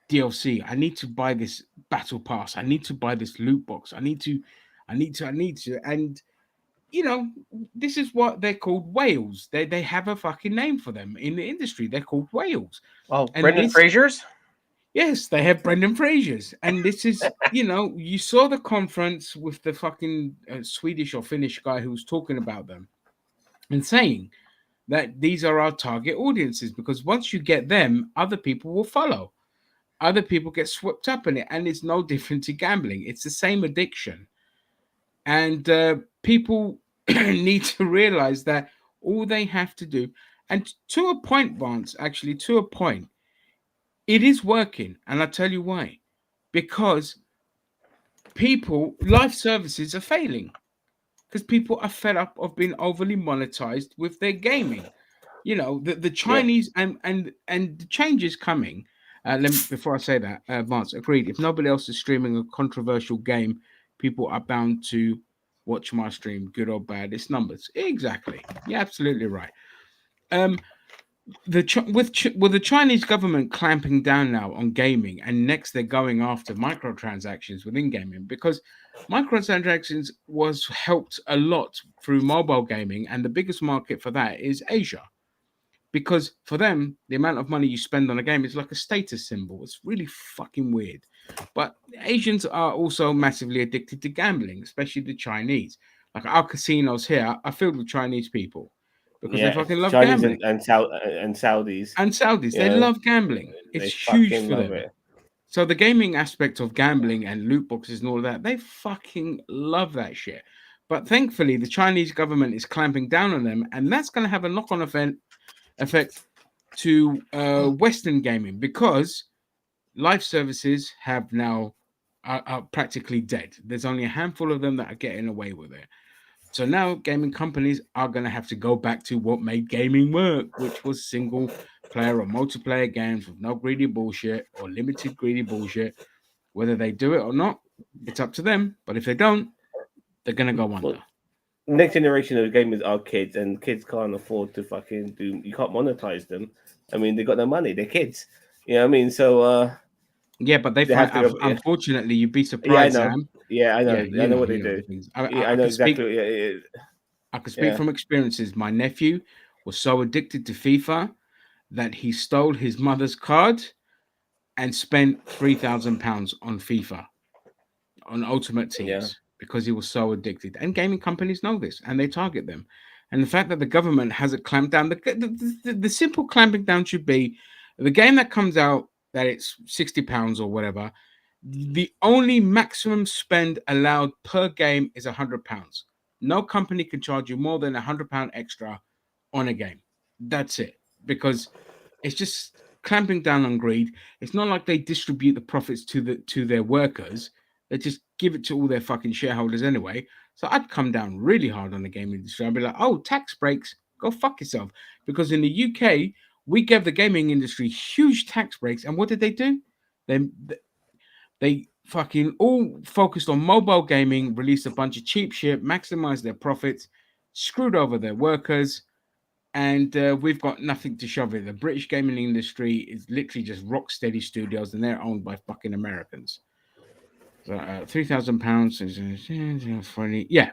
Speaker 1: DLC. I need to buy this battle pass. I need to buy this loot box. I need to. And this is what they're called whales. They have a fucking name for them in the industry. They're called whales.
Speaker 2: Oh,
Speaker 1: And
Speaker 2: Brendan Fraser's?
Speaker 1: Yes, they have Brendan Fraser's. And this is, you saw the conference with the fucking Swedish or Finnish guy who was talking about them and saying that these are our target audiences because once you get them, other people will follow. Other people get swept up in it, and it's no different to gambling. It's the same addiction, and people need to realize that all they have to do, and to a point, Vance, actually, to a point, it is working, and I'll tell you why. Because life services are failing because people are fed up of being overly monetized with their gaming. The Chinese and the change is coming. Before I say that, Vance, agreed. If nobody else is streaming a controversial game, people are bound to watch my stream, good or bad. It's numbers. Exactly. You're absolutely right. With the Chinese government clamping down now on gaming, and next they're going after microtransactions within gaming because microtransactions was helped a lot through mobile gaming, and the biggest market for that is Asia. Because for them, the amount of money you spend on a game is like a status symbol. It's really fucking weird. But Asians are also massively addicted to gambling, especially the Chinese. Like our casinos here are filled with Chinese people because they fucking love
Speaker 3: Chinese
Speaker 1: gambling.
Speaker 3: and Saudis.
Speaker 1: And Saudis, they love gambling. It's huge for them.
Speaker 3: It.
Speaker 1: So the gaming aspect of gambling and loot boxes and all of that, they fucking love that shit. But thankfully, the Chinese government is clamping down on them, and that's going to have a knock-on effect to Western gaming because live services have now are practically dead. There's only a handful of them that are getting away with it. So now gaming companies are going to have to go back to what made gaming work, which was single player or multiplayer games with no greedy bullshit or limited greedy bullshit. Whether they do it or not, it's up to them. But if they don't, they're going to go under.
Speaker 3: Well, next generation of gamers are kids, and kids can't afford to fucking do. You can't monetize them. I mean, they got no money. They're kids. You know what I mean? So
Speaker 1: yeah, but they find. Unfortunately, you'd be surprised, Sam.
Speaker 3: Yeah, I know. I know what they do. I know exactly.
Speaker 1: I can speak from experiences. My nephew was so addicted to FIFA that he stole his mother's card and spent £3,000 on FIFA, on Ultimate Teams, because he was so addicted. And gaming companies know this, and they target them. And the fact that the government hasn't clamped down, the simple clamping down should be the game that comes out that it's £60 or whatever. The only maximum spend allowed per game is £100. No company can charge you more than £100 extra on a game. That's it, because it's just clamping down on greed. It's not like they distribute the profits to their workers. They just give it to all their fucking shareholders anyway. So I'd come down really hard on the gaming industry. I'd be like, oh, tax breaks, go fuck yourself. Because in the UK, we gave the gaming industry huge tax breaks. And what did they do? They fucking all focused on mobile gaming, released a bunch of cheap shit, maximized their profits, screwed over their workers, and we've got nothing to shove it. The British gaming industry is literally just rock steady studios, and they're owned by fucking Americans. So £3,000 is funny, yeah.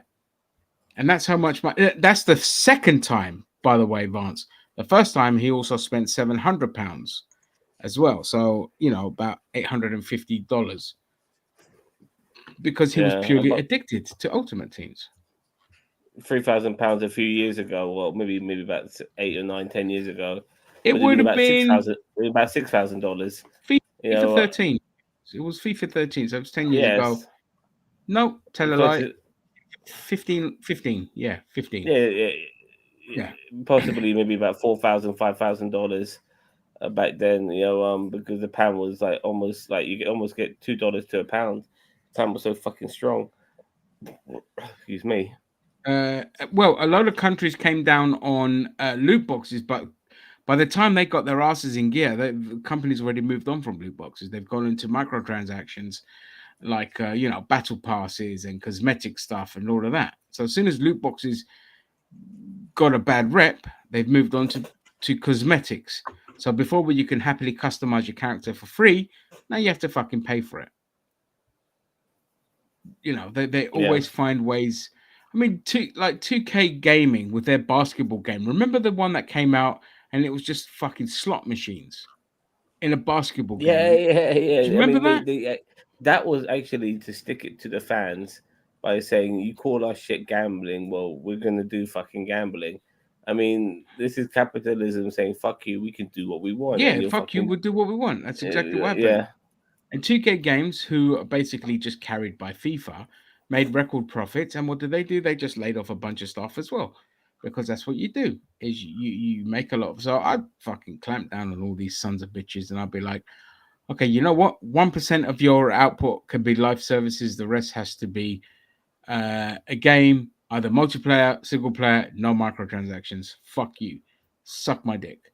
Speaker 1: And that's how much that's the second time, by the way, Vance. The first time he also spent £700 as well. So, about $850 because he was purely addicted to Ultimate Teams.
Speaker 3: £3,000 a few years ago. Well, maybe about 8 or 9, 10 years ago.
Speaker 1: It would have been
Speaker 3: about $6,000.
Speaker 1: FIFA 13. It was FIFA 13, so it was 10 years ago. No, tell a lie. 15. Yeah, 15.
Speaker 3: Yeah. Possibly maybe about $4,000, $5,000 back then. Because the pound was like almost like you could almost get $2 to a pound. The pound was so fucking strong. Excuse me.
Speaker 1: Well, a lot of countries came down on loot boxes, but by the time they got their asses in gear, the companies already moved on from loot boxes. They've gone into microtransactions like battle passes and cosmetic stuff and all of that. So as soon as loot boxes got a bad rep, they've moved on to cosmetics. So before where you can happily customize your character for free, now you have to fucking pay for it. They always find ways. I mean, 2K Gaming with their basketball game. Remember the one that came out and it was just fucking slot machines in a basketball game?
Speaker 3: Yeah.
Speaker 1: Do you remember that?
Speaker 3: That was actually to stick it to the fans by saying, you call our shit gambling, well, we're going to do fucking gambling. I mean, this is capitalism saying, fuck you, we can do what we want.
Speaker 1: Yeah, fuck you, we'll do what we want. That's exactly what happened.
Speaker 3: Yeah.
Speaker 1: And 2K Games, who are basically just carried by FIFA, made record profits. And what did? They just laid off a bunch of staff as well. Because that's what you do, is you make a lot of... So I'd fucking clamp down on all these sons of bitches and I'd be like, okay, you know what? 1% of your output can be live services. The rest has to be a game, either multiplayer, single player, no microtransactions. Fuck you. Suck my dick.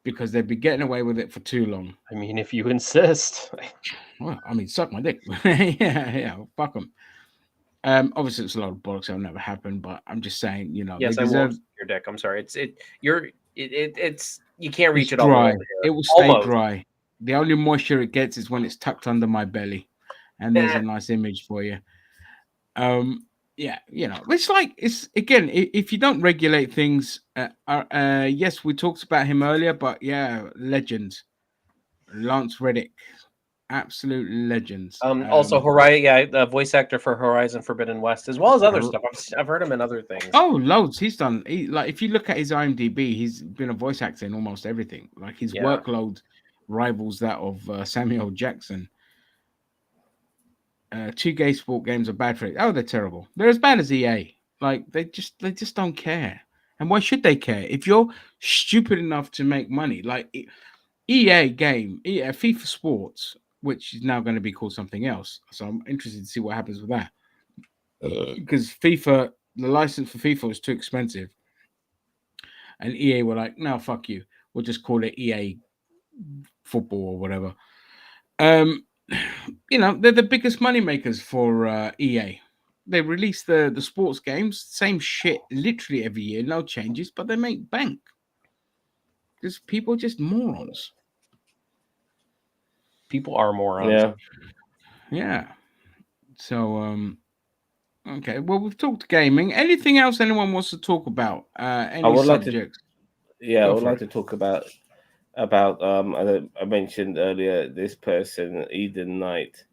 Speaker 1: Because they've been getting away with it for too long.
Speaker 2: I mean, if you insist.
Speaker 1: Well, I mean, suck my dick. yeah, fuck them. Obviously, it's a lot of bollocks. That'll never happen. But I'm just saying,
Speaker 2: Yes,
Speaker 1: they deserve...
Speaker 2: your dick. I'm sorry. It's you can't reach it all.
Speaker 1: Dry. It will stay dry. The only moisture it gets is when it's tucked under my belly, and there's a nice image for you. Yeah, it's again, if you don't regulate things, yes, we talked about him earlier, but yeah, legend, Lance Reddick, absolute legends.
Speaker 2: Also Horizon, voice actor for Horizon Forbidden West, as well as other stuff. I've heard him in other things.
Speaker 1: Oh, loads. He's done. If you look at his IMDb, he's been a voice actor in almost everything. Like his workload rivals that of Samuel Jackson. 2K sport games are bad for it. Oh, they're terrible. They're as bad as EA. Like they just don't care. And why should they care? If you're stupid enough to make money, like EA FIFA Sports, which is now going to be called something else. So I'm interested to see what happens with that. Because the license for FIFA was too expensive. And EA were like, no, fuck you. We'll just call it EA football or whatever. They're the biggest money makers for EA. They release the sports games, same shit literally every year, no changes, but they make bank. Because people are just morons.
Speaker 2: People are morons.
Speaker 1: Yeah. So, okay. Well, we've talked gaming. Anything else anyone wants to talk about? Any subjects?
Speaker 3: I would like to talk about I mentioned earlier this person, Eden Knight.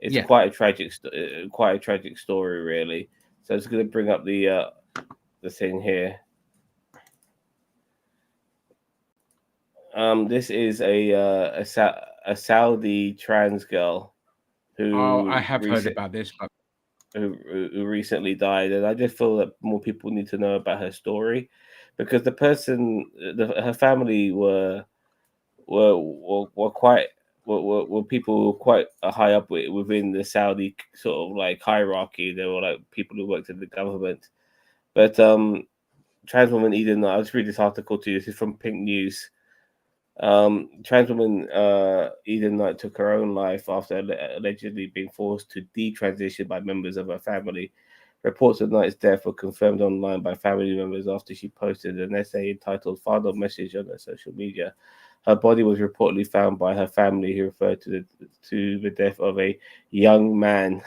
Speaker 3: It's quite a tragic story, really. So I was going to bring up the thing here. This is a Saudi trans girl who
Speaker 1: I have heard about this, but
Speaker 3: who recently died, and I just feel that more people need to know about her story, because the person, her family were people who were quite high up within the Saudi sort of like hierarchy. They were like people who worked in the government. But trans woman Eden, I'll just read this article to you. This is from Pink News. Trans woman Eden Knight took her own life after allegedly being forced to detransition by members of her family. Reports of Knight's death were confirmed online by family members after she posted an essay entitled "Final Message" on her social media. Her body was reportedly found by her family, who referred to the death of a young man,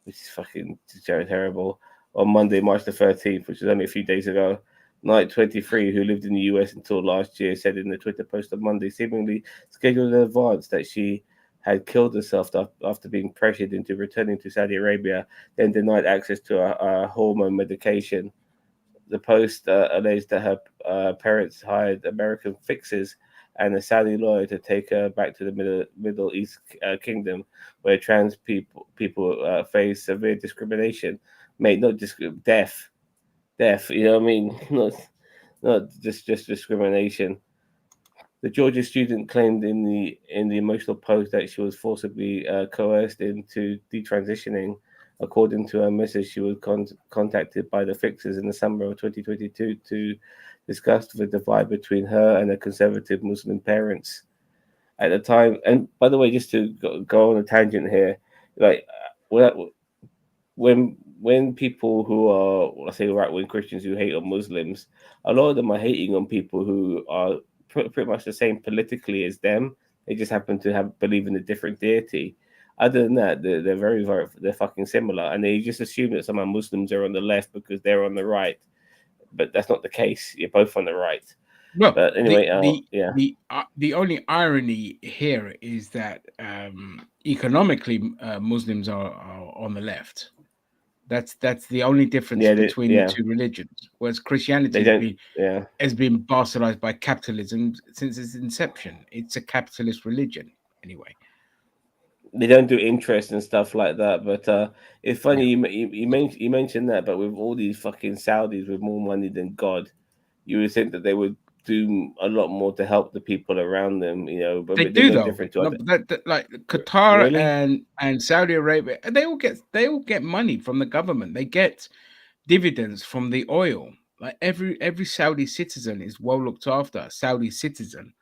Speaker 3: which is fucking terrible, on Monday, March the 13th, which was only a few days ago. Knight, 23, who lived in the US until last year, said in a Twitter post on Monday, seemingly scheduled in advance, that she had killed herself after being pressured into returning to Saudi Arabia, then denied access to a hormone medication. The Post alleged that her parents hired American fixers and a Saudi lawyer to take her back to the Middle East kingdom, where trans people face severe discrimination, mate, not just death. You know what I mean? Not just discrimination. The Georgia student claimed in the emotional post that she was forcibly coerced into detransitioning. According to her message, she was contacted by the fixers in the summer of 2022 to discuss the divide between her and her conservative Muslim parents. At the time, and by the way, just to go on a tangent here, like when people who are, let's say, right wing Christians who hate on Muslims, a lot of them are hating on people who are pretty much the same politically as them. They just happen to believe in a different deity. Other than that, they're they're fucking similar, and they just assume that somehow Muslims are on the left because they're on the right, but that's not the case. You're both on the right.
Speaker 1: Well,
Speaker 3: But anyway,
Speaker 1: the only irony here is that economically Muslims are on the left. That's the only difference between the two religions. Whereas Christianity has been bastardized by capitalism since its inception. It's a capitalist religion, anyway.
Speaker 3: They don't do interest and stuff like that. But it's funny you mentioned that. But with all these fucking Saudis with more money than God, you would think that they would do a lot more to help the people around them. You know, but
Speaker 1: they
Speaker 3: they're
Speaker 1: do
Speaker 3: no
Speaker 1: though.
Speaker 3: different to
Speaker 1: Like Qatar
Speaker 3: really?
Speaker 1: and Saudi Arabia, they all get money from the government. They get dividends from the oil. Like every Saudi citizen is well looked after. Saudi citizen,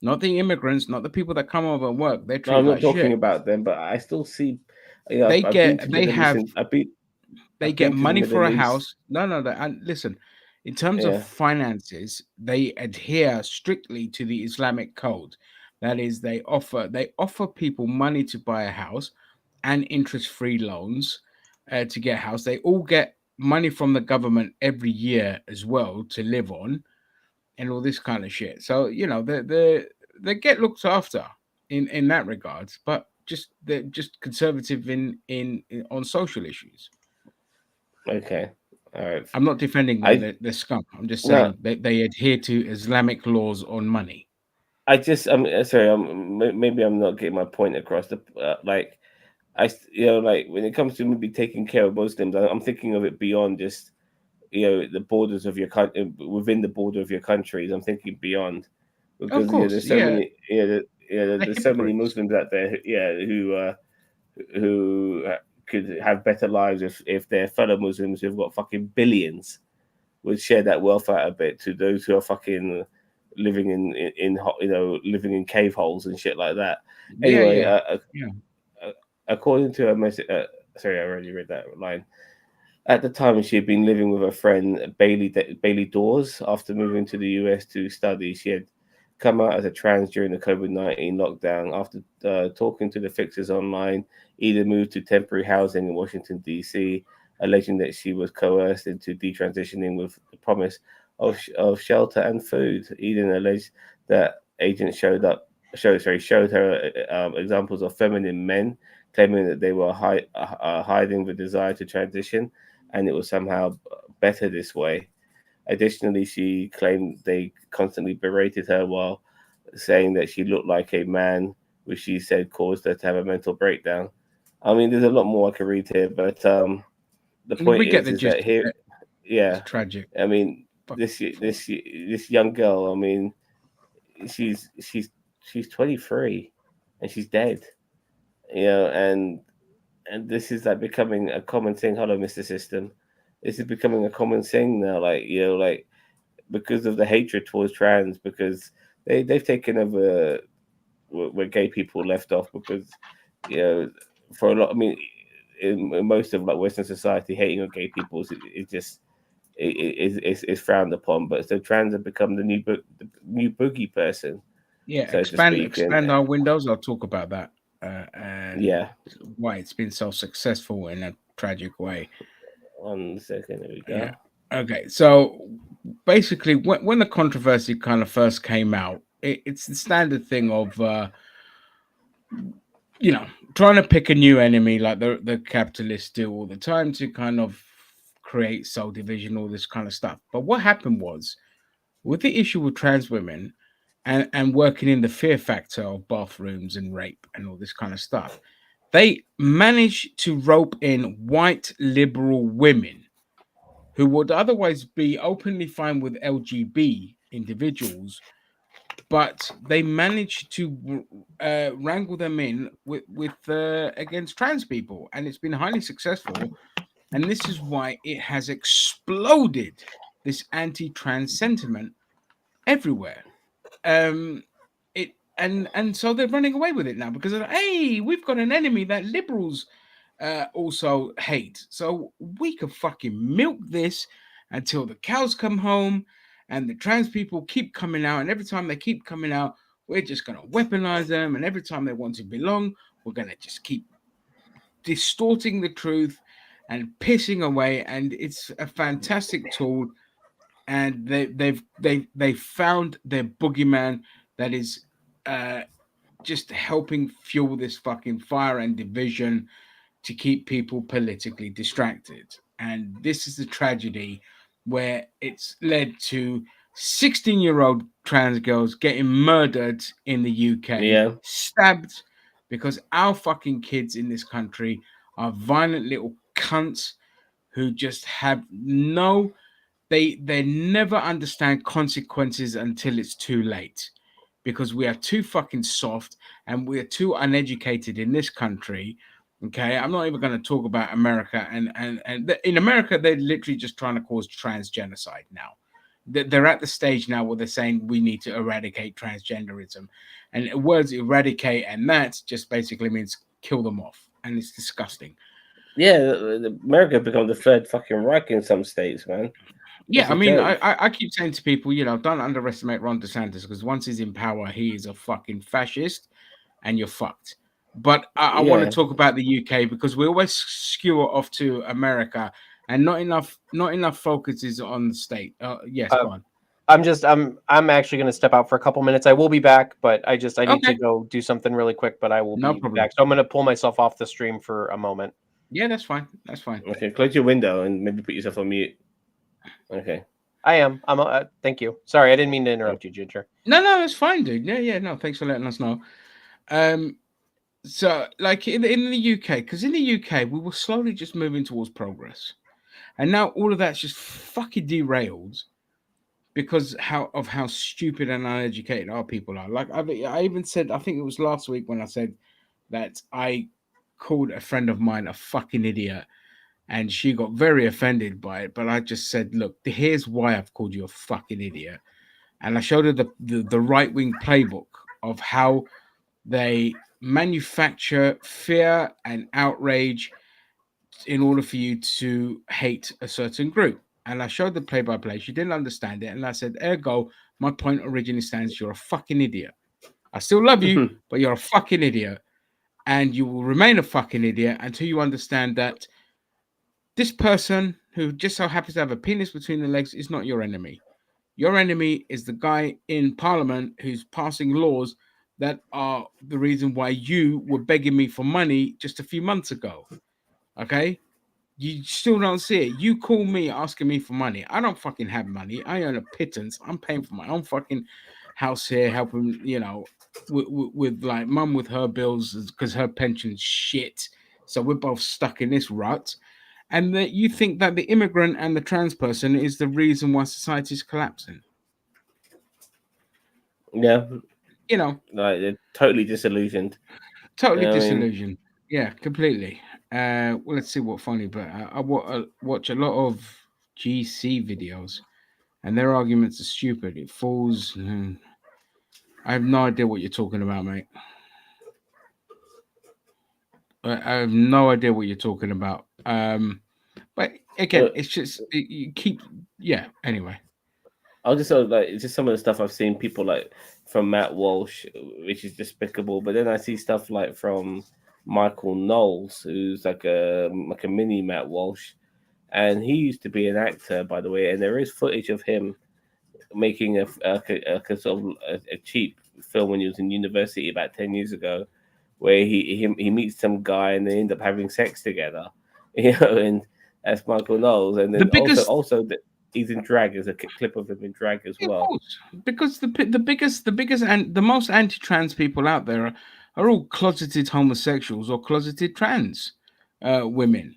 Speaker 1: not the immigrants, not the people that come over and work. They're
Speaker 3: No,
Speaker 1: treated
Speaker 3: I'm not
Speaker 1: like
Speaker 3: talking
Speaker 1: shit.
Speaker 3: about them, but I still see. You know,
Speaker 1: They
Speaker 3: I've been to
Speaker 1: get
Speaker 3: the Middle East. And
Speaker 1: they
Speaker 3: I've
Speaker 1: get
Speaker 3: been to the
Speaker 1: money for
Speaker 3: Middle
Speaker 1: a
Speaker 3: East.
Speaker 1: house. No. And listen, in terms of
Speaker 3: Yeah.
Speaker 1: finances, they adhere strictly to the Islamic code. That is, they offer people money to buy a house and interest-free loans to get a house. They all get money from the government every year as well to live on, and all this kind of shit. So they get looked after in that regards, but they're just conservative in on social issues.
Speaker 3: Okay. All right.
Speaker 1: I'm not defending them; they're scum. I'm just
Speaker 3: No,
Speaker 1: saying they adhere to Islamic laws on money.
Speaker 3: I just I'm sorry. Maybe I'm not getting my point across. Like like when it comes to maybe taking care of Muslims, I'm thinking of it beyond just the borders of your country, within the border of your countries. I'm thinking beyond
Speaker 1: Of
Speaker 3: because
Speaker 1: course,
Speaker 3: there's so
Speaker 1: yeah,
Speaker 3: many
Speaker 1: they're
Speaker 3: there's so many
Speaker 1: hypocrites.
Speaker 3: Muslims out there who could have better lives if their fellow Muslims who've got fucking billions would share that wealth out a bit to those who are fucking living living in cave holes and shit like that.
Speaker 1: Yeah,
Speaker 3: Anyway,
Speaker 1: yeah.
Speaker 3: according to a message, sorry, I already read that line. At the time, she had been living with her friend Bailey Dawes after moving to the US to study. She had come out as a trans during the COVID-19 lockdown. After talking to the fixers online, Eden moved to temporary housing in Washington, D.C., alleging that she was coerced into detransitioning with the promise of shelter and food. Eden alleged that agents showed her examples of feminine men, claiming that they were hiding the desire to transition, and it was somehow better this way. Additionally, she claimed they constantly berated her while saying that she looked like a man, which she said caused her to have a mental breakdown. I mean, there's a lot more I can read here, but the point
Speaker 1: We get the
Speaker 3: is that
Speaker 1: gist.
Speaker 3: here,
Speaker 1: It's
Speaker 3: yeah,
Speaker 1: tragic.
Speaker 3: I mean,
Speaker 1: Fuck.
Speaker 3: this young girl, I mean, she's she's she's 23 and she's dead, and this is like becoming a common thing. Hello, Mr. System. This is becoming a common thing now, like because of the hatred towards trans, because they've taken over where gay people left off, because you know for a lot. I mean, in most of like Western society, hating on gay people is just is frowned upon. But so trans have become the new boogie person,
Speaker 1: Yeah,
Speaker 3: so to speak. And
Speaker 1: expand our windows. I'll talk about that and
Speaker 3: yeah,
Speaker 1: why it's been so successful in a tragic way.
Speaker 3: 1 second, there we
Speaker 1: Yeah.
Speaker 3: go.
Speaker 1: Okay. So basically, when the controversy kind of first came out, it's the standard thing of trying to pick a new enemy like the capitalists do all the time to kind of create soul division, all this kind of stuff. But what happened was, with the issue with trans women and working in the fear factor of bathrooms and rape and all this kind of stuff, they managed to rope in white liberal women who would otherwise be openly fine with LGB individuals, but they managed to wrangle them in with against trans people, and it's been highly successful. And this is why it has exploded, this anti-trans sentiment everywhere. It and so they're running away with it now because they're like, hey, we've got an enemy that liberals also hate, so we could fucking milk this until the cows come home, and the trans people keep coming out, and every time they keep coming out, we're just gonna weaponize them, and every time they want to belong, we're gonna just keep distorting the truth and pissing away, and it's a fantastic tool. And they found their boogeyman that is just helping fuel this fucking fire and division to keep people politically distracted. And this is the tragedy where it's led to 16-year-old trans girls getting murdered in the UK, stabbed, because our fucking kids in this country are violent little cunts who just have no, they never understand consequences until it's too late, because we are too fucking soft and we're too uneducated in this country. Okay, I'm not even going to talk about America, and in America they're literally just trying to cause trans genocide now. They're at the stage now where they're saying we need to eradicate transgenderism, and words eradicate and that just basically means kill them off, and it's disgusting.
Speaker 3: Yeah, America become the third fucking Reich in some states, man.
Speaker 1: Yeah, I mean, I keep saying to people, don't underestimate Ron DeSantis, because once he's in power, he is a fucking fascist, and you're fucked. But I want to talk about the UK because we always skewer off to America, and not enough focus is on the state. Yes, go on.
Speaker 2: I'm actually going to step out for a couple minutes. I will be back, but I need to go do something really quick. But I will be back. So I'm going to pull myself off the stream for a moment.
Speaker 1: Yeah, that's fine. That's fine.
Speaker 3: Okay, close your window and maybe put yourself on mute. Okay.
Speaker 2: I am. Thank you. Sorry, I didn't mean to interrupt you, Ginger.
Speaker 1: No, that's fine, dude. Yeah. No, thanks for letting us know. So, like in the UK, because in the UK we were slowly just moving towards progress, and now all of that's just fucking derailed because of how stupid and uneducated our people are. Like I even said, I think it was last week when I said that I called a friend of mine a fucking idiot, and she got very offended by it. But I just said, look, here's why I've called you a fucking idiot, and I showed her the right-wing playbook of how they manufacture fear and outrage in order for you to hate a certain group. And I showed the play-by-play. She didn't understand it. And I said, ergo, my point originally stands. You're a fucking idiot. I still love you, but you're a fucking idiot. And you will remain a fucking idiot until you understand that this person who just so happens to have a penis between the legs is not your enemy. Your enemy is the guy in Parliament who's passing laws that are the reason why you were begging me for money just a few months ago. Okay? You still don't see it. You call me asking me for money. I don't fucking have money. I earn a pittance. I'm paying for my own fucking house here, helping, with like mum with her bills because her pension's shit. So we're both stuck in this rut. And that you think that the immigrant and the trans person is the reason why society is collapsing.
Speaker 3: Yeah.
Speaker 1: Like
Speaker 3: they're totally disillusioned.
Speaker 1: Totally disillusioned. Yeah, completely. Well, let's see what funny, but I watch a lot of GC videos, and their arguments are stupid. It falls. I have no idea what you're talking about, mate. I have no idea what you're talking about. But again, it's just you keep. Yeah. Anyway,
Speaker 3: I'll just it's just some of the stuff I've seen people like from Matt Walsh, which is despicable. But then I see stuff like from Michael Knowles, who's like a mini Matt Walsh, and he used to be an actor, by the way. And there is footage of him making a sort of a cheap film when he was in university about 10 years ago, where he meets some guy and they end up having sex together, and as Michael Knowles, and
Speaker 1: The
Speaker 3: then
Speaker 1: biggest,
Speaker 3: also that he's in drag. There's a clip of him in drag as
Speaker 1: of
Speaker 3: well.
Speaker 1: course, because the biggest and the most anti-trans people out there are all closeted homosexuals or closeted trans women,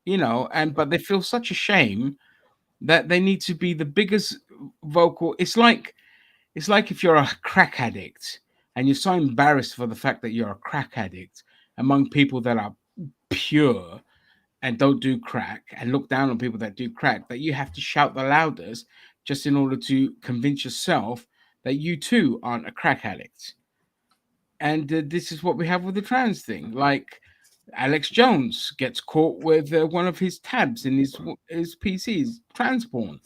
Speaker 1: you know, and but they feel such a shame that they need to be the biggest vocal. It's like if you're a crack addict and you're so embarrassed for the fact that you're a crack addict among people that are pure and don't do crack and look down on people that do crack, that you have to shout the loudest just in order to convince yourself that you too aren't a crack addict. And this is what we have with the trans thing. Like Alex Jones gets caught with one of his tabs in his PCs, trans porn.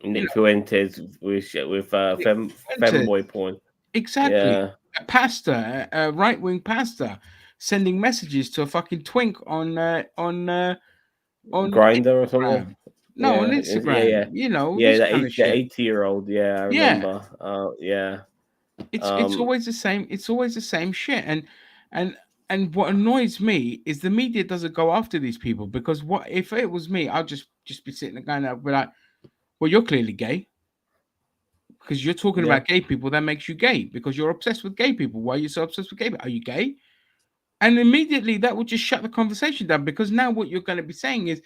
Speaker 3: Nick Fuentes with femboy porn.
Speaker 1: Exactly.
Speaker 3: Yeah,
Speaker 1: A pastor, a right-wing pastor, sending messages to a fucking twink on
Speaker 3: Grinder or something.
Speaker 1: Instagram. No, on Instagram. You know, this kind of
Speaker 3: The
Speaker 1: shit.
Speaker 3: 80-year-old. Yeah, I
Speaker 1: Yeah.
Speaker 3: remember. Yeah.
Speaker 1: It's always the same. It's always the same shit. And and what annoys me is the media doesn't go after these people, because what if it was me, I'll just be sitting there going, I'll be like, well, you're clearly gay. Because you're talking
Speaker 3: Yeah.
Speaker 1: about gay people, that makes you gay because you're obsessed with gay people. Why are you so obsessed with gay people? Are you gay? And immediately that would just shut the conversation down, because now what you're going to be saying is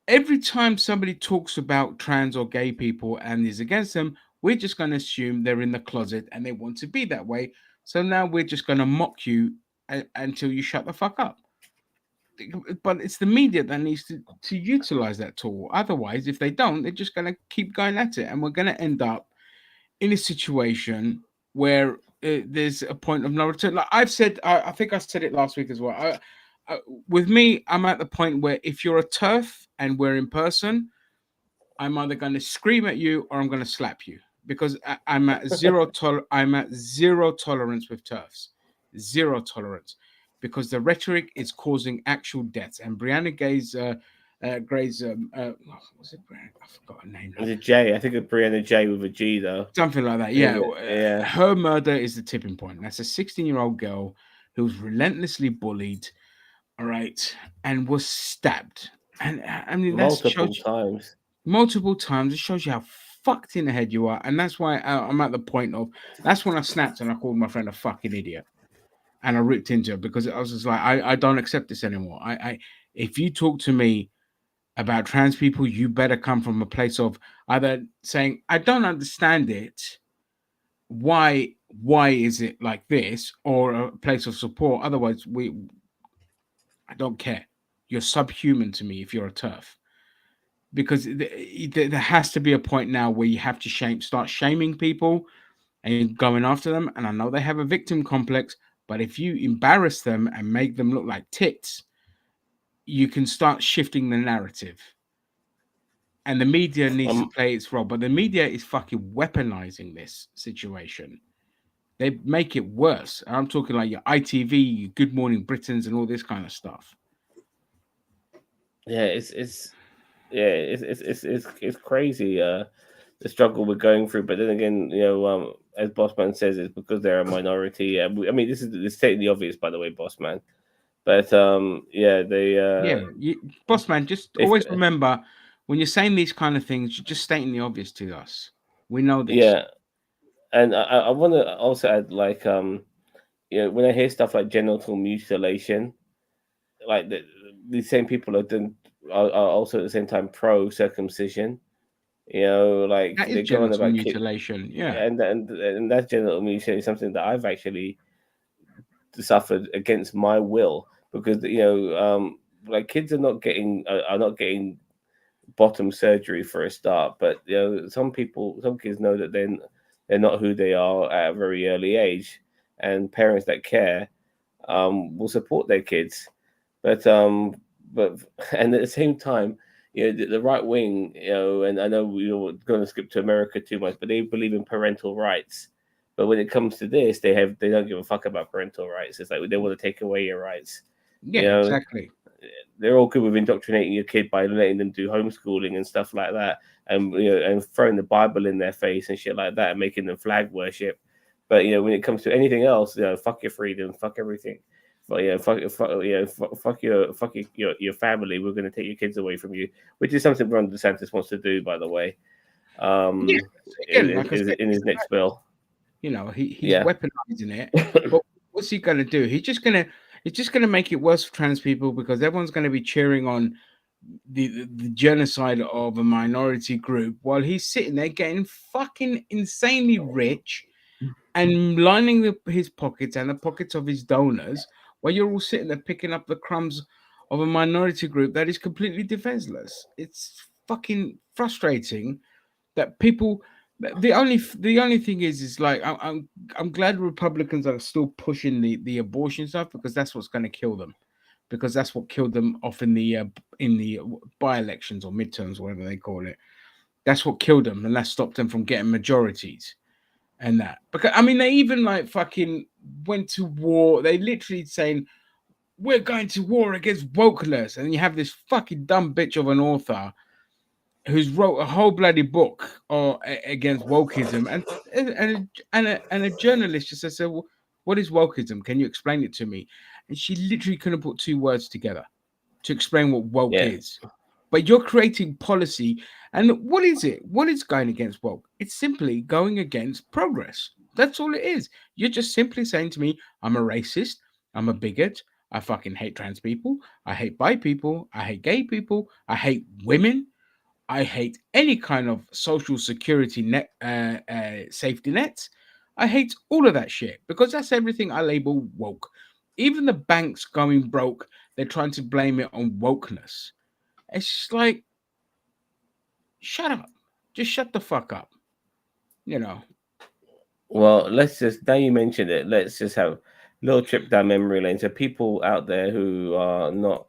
Speaker 1: every time somebody talks about trans or gay people and is against them, we're just going to assume they're in the closet and they want to be that way. So now we're just going to mock you until you shut the fuck up. But it's the media that needs to utilize that tool. Otherwise, if they don't, they're just going to keep going at it. And we're going to end up in a situation where there's a point of no return. Like I've said, I think I said it last week as well. With me, I'm at the point where if you're a turf and we're in person, I'm either going to scream at you or I'm going to slap you, because I'm at I'm at zero tolerance with turfs, zero tolerance, because the rhetoric is causing actual deaths. And Brianna Gray's what's it? I forgot her name.
Speaker 3: It's a J. I think it's Brianna J with a G though.
Speaker 1: Something like that. Yeah.
Speaker 3: Yeah.
Speaker 1: Her murder is the tipping point. That's a 16-year-old girl who was relentlessly bullied, all right, and was stabbed. And I mean,
Speaker 3: Multiple times.
Speaker 1: Multiple times. It shows you how fucked in the head you are. And that's why I'm at the point of, that's when I snapped and I called my friend a fucking idiot. And I ripped into her, because I was just like, I don't accept this anymore. If you talk to me about trans people, you better come from a place of either saying, I don't understand it, why is it like this, or a place of support. Otherwise, I don't care. You're subhuman to me if you're a turf. Because there has to be a point now where you have to start shaming people and going after them. And I know they have a victim complex, but if you embarrass them and make them look like tits, you can start shifting the narrative. And the media needs to play its role, but the media is fucking weaponizing this situation. They make it worse. And I'm talking like your ITV, your Good Morning Britons, and all this kind of stuff.
Speaker 3: Yeah, it's crazy. The struggle we're going through, but then again, as Bossman says, it's because they're a minority. I mean, this is stating obvious, by the way, Bossman. But
Speaker 1: Bossman, just always remember, when you're saying these kind of things, you're just stating the obvious to us. We know this.
Speaker 3: Yeah, and I want to also add, like, when I hear stuff like genital mutilation, like these same people are also at the same time pro circumcision. Like
Speaker 1: that is genital mutilation,
Speaker 3: and that's genital mutilation, something that I've actually suffered against my will, because like kids are not getting bottom surgery for a start, but some kids know that they're not who they are at a very early age, and parents that care will support their kids, but and at the same time, the right wing, and I know we're going to skip to America too much, but they believe in parental rights. But when it comes to this, they don't give a fuck about parental rights. It's like they want to take away your rights.
Speaker 1: Yeah, exactly.
Speaker 3: They're all good with indoctrinating your kid by letting them do homeschooling and stuff like that, and and throwing the Bible in their face and shit like that, and making them flag worship. But when it comes to anything else, fuck your freedom, fuck everything. fuck your family. We're going to take your kids away from you, which is something Ron DeSantis wants to do, by the way.
Speaker 1: Again, like I said,
Speaker 3: In his next bill,
Speaker 1: he's weaponizing it. But what's he going to do? He's just going to make it worse for trans people because everyone's going to be cheering on the genocide of a minority group while he's sitting there getting fucking insanely rich and lining his pockets and the pockets of his donors while you're all sitting there picking up the crumbs of a minority group that is completely defenseless. It's fucking frustrating that people. The only thing is like I'm glad Republicans are still pushing the abortion stuff because that's what's going to kill them, because that's what killed them off in the by-elections or midterms, whatever they call it. That's what killed them, and that stopped them from getting majorities. And that, because I mean, they even like fucking went to war. They literally saying we're going to war against wokeness, and you have this fucking dumb bitch of an author who's wrote a whole bloody book against wokeism, and a journalist just said, well, "What is wokeism? Can you explain it to me?" And she literally couldn't put two words together to explain what woke is. But you're creating policy. And what is it? What is going against woke? It's simply going against progress. That's all it is. You're just simply saying to me, I'm a racist. I'm a bigot. I fucking hate trans people. I hate bi people. I hate gay people. I hate women. I hate any kind of social security net, safety nets. I hate all of that shit because that's everything I label woke. Even the banks going broke, they're trying to blame it on wokeness. It's just like, shut up. Just shut the fuck up. You know.
Speaker 3: Well, now you mentioned it, let's just have a little trip down memory lane. So people out there who are not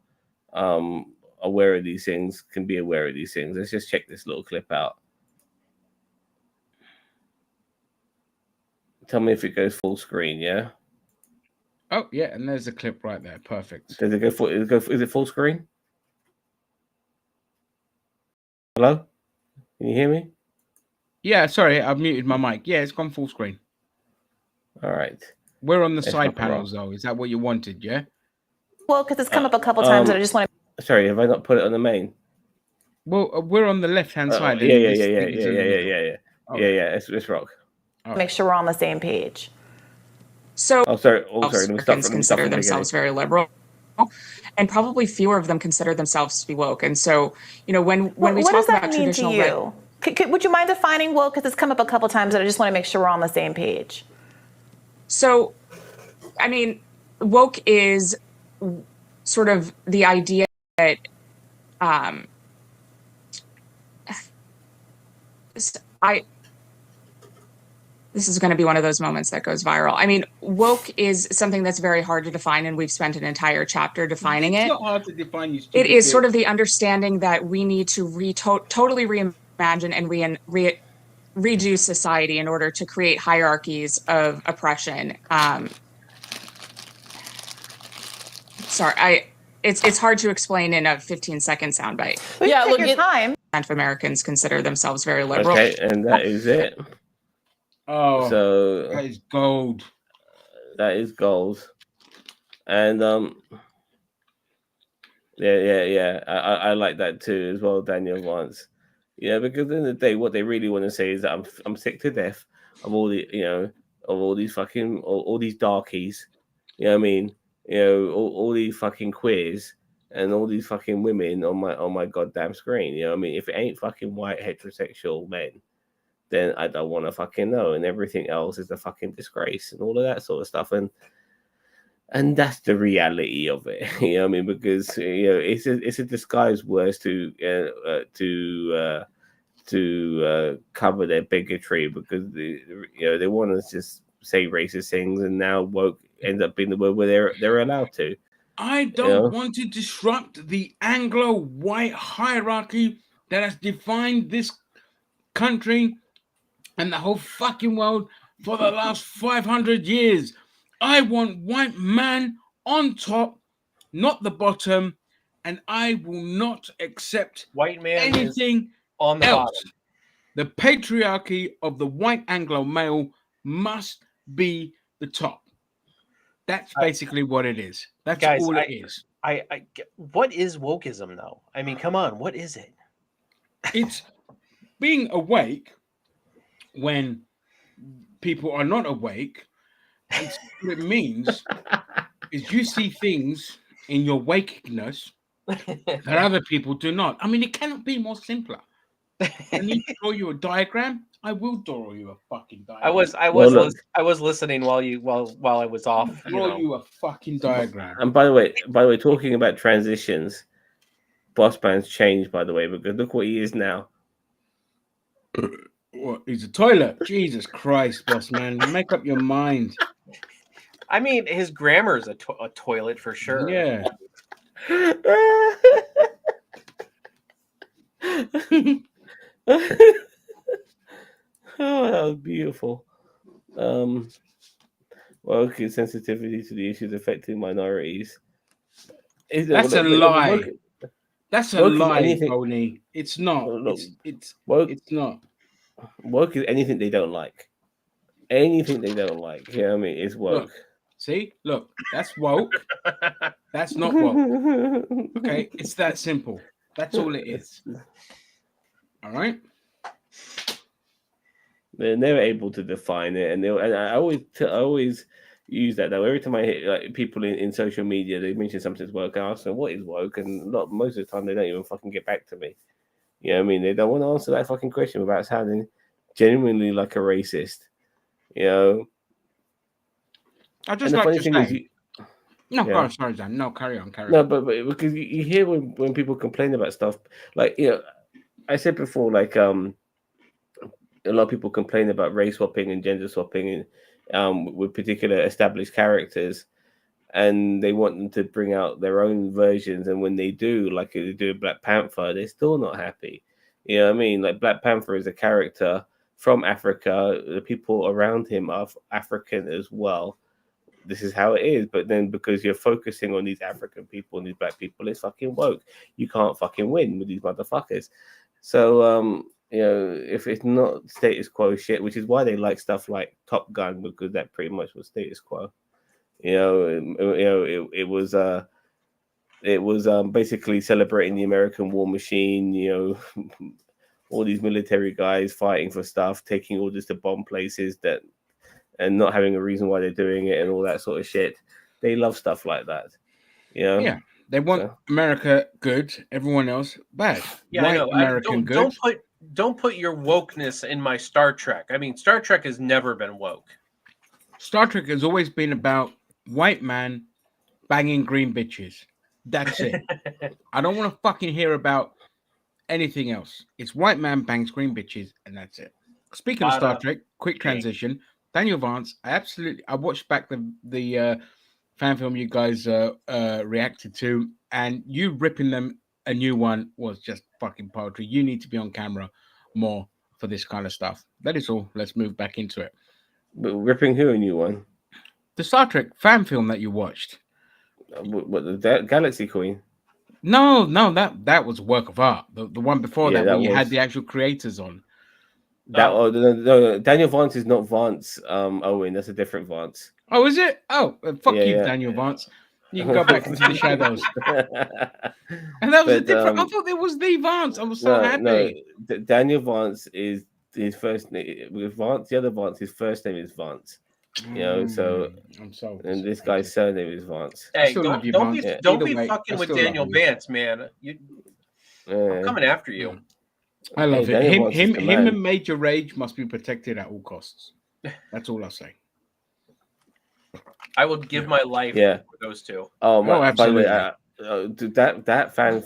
Speaker 3: aware of these things can be aware of these things. Let's just check this little clip out. Tell me if it goes full screen, yeah?
Speaker 1: Oh, yeah, and there's a clip right there. Perfect.
Speaker 3: Does it go full, is it full screen? Hello? Can you hear me?
Speaker 1: Yeah, sorry, I've muted my mic. Yeah, it's gone full screen.
Speaker 3: All right.
Speaker 1: We're on the side panels, though. Is that what you wanted, yeah?
Speaker 4: Well, because it's come up a couple times, and I just want to...
Speaker 3: Sorry, have I not put it on the main?
Speaker 1: Well, we're on the left-hand side.
Speaker 3: Yeah. It's rock.
Speaker 4: Make sure we're on the same page.
Speaker 5: So,
Speaker 3: sorry.
Speaker 5: Americans consider themselves very liberal, and probably fewer of them consider themselves to be woke. And so, you know, when we talk about traditional,
Speaker 4: what does that mean to you? Would you mind defining woke? Because it's come up a couple times, and I just want to make sure we're on the same page.
Speaker 5: So, I mean, woke is sort of the idea that this is going to be one of those moments that goes viral. I mean, woke is something that's very hard to define, and we've spent an entire chapter defining it.
Speaker 1: It's not hard to define.
Speaker 5: It is sort of the understanding that we need to totally reimagine and redo society in order to create hierarchies of oppression. It's hard to explain in a 15-second soundbite.
Speaker 4: Yeah, look at time.
Speaker 5: Of Americans consider themselves very liberal.
Speaker 3: Okay, and that is it.
Speaker 1: Oh,
Speaker 3: so
Speaker 1: that is gold.
Speaker 3: That is gold. And yeah. I like that too as well, Daniel wants. Yeah, because at the end of the day, what they really want to say is that I'm sick to death of all the of all these fucking all these darkies. You know what I mean? All these fucking queers and all these fucking women on my goddamn screen. You know what I mean? If it ain't fucking white heterosexual men, then I don't want to fucking know. And everything else is a fucking disgrace and all of that sort of stuff. And that's the reality of it. You know what I mean? Because it's a disguised words to cover their bigotry, because they want to just say racist things, and now woke ends up being the word where they're allowed to.
Speaker 1: I don't want to disrupt the Anglo-white hierarchy that has defined this country and the whole fucking world for the last 500 years. I want white man on top, not the bottom, and I will not accept
Speaker 2: white man
Speaker 1: anything
Speaker 2: on the
Speaker 1: else.
Speaker 2: bottom.
Speaker 1: The patriarchy of the white Anglo male must be the top. That's basically what it is. That's
Speaker 2: Guys,
Speaker 1: all it is.
Speaker 2: What is wokeism, though? I mean, come on, what is it?
Speaker 1: It's being awake when people are not awake. And what it means is you see things in your wakeness that other people do not. I mean, it cannot be more simpler. I need to draw you a diagram. I will draw you a fucking diagram.
Speaker 2: I was listening while I was off.
Speaker 1: Draw you a fucking diagram.
Speaker 3: And by the way, talking about transitions, Boss Man's changed, by the way, because look what he is now.
Speaker 1: What? He's a toilet. Jesus Christ, Boss Man. Make up your mind.
Speaker 2: I mean, his grammar is a toilet for sure.
Speaker 1: Yeah.
Speaker 3: Oh, that was beautiful. Woke sensitivity to the issues affecting minorities.
Speaker 1: That's a lie. That's a lie, Tony. It's not. It's
Speaker 3: woke.
Speaker 1: It's not.
Speaker 3: Woke is anything they don't like. Anything they don't like. Yeah, I mean, it's woke.
Speaker 1: Look, see, look, that's woke. That's not woke. Okay, it's that simple. That's all it is. All right.
Speaker 3: They're never able to define it, and I always use that though. Every time I hit like people in social media, they mention something's woke. I ask them what is woke, and most of the time they don't even fucking get back to me. You know what I mean? They don't want to answer that fucking question without sounding genuinely like a racist. You know.
Speaker 1: I just like to say. Sorry, Dan. No, carry on.
Speaker 3: No, but because you hear when people complain about stuff, like, you know, I said before, like a lot of people complain about race swapping and gender swapping with particular established characters, and they want them to bring out their own versions. And when they do, like they do Black Panther, they're still not happy. You know what I mean? Like Black Panther is a character from Africa. The people around him are African as well. This is how it is. But then because you're focusing on these African people and these Black people, it's fucking woke. You can't fucking win with these motherfuckers. So, you know, if it's not status quo shit, which is why they like stuff like Top Gun, because that pretty much was status quo. It was basically celebrating the American war machine. You know, all these military guys fighting for stuff, taking orders to bomb places and not having a reason why they're doing it, and all that sort of shit. They love stuff like that. You know?
Speaker 1: Yeah. They want America good, everyone else bad.
Speaker 2: Yeah, I know.
Speaker 1: American good.
Speaker 2: Don't put your wokeness in my Star Trek. I mean, Star Trek has never been woke.
Speaker 1: Star Trek has always been about white man banging green bitches. That's it. I don't want to fucking hear about anything else. It's white man bangs green bitches, and that's it. Speaking of Star Trek, quick transition. Daniel Vance, I watched back the fan film you guys reacted to, and you ripping them a new one was just fucking poetry. You need to be on camera more for this kind of stuff. That is all. Let's move back into it.
Speaker 3: But ripping who a new one?
Speaker 1: The Star Trek fan film that you watched.
Speaker 3: What, the Galaxy Queen?
Speaker 1: No, that was a work of art. The one before that, where you had the actual creators on.
Speaker 3: No, Daniel Vance is not Vance Owen. That's a different Vance.
Speaker 1: Oh, is it? Oh, fuck you, Daniel Vance. You can go back into the shadows. And that was a different. I thought it was the Vance. I was so happy.
Speaker 3: No, Daniel Vance is his first name. With Vance, the other Vance, his first name is Vance. You know, so
Speaker 1: I'm so.
Speaker 3: And this guy's surname is Vance.
Speaker 2: Hey, don't be fucking with Daniel Vance, man. I'm coming after you.
Speaker 1: I love it. Him and Major Rage must be protected at all costs. That's all I'll say.
Speaker 2: I would give my life for those two.
Speaker 3: Oh, my,
Speaker 1: absolutely.
Speaker 3: By the way, that fan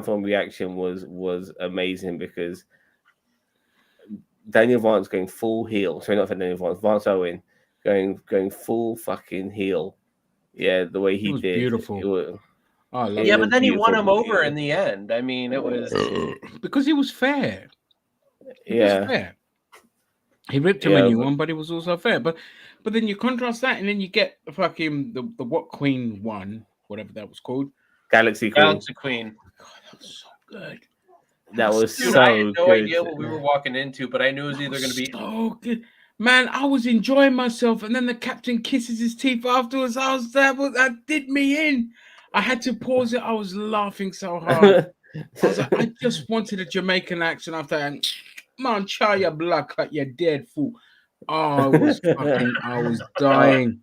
Speaker 3: film reaction was amazing, because Daniel Vance going full heel. Sorry, not for Daniel Vance. Vance Owen going full fucking heel. Yeah, the way he did.
Speaker 1: Beautiful.
Speaker 2: But then he won him over in the end. I mean, it was
Speaker 1: because he was fair.
Speaker 3: He was fair.
Speaker 1: He ripped him a new one, but it was also fair. But then you contrast that, and then you get the fucking the what Queen won, whatever that was called,
Speaker 3: Galaxy Queen.
Speaker 2: Galaxy Queen.
Speaker 1: God, that was so good.
Speaker 3: That was
Speaker 2: Dude,
Speaker 3: so
Speaker 2: I had no
Speaker 3: good.
Speaker 2: idea what we were walking into, but I knew it was either going to be
Speaker 1: so good. Man, I was enjoying myself, and then the captain kisses his teeth afterwards. That did me in. I had to pause it. I was laughing so hard. I was like, I just wanted a Jamaican accent after that. Man, try your blood cut, you dead fool. Oh, I was dying.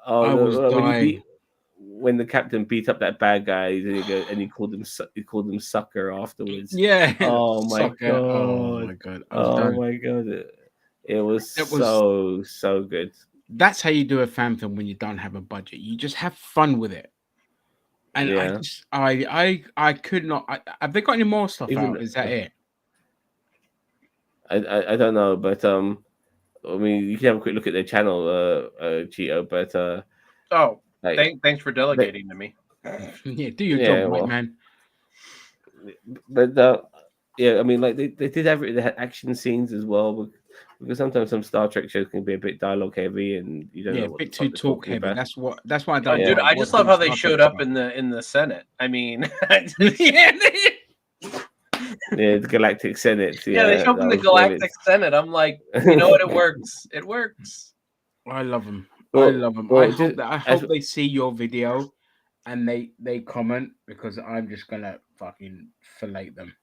Speaker 1: I was dying.
Speaker 3: When the captain beat up that bad guy, and he called him sucker afterwards.
Speaker 1: Yeah.
Speaker 3: Oh my
Speaker 1: Sucker.
Speaker 3: god.
Speaker 1: Oh my god.
Speaker 3: My god. It was so good.
Speaker 1: That's how you do a fan film when you don't have a budget. You just have fun with it. And I could not. Have they got any more stuff out? Is that it?
Speaker 3: I don't know, but I mean, you can have a quick look at their channel, Cheeto. But
Speaker 2: thanks for delegating to me.
Speaker 1: Yeah, do your job, right, man.
Speaker 3: But yeah, I mean, like they did they had action scenes as well, because sometimes some Star Trek shows can be a bit dialogue heavy, and you don't know what
Speaker 1: a bit too talk heavy.
Speaker 3: about.
Speaker 1: That's why I don't.
Speaker 2: Dude, I just love how they showed up in the Senate. I mean,
Speaker 3: yeah, the Galactic Senate.
Speaker 2: Yeah, they showed up in the Galactic Senate. I'm like, you know what? It works. It works.
Speaker 1: I love them.
Speaker 3: Well,
Speaker 1: I love them.
Speaker 3: well,
Speaker 1: I hope they see your video and they comment, because I'm just gonna fucking fillet them.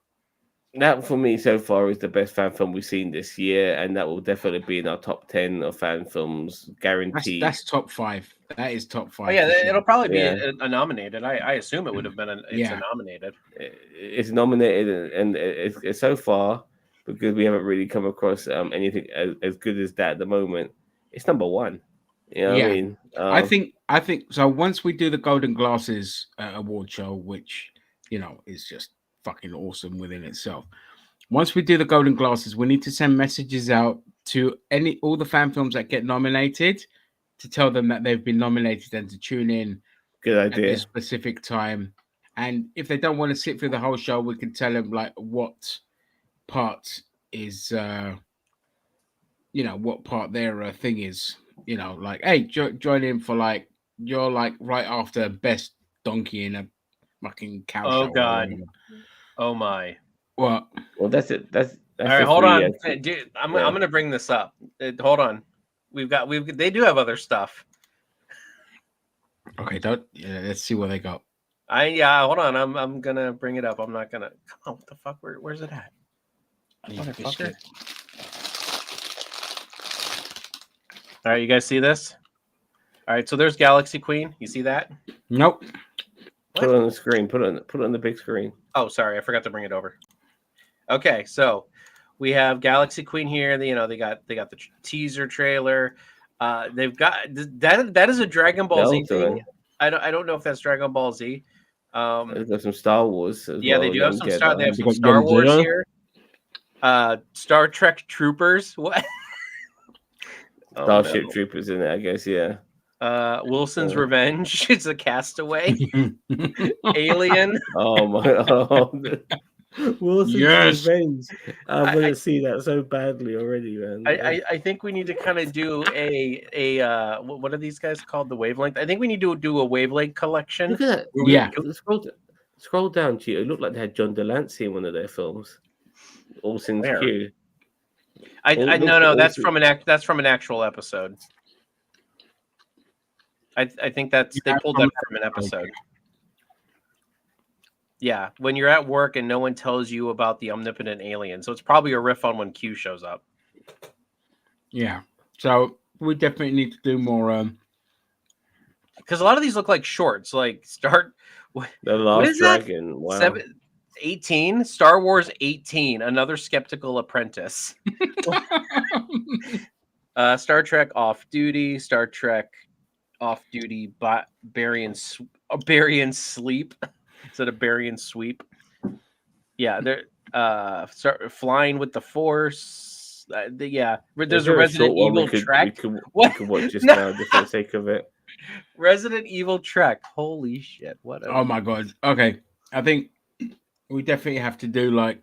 Speaker 3: That for me so far is the best fan film we've seen this year, and that will definitely be in our top 10 of fan films, guaranteed.
Speaker 1: That's top 5. That is top 5.
Speaker 2: Oh yeah, it'll probably be a nominated. I assume it would have been a nominated.
Speaker 3: It's nominated, and it's so far, because we haven't really come across anything as good as that at the moment. It's number 1. You know what I mean?
Speaker 1: I think so. Once we do the Golden Glasses award show, which is just fucking awesome within itself. Once we do the Golden Glasses, we need to send messages out to all the fan films that get nominated, to tell them that they've been nominated and to tune in.
Speaker 3: Good idea.
Speaker 1: At a specific time. And if they don't want to sit through the whole show, we can tell them like what part is what part their thing is. Like, hey, join in for like, you're like right after best donkey in a fucking cow show.
Speaker 2: Oh god. Oh my.
Speaker 1: What?
Speaker 3: Well, that's it. That's
Speaker 2: all right. Hold on, dude. I'm gonna bring this up. Hold on. They do have other stuff.
Speaker 1: Okay, let's see what they got.
Speaker 2: Hold on. I'm gonna bring it up. I'm not gonna. Come on. What the fuck? Where's it at? Motherfucker. All right, you guys see this? All right, so there's Galaxy Queen. You see that?
Speaker 1: Nope.
Speaker 3: Put it on the screen. Put it on the big screen.
Speaker 2: Oh, sorry, I forgot to bring it over. Okay, so we have Galaxy Queen here. They got the teaser trailer. They've got that is a Dragon Ball Z thing. I don't know if that's Dragon Ball Z.
Speaker 3: They've got some Star Wars.
Speaker 2: They do have some Star. They have some Star Wars here. Star Trek Troopers. What?
Speaker 3: Starship Troopers in it, I guess. Yeah.
Speaker 2: Wilson's Revenge. It's a Castaway. Alien.
Speaker 3: Oh my! Wilson's Revenge. I want to see that so badly already, man.
Speaker 2: I think we need to kind of do a what are these guys called? The Wavelength. I think we need to do a Wavelength collection.
Speaker 3: Look at that.
Speaker 1: Yeah.
Speaker 3: Scroll down, Cheeto. It looked like they had John Delancey in one of their films. All Sins Q.
Speaker 2: No, that's from an actual episode. I think they pulled that from an episode. Okay. Yeah, when you're at work and no one tells you about the omnipotent alien, so it's probably a riff on when Q shows up.
Speaker 1: Yeah, so we definitely need to do more.
Speaker 2: Because a lot of these look like shorts. Like
Speaker 3: The Last Dragon. That? Wow.
Speaker 2: 18 Star Wars 18, Another Skeptical Apprentice. Star Trek Off Duty, Star Trek Off Duty, Barian Sleep instead of Barian Sweep. Yeah, they're Flying with the Force. There's a Resident Evil Trek.
Speaker 3: We could watch just now just for the sake of it.
Speaker 2: Resident Evil Trek. Holy shit!
Speaker 1: Oh my god. Okay, I think we definitely have to do like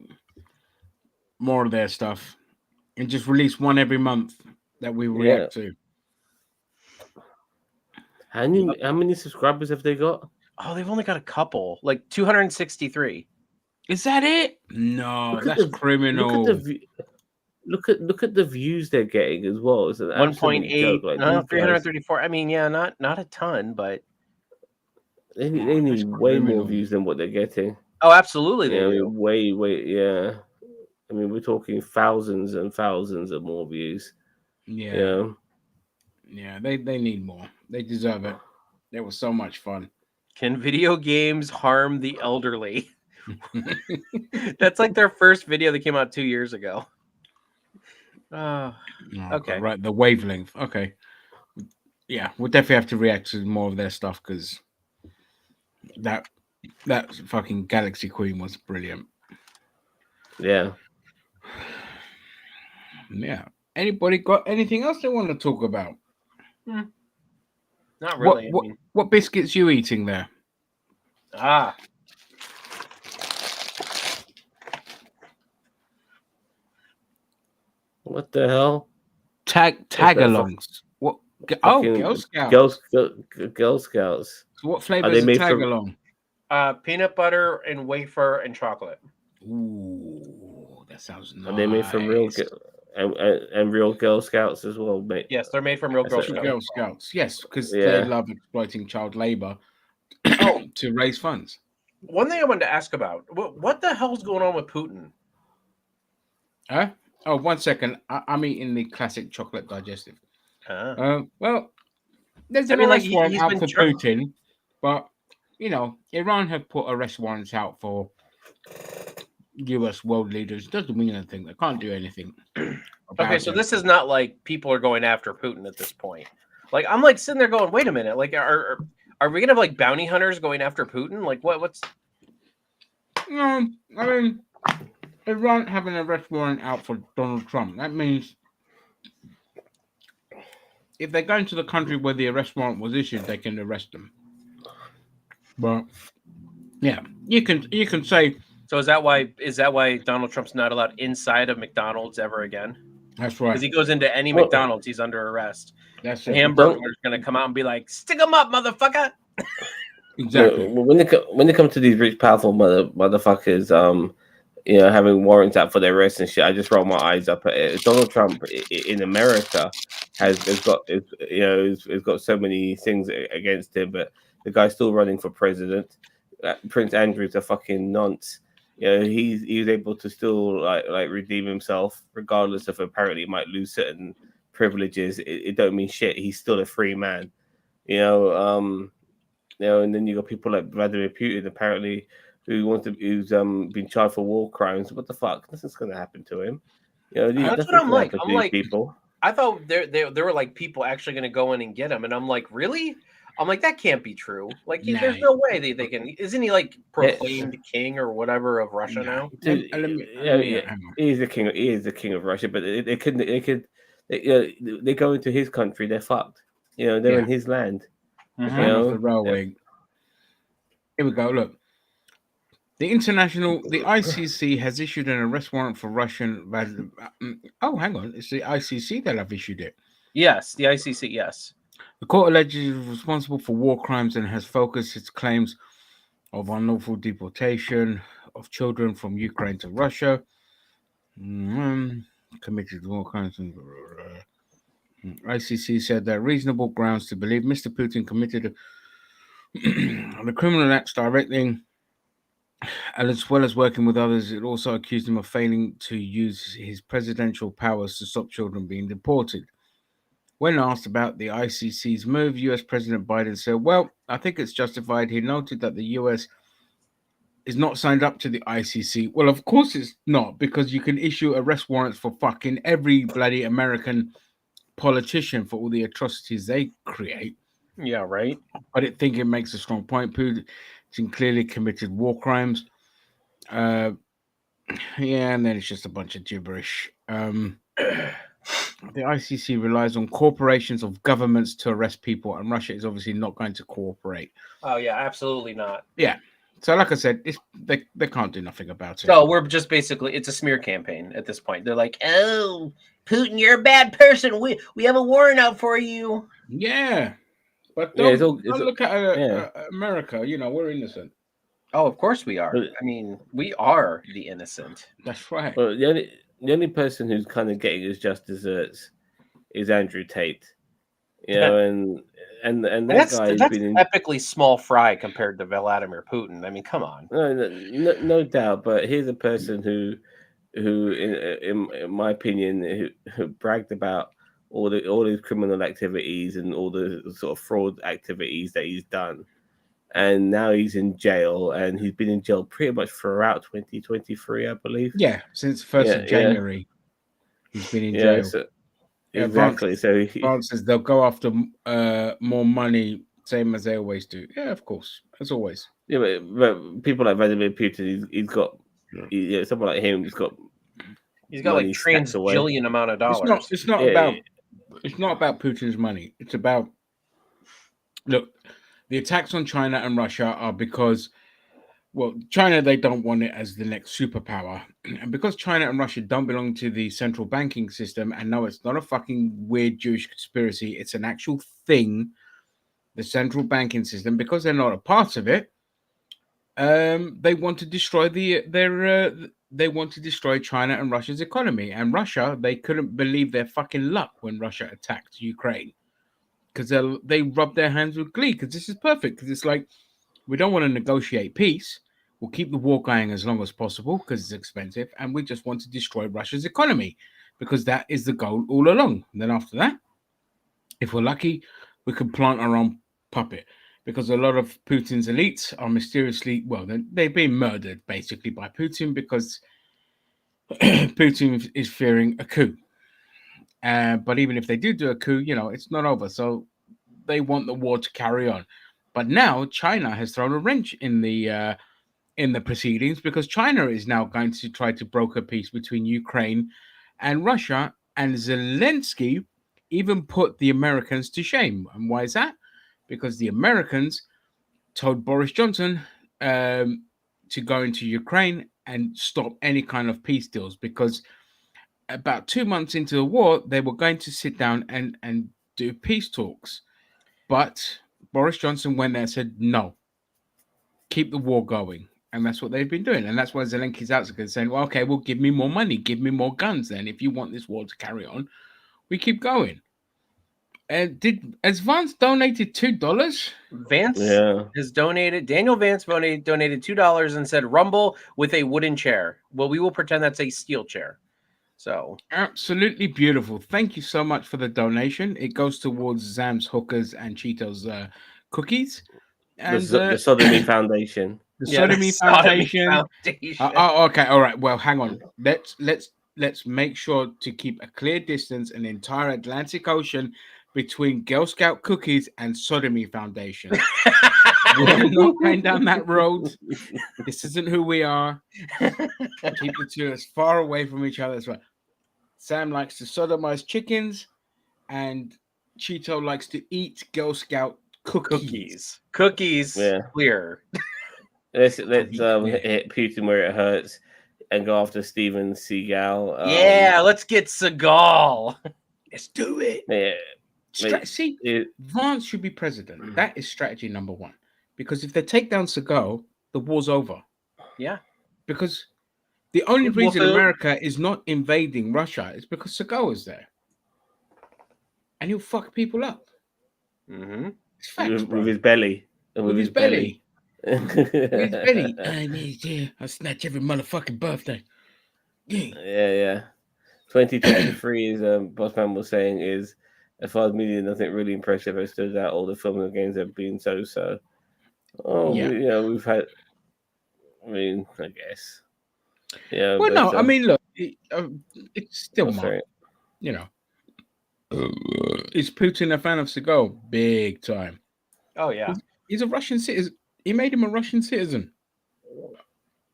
Speaker 1: more of their stuff and just release one every month that we react to.
Speaker 3: How many subscribers have they got?
Speaker 2: Oh, they've only got a couple, like 263.
Speaker 1: Is that it? No, that's criminal.
Speaker 3: look at the views they're getting as well. It's an absolute
Speaker 2: 1.8,
Speaker 3: joke. Like these guys,
Speaker 2: 334. I mean, yeah, not a ton, but
Speaker 3: they
Speaker 1: that's
Speaker 3: need way more
Speaker 1: criminal.
Speaker 3: views than what they're getting.
Speaker 2: oh, absolutely they
Speaker 3: You know,
Speaker 2: do.
Speaker 3: way, yeah. I mean, we're talking thousands and thousands of more views.
Speaker 1: Yeah,
Speaker 3: You know?
Speaker 1: yeah. They need more. They deserve it. It was so much fun.
Speaker 2: Can video games harm the elderly? That's like their first video that came out 2 years ago.
Speaker 1: Oh,
Speaker 2: Okay.
Speaker 1: right. The wavelength. Okay. Yeah, we'll definitely have to react to more of their stuff because that fucking Galaxy Queen was brilliant.
Speaker 3: Yeah.
Speaker 1: Yeah. Anybody got anything else they want to talk about?
Speaker 2: Not really. I mean,
Speaker 1: What biscuits you eating there?
Speaker 3: What the hell?
Speaker 1: Tagalongs. What? Oh, Girl Scouts.
Speaker 3: Girl Scouts.
Speaker 1: So what
Speaker 3: Are
Speaker 1: flavors
Speaker 3: they
Speaker 1: are
Speaker 3: made from-
Speaker 1: tagalong?
Speaker 2: peanut butter and wafer and chocolate.
Speaker 1: Ooh, that sounds nice.
Speaker 3: Are they made from real and real Girl Scouts as well, mate?
Speaker 2: Yes, they're made from real Girl
Speaker 3: That's
Speaker 2: Scouts.
Speaker 1: Girl Scouts? Yes, because
Speaker 3: Yeah.
Speaker 1: they love exploiting child labor to raise funds.
Speaker 2: One thing I wanted to ask about: what the hell's going on with Putin?
Speaker 1: Huh? Oh, 1 second. I'm eating the classic chocolate digestive. Well, there's an arrest warrant
Speaker 2: he's
Speaker 1: out
Speaker 2: been
Speaker 1: for
Speaker 2: jerk-
Speaker 1: Putin, but you know, Iran have put arrest warrants out for US world leaders. Doesn't mean anything. They can't do anything.
Speaker 2: Okay, so this is not like people are going after Putin at this point. Like I'm like sitting there going, wait a minute, like are we gonna have like bounty hunters going after Putin? Like what's
Speaker 1: No, I mean, Iran have an arrest warrant out for Donald Trump. That means if they go into the country where the arrest warrant was issued, they can arrest them. But yeah, you can say.
Speaker 2: So is that why Donald Trump's not allowed inside of McDonald's ever again?
Speaker 1: That's right.
Speaker 2: Because he goes into any
Speaker 3: Well-
Speaker 2: McDonald's, he's under arrest.
Speaker 1: That's
Speaker 2: The
Speaker 1: it.
Speaker 2: Hamburger's gonna come out and be like, "Stick him up, motherfucker!"
Speaker 1: Exactly.
Speaker 3: When it comes to these rich, powerful motherfuckers, you know, having warrants out for their arrests and shit, I just roll my eyes up at it. Donald Trump in America has got so many things against him, but the guy's still running for president. Prince Andrew's a fucking nonce. You know, he's able to still like redeem himself, regardless of apparently he might lose certain privileges. It don't mean shit. He's still a free man. You know, and then you got people like Vladimir Putin, apparently, who's been charged for war crimes. What the fuck? Nothing's gonna happen to him. You know,
Speaker 2: That's what I'm like. I'm like,
Speaker 3: people.
Speaker 2: I thought there were like people actually gonna go in and get him, and I'm like, really? I'm like, that can't be true. Like,
Speaker 1: Nah.
Speaker 2: there's no way they can. Isn't he like proclaimed king or whatever of Russia now?
Speaker 3: Dude, he is the king. He is the king of Russia. But they go into his country, they're fucked. You know, they're in his land.
Speaker 1: The
Speaker 3: You know?
Speaker 1: the railway. Here we go. Look, the ICC has issued an arrest warrant for Russian. Oh, hang on, it's the ICC that have issued it.
Speaker 2: Yes, the ICC. Yes.
Speaker 1: The court allegedly is responsible for war crimes and has focused its claims of unlawful deportation of children from Ukraine to Russia. Committed war crimes. ICC said there are reasonable grounds to believe Mr. Putin committed the criminal acts directly, as well as working with others. It also accused him of failing to use his presidential powers to stop children being deported. When asked about the ICC's move, US President Biden said, well, I think it's justified. He noted that the US is not signed up to the ICC. Well, of course it's not, because you can issue arrest warrants for fucking every bloody American politician for all the atrocities they create.
Speaker 2: Yeah, right.
Speaker 1: I think it makes a strong point. Putin clearly committed war crimes. Yeah, and then it's just a bunch of gibberish. The ICC relies on corporations of governments to arrest people, and Russia is obviously not going to cooperate.
Speaker 2: Oh yeah, absolutely not.
Speaker 1: Yeah. So, like I said, they can't do nothing about it.
Speaker 2: So we're just basically, it's a smear campaign at this point. They're like, oh, Putin, you're a bad person. We have a warrant out for you.
Speaker 1: Yeah. But
Speaker 3: Yeah,
Speaker 1: don't look at America. You know, we're innocent.
Speaker 2: Oh, of course we are. I mean, we are the innocent.
Speaker 1: That's right.
Speaker 3: Well, the the only person who's kind of getting his just desserts is Andrew Tate. You know, and that
Speaker 2: That's
Speaker 3: guy has
Speaker 2: that's
Speaker 3: been in.
Speaker 2: epically small fry compared to Vladimir Putin. I mean, come on.
Speaker 3: No doubt, but here's a person who in my opinion, who bragged about all his criminal activities and all the sort of fraud activities that he's done, and now he's in jail, and he's been in jail pretty much throughout 2023, I believe.
Speaker 1: Yeah, since 1st of January, he's been in jail.
Speaker 3: So,
Speaker 1: Yeah,
Speaker 3: exactly.
Speaker 1: France says they'll go after more money, same as they always do. Yeah, of course, as always.
Speaker 3: Yeah, but people like Vladimir Putin, he's got someone like him, he's got
Speaker 2: like trans-jillion amount of dollars.
Speaker 1: It's not about Putin's money. It's about, look, the attacks on China and Russia are because, well, China, they don't want it as the next superpower. And because China and Russia don't belong to the central banking system, and no, it's not a fucking weird Jewish conspiracy, it's an actual thing, the central banking system, because they're not a part of it, they want to destroy they want to destroy China and Russia's economy. And Russia, they couldn't believe their fucking luck when Russia attacked Ukraine, because they rubbed their hands with glee, because this is perfect. Because it's like, we don't want to negotiate peace. We'll keep the war going as long as possible because it's expensive, and we just want to destroy Russia's economy because that is the goal all along. And then after that, if we're lucky, we can plant our own puppet, because a lot of Putin's elites are mysteriously, well, they've been murdered basically by Putin, because Putin is fearing a coup. But even if they do a coup, it's not over. So they want the war to carry on. But now China has thrown a wrench in the proceedings, because China is now going to try to broker peace between Ukraine and Russia, and Zelensky even put the Americans to shame. And why is that? Because the Americans told Boris Johnson to go into Ukraine and stop any kind of peace deals, because about 2 months into the war, they were going to sit down and do peace talks. But Boris Johnson went there and said, no, keep the war going. And that's what they've been doing. And that's why Zelensky's out there saying, well, okay, well, give me more money, give me more guns then. If you want this war to carry on, we keep going. Has Vance donated $2?
Speaker 2: Vance has donated. Daniel Vance donated $2 and said Rumble with a wooden chair. Well, we will pretend that's a steel chair. So
Speaker 1: absolutely beautiful. Thank you so much for the donation. It goes towards Zam's Hookers and Cheetos cookies. And
Speaker 3: the Sodomy Foundation.
Speaker 1: The Sodomy Foundation. Okay, all right. Well, hang on. Let's make sure to keep a clear distance, an entire Atlantic Ocean between Girl Scout cookies and Sodomy Foundation. We're not going down that road. This isn't who we are. Keep the two as far away from each other as well. Sam likes to sodomize chickens, and Cheeto likes to eat Girl Scout cookies.
Speaker 2: Yeah. Clear.
Speaker 3: Let's hit Putin where it hurts and go after Steven Seagal.
Speaker 2: Yeah, let's get Seagal. Let's do it.
Speaker 3: Yeah.
Speaker 1: Vance should be president. That is strategy number one. Because if they take down Seagal, the war's over.
Speaker 2: Yeah.
Speaker 1: Because the only reason America is not invading Russia is because Seagal is there. And he'll fuck people up.
Speaker 2: Mm-hmm.
Speaker 1: It's facts,
Speaker 3: with his belly.
Speaker 1: With his belly. With his belly. I'll snatch every motherfucking birthday.
Speaker 3: Yeah. 2023 is Bossman was saying is, as far as media, nothing really impressive has stood out. All the filming games have been so. We've had. I mean, I guess. Yeah.
Speaker 1: Well, no, I mean, look, it's still mine. Is Putin a fan of Seagal? Big time.
Speaker 2: Oh yeah.
Speaker 1: He's a Russian citizen. He made him a Russian citizen.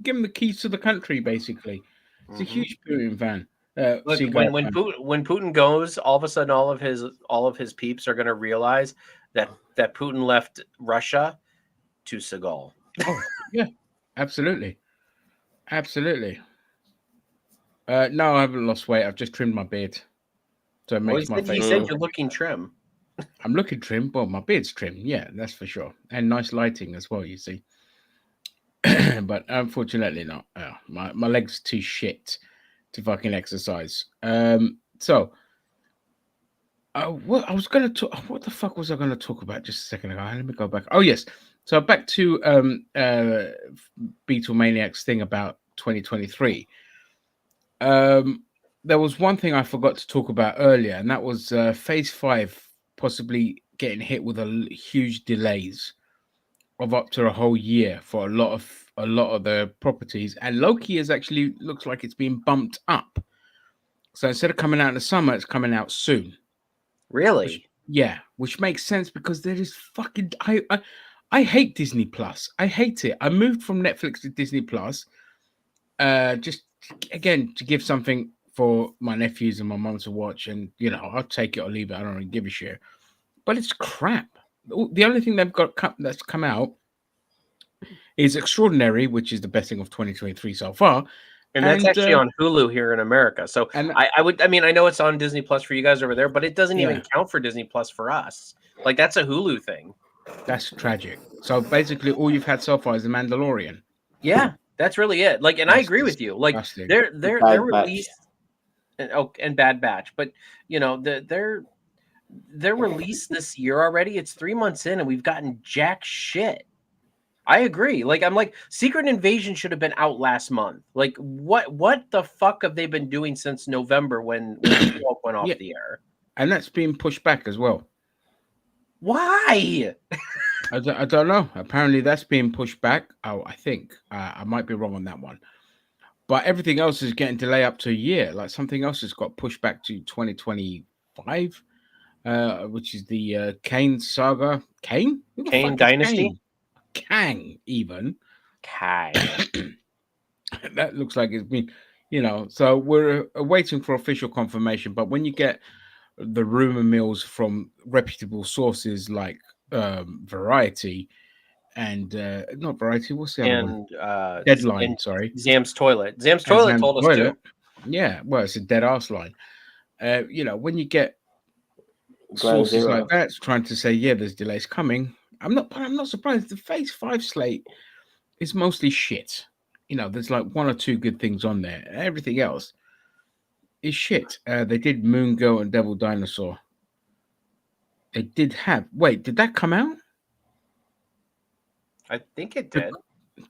Speaker 1: Give him the keys to the country, basically. He's a huge Putin fan.
Speaker 2: Look, when Putin goes, all of a sudden, all of his peeps are going to realize that Putin left Russia to Seagal.
Speaker 1: Oh yeah, absolutely. No, I haven't lost weight. I've just trimmed my beard, so it makes my face.
Speaker 2: He said you're looking trim.
Speaker 1: I'm looking trim, but my beard's trim. Yeah, that's for sure, and nice lighting as well. You see, but unfortunately not. My leg's too shit to fucking exercise. So what I was gonna talk. What the fuck was I gonna talk about just a second ago? Let me go back. Oh yes. So back to Beatlemaniac's thing about 2023. There was one thing I forgot to talk about earlier, and that was Phase 5 possibly getting hit with huge delays of up to a whole year for a lot of the properties, and Loki is actually looks like it's been bumped up. So instead of coming out in the summer, it's coming out soon.
Speaker 2: Really?
Speaker 1: Which makes sense because there is fucking I hate Disney Plus. I hate it. I moved from Netflix to Disney Plus, just again to give something for my nephews and my mum to watch, and I'll take it or leave it. I don't really give a shit. But it's crap. The only thing they've got that's come out is Extraordinary, which is the best thing of 2023 so far.
Speaker 2: And that's actually on Hulu here in America. So I know it's on Disney Plus for you guys over there, but it doesn't even count for Disney Plus for us. Like, that's a Hulu thing.
Speaker 1: That's tragic. So basically all you've had so far is The Mandalorian.
Speaker 2: Yeah, that's really it. Like, and I agree with you. Like, they're released and Bad Batch, but they're released this year already. It's 3 months in and we've gotten jack shit. I agree. Like, I'm like, Secret Invasion should have been out last month. Like, what the fuck have they been doing since November when She-Hulk went off the air?
Speaker 1: And that's been pushed back as well.
Speaker 2: Why?
Speaker 1: I don't know. Apparently that's being pushed back. Oh, I think I might be wrong on that one. But everything else is getting delayed up to a year. Like, something else has got pushed back to 2025, which is the Kane saga. Kane
Speaker 2: Dynasty?
Speaker 1: Kang, even.
Speaker 2: Kang.
Speaker 1: That looks like it's been, so we're waiting for official confirmation. But when you get the rumor mills from reputable sources like Variety and not Variety, what's the other one? Deadline, sorry.
Speaker 2: Zam's Toilet. Zam's Toilet told us too.
Speaker 1: Yeah, well, it's a dead ass line. When you get sources like that trying to say, there's delays coming, I'm not surprised. The Phase 5 slate is mostly shit. There's like one or two good things on there. Everything else is shit. They did Moon Girl and Devil Dinosaur. They did have. Wait, did that come out?
Speaker 2: I think it did.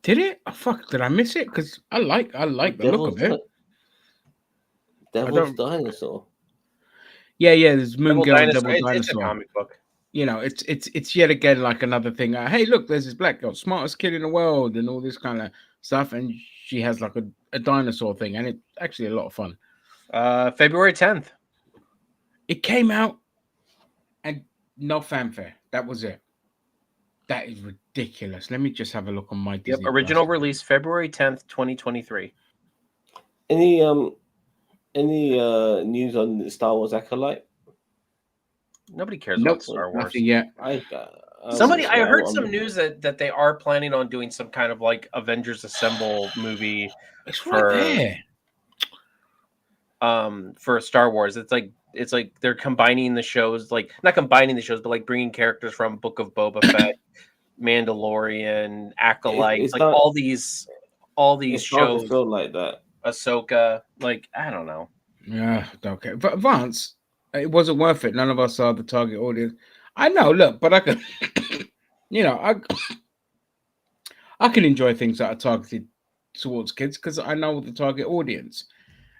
Speaker 1: Did it? Oh, fuck! Did I miss it? Because I like the look of it.
Speaker 3: Devil's Dinosaur.
Speaker 1: Yeah. There's Moon Girl and Devil Dinosaur.
Speaker 2: It's a comic book.
Speaker 1: It's yet again like another thing. Hey, look, there's this black girl, smartest kid in the world, and all this kind of stuff, and she has like a dinosaur thing, and it's actually a lot of fun.
Speaker 2: February 10th.
Speaker 1: It came out, and no fanfare. That was it. That is ridiculous. Let me just have a look on my Disney.
Speaker 2: Original release February 10th, 2023.
Speaker 3: Any news on the Star Wars Acolyte?
Speaker 2: Nobody cares about Star Wars.
Speaker 1: Nothing yet.
Speaker 2: I heard some news that they are planning on doing some kind of like Avengers Assemble movie for Star Wars. It's like they're combining the shows, like not combining the shows, but like bringing characters from Book of Boba Fett, Mandalorian, Acolyte, like all these shows.
Speaker 3: Feel like that.
Speaker 2: Ahsoka, like I don't know.
Speaker 1: Yeah, okay. But Vance, it wasn't worth it. None of us are the target audience. I know, look, but I can, I can enjoy things that are targeted towards kids because I know what the target audience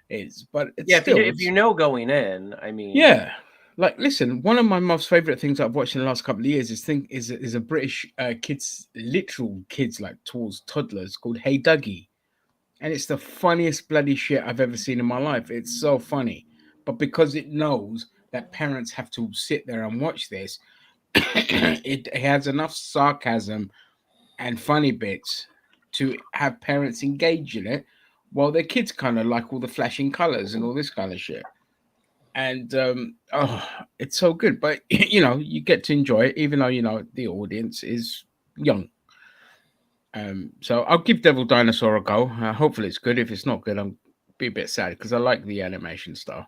Speaker 1: is. But it's
Speaker 2: if you know going in, I mean,
Speaker 1: like listen, one of my most favorite things I've watched in the last couple of years is a British literal kids like towards toddlers called Hey Dougie, and it's the funniest bloody shit I've ever seen in my life. It's so funny, but because it knows that parents have to sit there and watch this, it has enough sarcasm and funny bits to have parents engage in it while their kids kind of like all the flashing colors and all this kind of shit. And it's so good. But you get to enjoy it even though the audience is young. So I'll give Devil Dinosaur a go. Hopefully it's good. If it's not good, I'll be a bit sad because I like the animation style.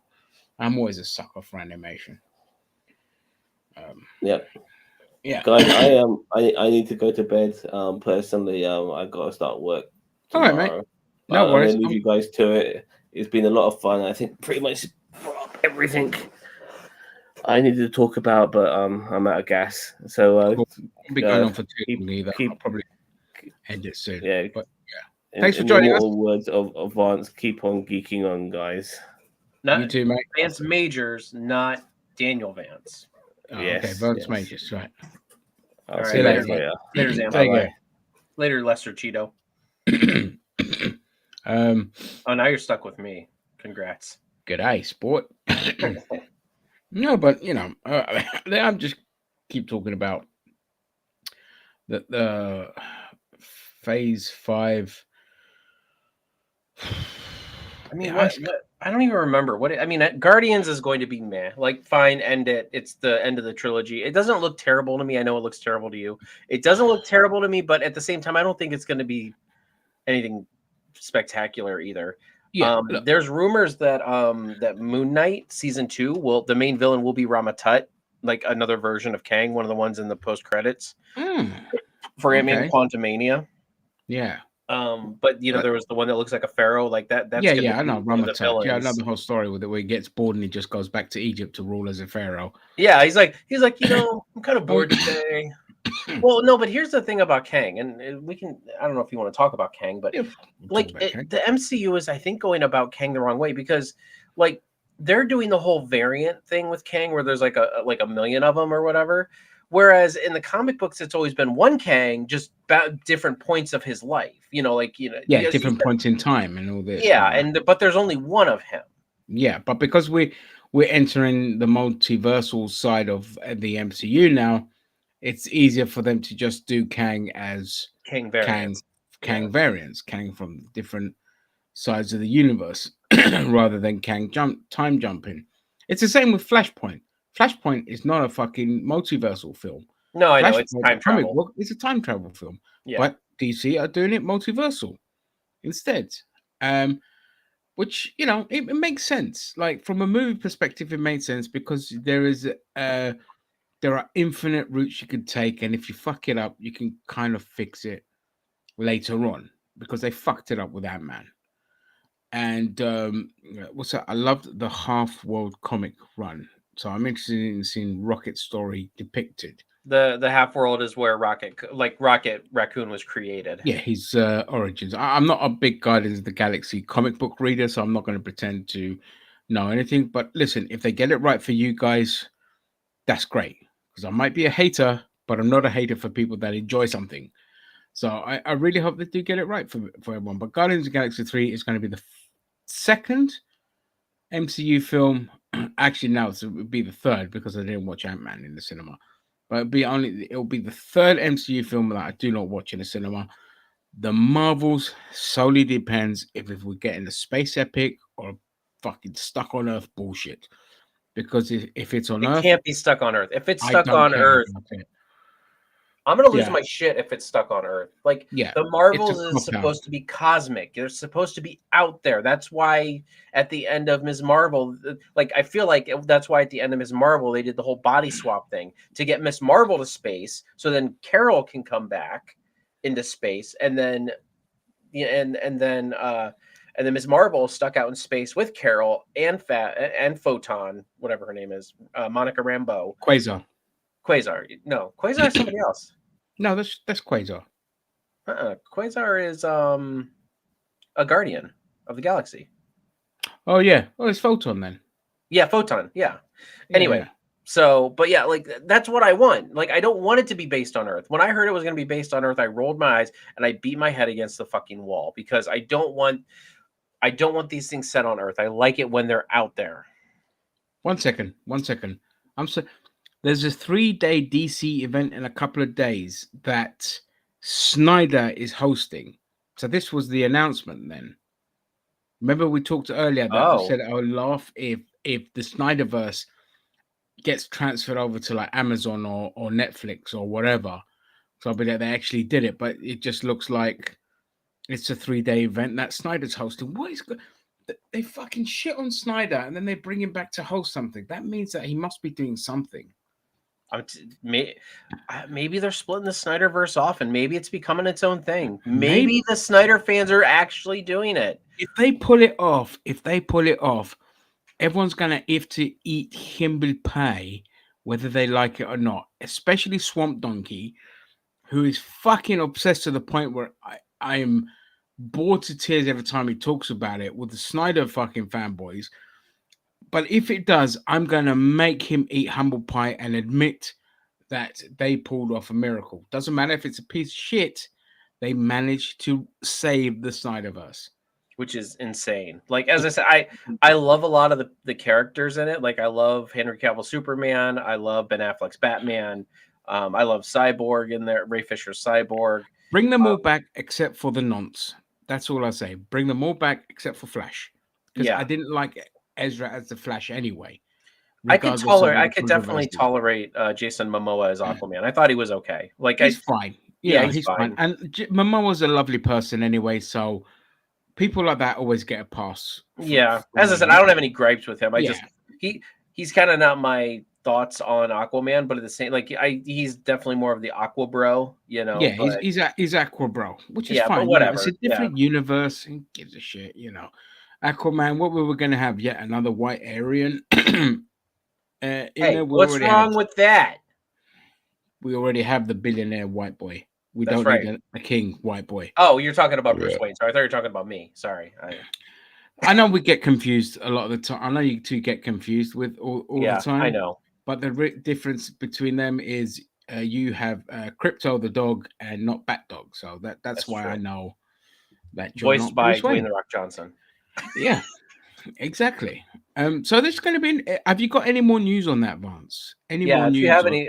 Speaker 1: I'm always a sucker for animation.
Speaker 3: Yeah, guys, I need to go to bed. Personally, I gotta start work tomorrow.
Speaker 1: All right, mate. No worries.
Speaker 3: I'll leave you guys to it. It's been a lot of fun. I think pretty much brought up everything I needed to talk about, but I'm out of gas. So
Speaker 1: Cool. I'll be going on for too
Speaker 3: keep-
Speaker 1: long either.
Speaker 3: keep-
Speaker 1: I'll probably end it soon.
Speaker 3: yeah.
Speaker 1: But
Speaker 3: Thanks
Speaker 1: for joining us.
Speaker 3: the words of Vance, keep on geeking on, guys.
Speaker 2: Not
Speaker 1: you too, mate.
Speaker 2: Vance Majors, not Daniel Vance.
Speaker 1: Oh,
Speaker 3: Yes,
Speaker 1: okay, Vance
Speaker 3: yes.
Speaker 1: Majors, right.
Speaker 3: I'll
Speaker 2: All
Speaker 3: see you
Speaker 2: right,
Speaker 3: guys
Speaker 1: later.
Speaker 3: later.
Speaker 2: Later, Zam.
Speaker 1: Take
Speaker 3: Bye-bye.
Speaker 1: care.
Speaker 2: Later, Lester Cheeto. Oh, now you're stuck with me. Congrats.
Speaker 1: Good day, sport. No, but you know, I'm just keep talking about the Phase 5.
Speaker 2: I mean,
Speaker 1: Yeah,
Speaker 2: what? I don't even remember what. I mean, Guardians is going to be meh. Like, fine, end it. It's the end of the trilogy. It doesn't look terrible to me. I know it looks terrible to you. It doesn't look terrible to me, but at the same time, I don't think it's going to be anything spectacular either.
Speaker 1: yeah. Look,
Speaker 2: There's rumors that that Moon Knight season 2 the main villain will be Ramatut, like another version of Kang, one of the ones in the post credits for Ant-Man
Speaker 1: okay.
Speaker 2: Quantumania.
Speaker 1: Yeah.
Speaker 2: But you know,
Speaker 1: But-
Speaker 2: there was the one that looks like a pharaoh, like that. That's
Speaker 1: Yeah,
Speaker 2: gonna
Speaker 1: yeah, I
Speaker 2: be
Speaker 1: know.
Speaker 2: one of the
Speaker 1: Ramatut. Yeah, I know
Speaker 2: villains.
Speaker 1: the whole story with it where he gets bored and he just goes back to Egypt to rule as a pharaoh.
Speaker 2: Yeah, he's like, you know, I'm kind of bored today. Well, no, but here's the thing about Kang, and we can. I don't know if you want to talk about Kang, but
Speaker 1: Yeah, we'll
Speaker 2: like
Speaker 1: talk about Kang.
Speaker 2: the MCU is, I think, going about Kang the wrong way because, like, they're doing the whole variant thing with Kang, where there's like a million of them or whatever. Whereas in the comic books, it's always been one Kang, just about different points of his life. You know, like
Speaker 1: Yeah,
Speaker 2: as you
Speaker 1: different
Speaker 2: said,
Speaker 1: points in time and all this.
Speaker 2: yeah,
Speaker 1: and
Speaker 2: but there's only one of him.
Speaker 1: yeah, but because we're entering the multiversal side of the MCU now, it's easier for them to just do Kang as
Speaker 2: Kang variants.
Speaker 1: Kang
Speaker 2: Yeah.
Speaker 1: variants, Kang from different sides of the universe, rather than Kang time jumping. It's the same with Flashpoint. Flashpoint is not a fucking multiversal film.
Speaker 2: No, I know it's
Speaker 1: Flashpoint,
Speaker 2: time
Speaker 1: the comic
Speaker 2: travel.
Speaker 1: book, it's a time travel film.
Speaker 2: Yeah.
Speaker 1: But DC are doing it multiversal instead. Which, you know, it makes sense. Like from a movie perspective, it makes sense because there are infinite routes you could take, and if you fuck it up, you can kind of fix it later on because they fucked it up with Ant-Man. And what's that? I loved the Half-World comic run, so I'm interested in seeing Rocket's story depicted.
Speaker 2: The half world is where Rocket Raccoon was created.
Speaker 1: Yeah, his origins. I'm not a big Guardians of the Galaxy comic book reader, so I'm not going to pretend to know anything. But listen, if they get it right for you guys, that's great. Because I might be a hater, but I'm not a hater for people that enjoy something. So I really hope they do get it right for everyone. But Guardians of the Galaxy 3 is going to be the second MCU film. Actually, now it would be the third because I didn't watch Ant-Man in the cinema. But it'll be the third MCU film that I do not watch in the cinema. The Marvels solely depends if we're getting a space epic or fucking stuck on Earth bullshit. Because if it's on
Speaker 2: It
Speaker 1: Earth,
Speaker 2: can't be stuck on Earth. If it's
Speaker 1: I
Speaker 2: stuck
Speaker 1: don't
Speaker 2: on
Speaker 1: care
Speaker 2: Earth,
Speaker 1: about it.
Speaker 2: I'm gonna lose
Speaker 1: Yeah.
Speaker 2: my shit if it's stuck on Earth. Like
Speaker 1: Yeah,
Speaker 2: the Marvels
Speaker 1: it's a
Speaker 2: is
Speaker 1: cop-out.
Speaker 2: supposed to be cosmic. They're supposed to be out there. That's why at the end of Ms. Marvel, like I feel like that's why at the end of Ms. Marvel they did the whole body swap thing to get Ms. Marvel to space, so then Carol can come back into space, and then and then Ms. Marvel is stuck out in space with Carol and Photon, whatever her name is, Monica Rambeau.
Speaker 1: Quasar.
Speaker 2: Quasar. No, Quasar is somebody else.
Speaker 1: No, that's Quasar.
Speaker 2: Quasar is a guardian of the galaxy.
Speaker 1: Oh yeah. Oh, it's Photon then.
Speaker 2: Yeah, Photon. Yeah.
Speaker 1: Yeah,
Speaker 2: Anyway,
Speaker 1: yeah.
Speaker 2: so but yeah, like that's what I want. Like I don't want it to be based on Earth. When I heard it was going to be based on Earth, I rolled my eyes and I beat my head against the fucking wall because I don't want these things set on Earth. I like it when they're out there.
Speaker 1: 1 second. There's a 3-day DC event in a couple of days that Snyder is hosting. So this was the announcement then. Remember we talked earlier that we said I would laugh if the Snyderverse gets transferred over to like Amazon or Netflix or whatever. So I'll be there. They actually did it, but it just looks like it's a 3-day event that Snyder's hosting. What is good? They fucking shit on Snyder and then they bring him back to host something. That means that he must be doing something.
Speaker 2: Maybe they're splitting the Snyderverse off and maybe it's becoming its own thing. Maybe the Snyder fans are actually doing it.
Speaker 1: if they pull it off, everyone's gonna have to eat humble pie, whether they like it or not. Especially Swamp Donkey, who is fucking obsessed to the point where I am bored to tears every time he talks about it with the Snyder fucking fanboys. But if it does, I'm gonna make him eat humble pie and admit that they pulled off a miracle. Doesn't matter if it's a piece of shit, they managed to save the Snyderverse.
Speaker 2: Which is insane. Like, as I said, I love a lot of the characters in it. Like, I love Henry Cavill Superman. I love Ben Affleck's Batman. I love Cyborg in there, Ray Fisher's Cyborg.
Speaker 1: Bring them all back except for the nonce. That's all I say. Bring them all back except for Flash. Because I didn't like Ezra as the Flash anyway.
Speaker 2: I could definitely tolerate Jason Momoa as Aquaman. I thought he was okay. Like,
Speaker 1: he's fine. Yeah, he's fine. And Momoa's a lovely person anyway, so people like that always get a pass.
Speaker 2: As I said, I don't have any gripes with him. He's kind of not my thoughts on Aquaman, but at the same, like, he's definitely more of the Aqua bro, you know.
Speaker 1: Yeah, he's Aqua bro, which is fine.
Speaker 2: But whatever.
Speaker 1: It's a different universe. Who gives a shit, you know? Aquaman. What we were going to have yet another white Aryan.
Speaker 2: Hey, what's wrong with that?
Speaker 1: We already have the billionaire white boy. We don't need a king white boy.
Speaker 2: Oh, you're talking about Bruce Wayne. Sorry, I thought you were talking about me. Sorry.
Speaker 1: I know we get confused a lot of the time. I know you two get confused with all the time.
Speaker 2: I know.
Speaker 1: But the difference between them is you have Crypto the dog and not Bat Dog. So that's why true. I know that you're
Speaker 2: voiced by Dwayne The Rock Johnson.
Speaker 1: Yeah, exactly. So there's going to be. Have you got any more news on that, Vance? Any more news?
Speaker 2: If you have any,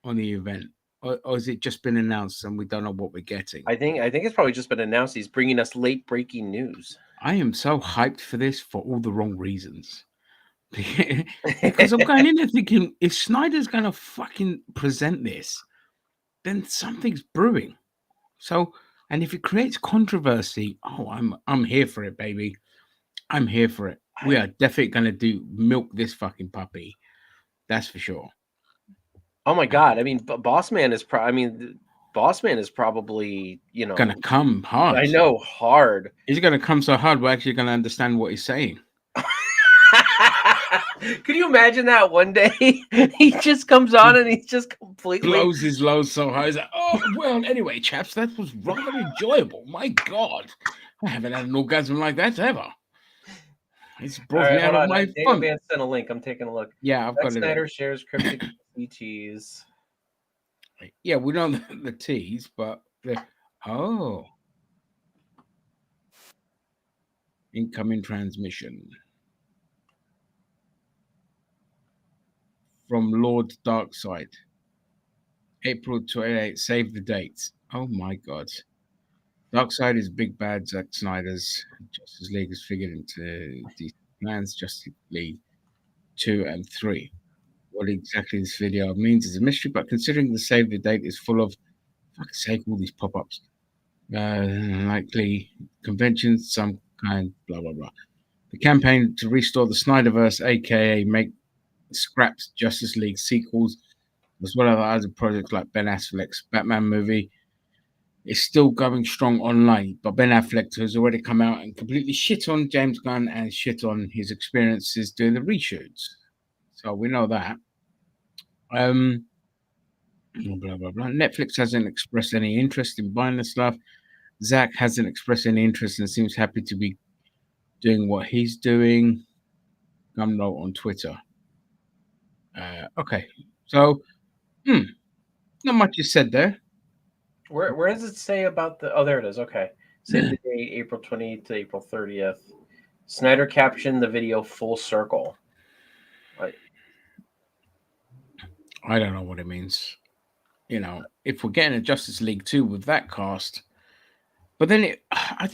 Speaker 1: on the event, or has it just been announced and we don't know what we're getting?
Speaker 2: I think it's probably just been announced. He's bringing us late breaking news.
Speaker 1: I am so hyped for this for all the wrong reasons. Because I'm going in there thinking, if Snyder's going to fucking present this, then something's brewing. So, and if it creates controversy, I'm here for it, baby. I'm here for it. We are definitely going to milk this fucking puppy. That's for sure.
Speaker 2: Oh my God. I mean, Boss Man is probably, you know,
Speaker 1: going to come hard.
Speaker 2: I know, hard.
Speaker 1: He's going to come so hard, we're actually going to understand what he's saying.
Speaker 2: Could you imagine that one day he just comes on and he's just completely
Speaker 1: blows his load so high? He's like, oh, well, anyway, chaps, that was rather enjoyable. My God, I haven't had an orgasm like that ever. It's brought me out of my fun.
Speaker 2: David sent a link. I'm taking a look.
Speaker 1: Yeah, I've got it.
Speaker 2: Snyder shares cryptic ETs.
Speaker 1: Yeah, we know the T's, but incoming transmission from Lord Darkseid, April 28th. Save the dates. Oh my God. Darkseid is big bad Zack Snyder's Justice League is figured into these plans, Justice League 2 and 3. What exactly this video means is a mystery, but considering the save the date is full of, fuck's sake, all these pop-ups, likely conventions, some kind, blah, blah, blah. The campaign to restore the Snyderverse, aka make scrapped Justice League sequels, as well as other projects like Ben Affleck's Batman movie, is still going strong online. But Ben Affleck has already come out and completely shit on James Gunn and shit on his experiences doing the reshoots. So we know that. Blah, blah, blah. Netflix hasn't expressed any interest in buying the stuff. Zach hasn't expressed any interest and seems happy to be doing what he's doing. Gumroad on Twitter. Okay, so not much is said there.
Speaker 2: Where does it say about the? Oh, there it is. Okay, save the date, April 28th to April 30th. Snyder captioned the video full circle.
Speaker 1: I don't know what it means. You know, if we're getting a Justice League 2 with that cast, but then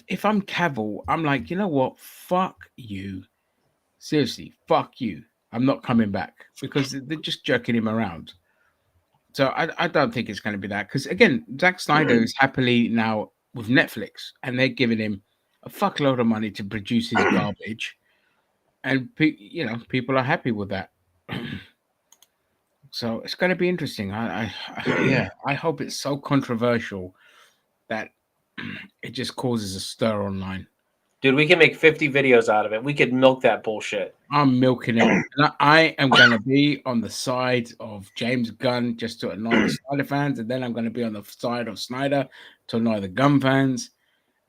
Speaker 1: if I'm Cavill, I'm like, you know what? Fuck you. Seriously, fuck you. I'm not coming back because they're just jerking him around. So I don't think it's going to be that. Because again, Zack Snyder is happily now with Netflix and they're giving him a fuckload of money to produce his garbage. And, people are happy with that. So it's going to be interesting. I hope it's so controversial that it just causes a stir online.
Speaker 2: Dude, we can make 50 videos out of it. We could milk that bullshit.
Speaker 1: I'm milking it. And I am going to be on the side of James Gunn just to annoy the Snyder fans. And then I'm going to be on the side of Snyder to annoy the Gunn fans.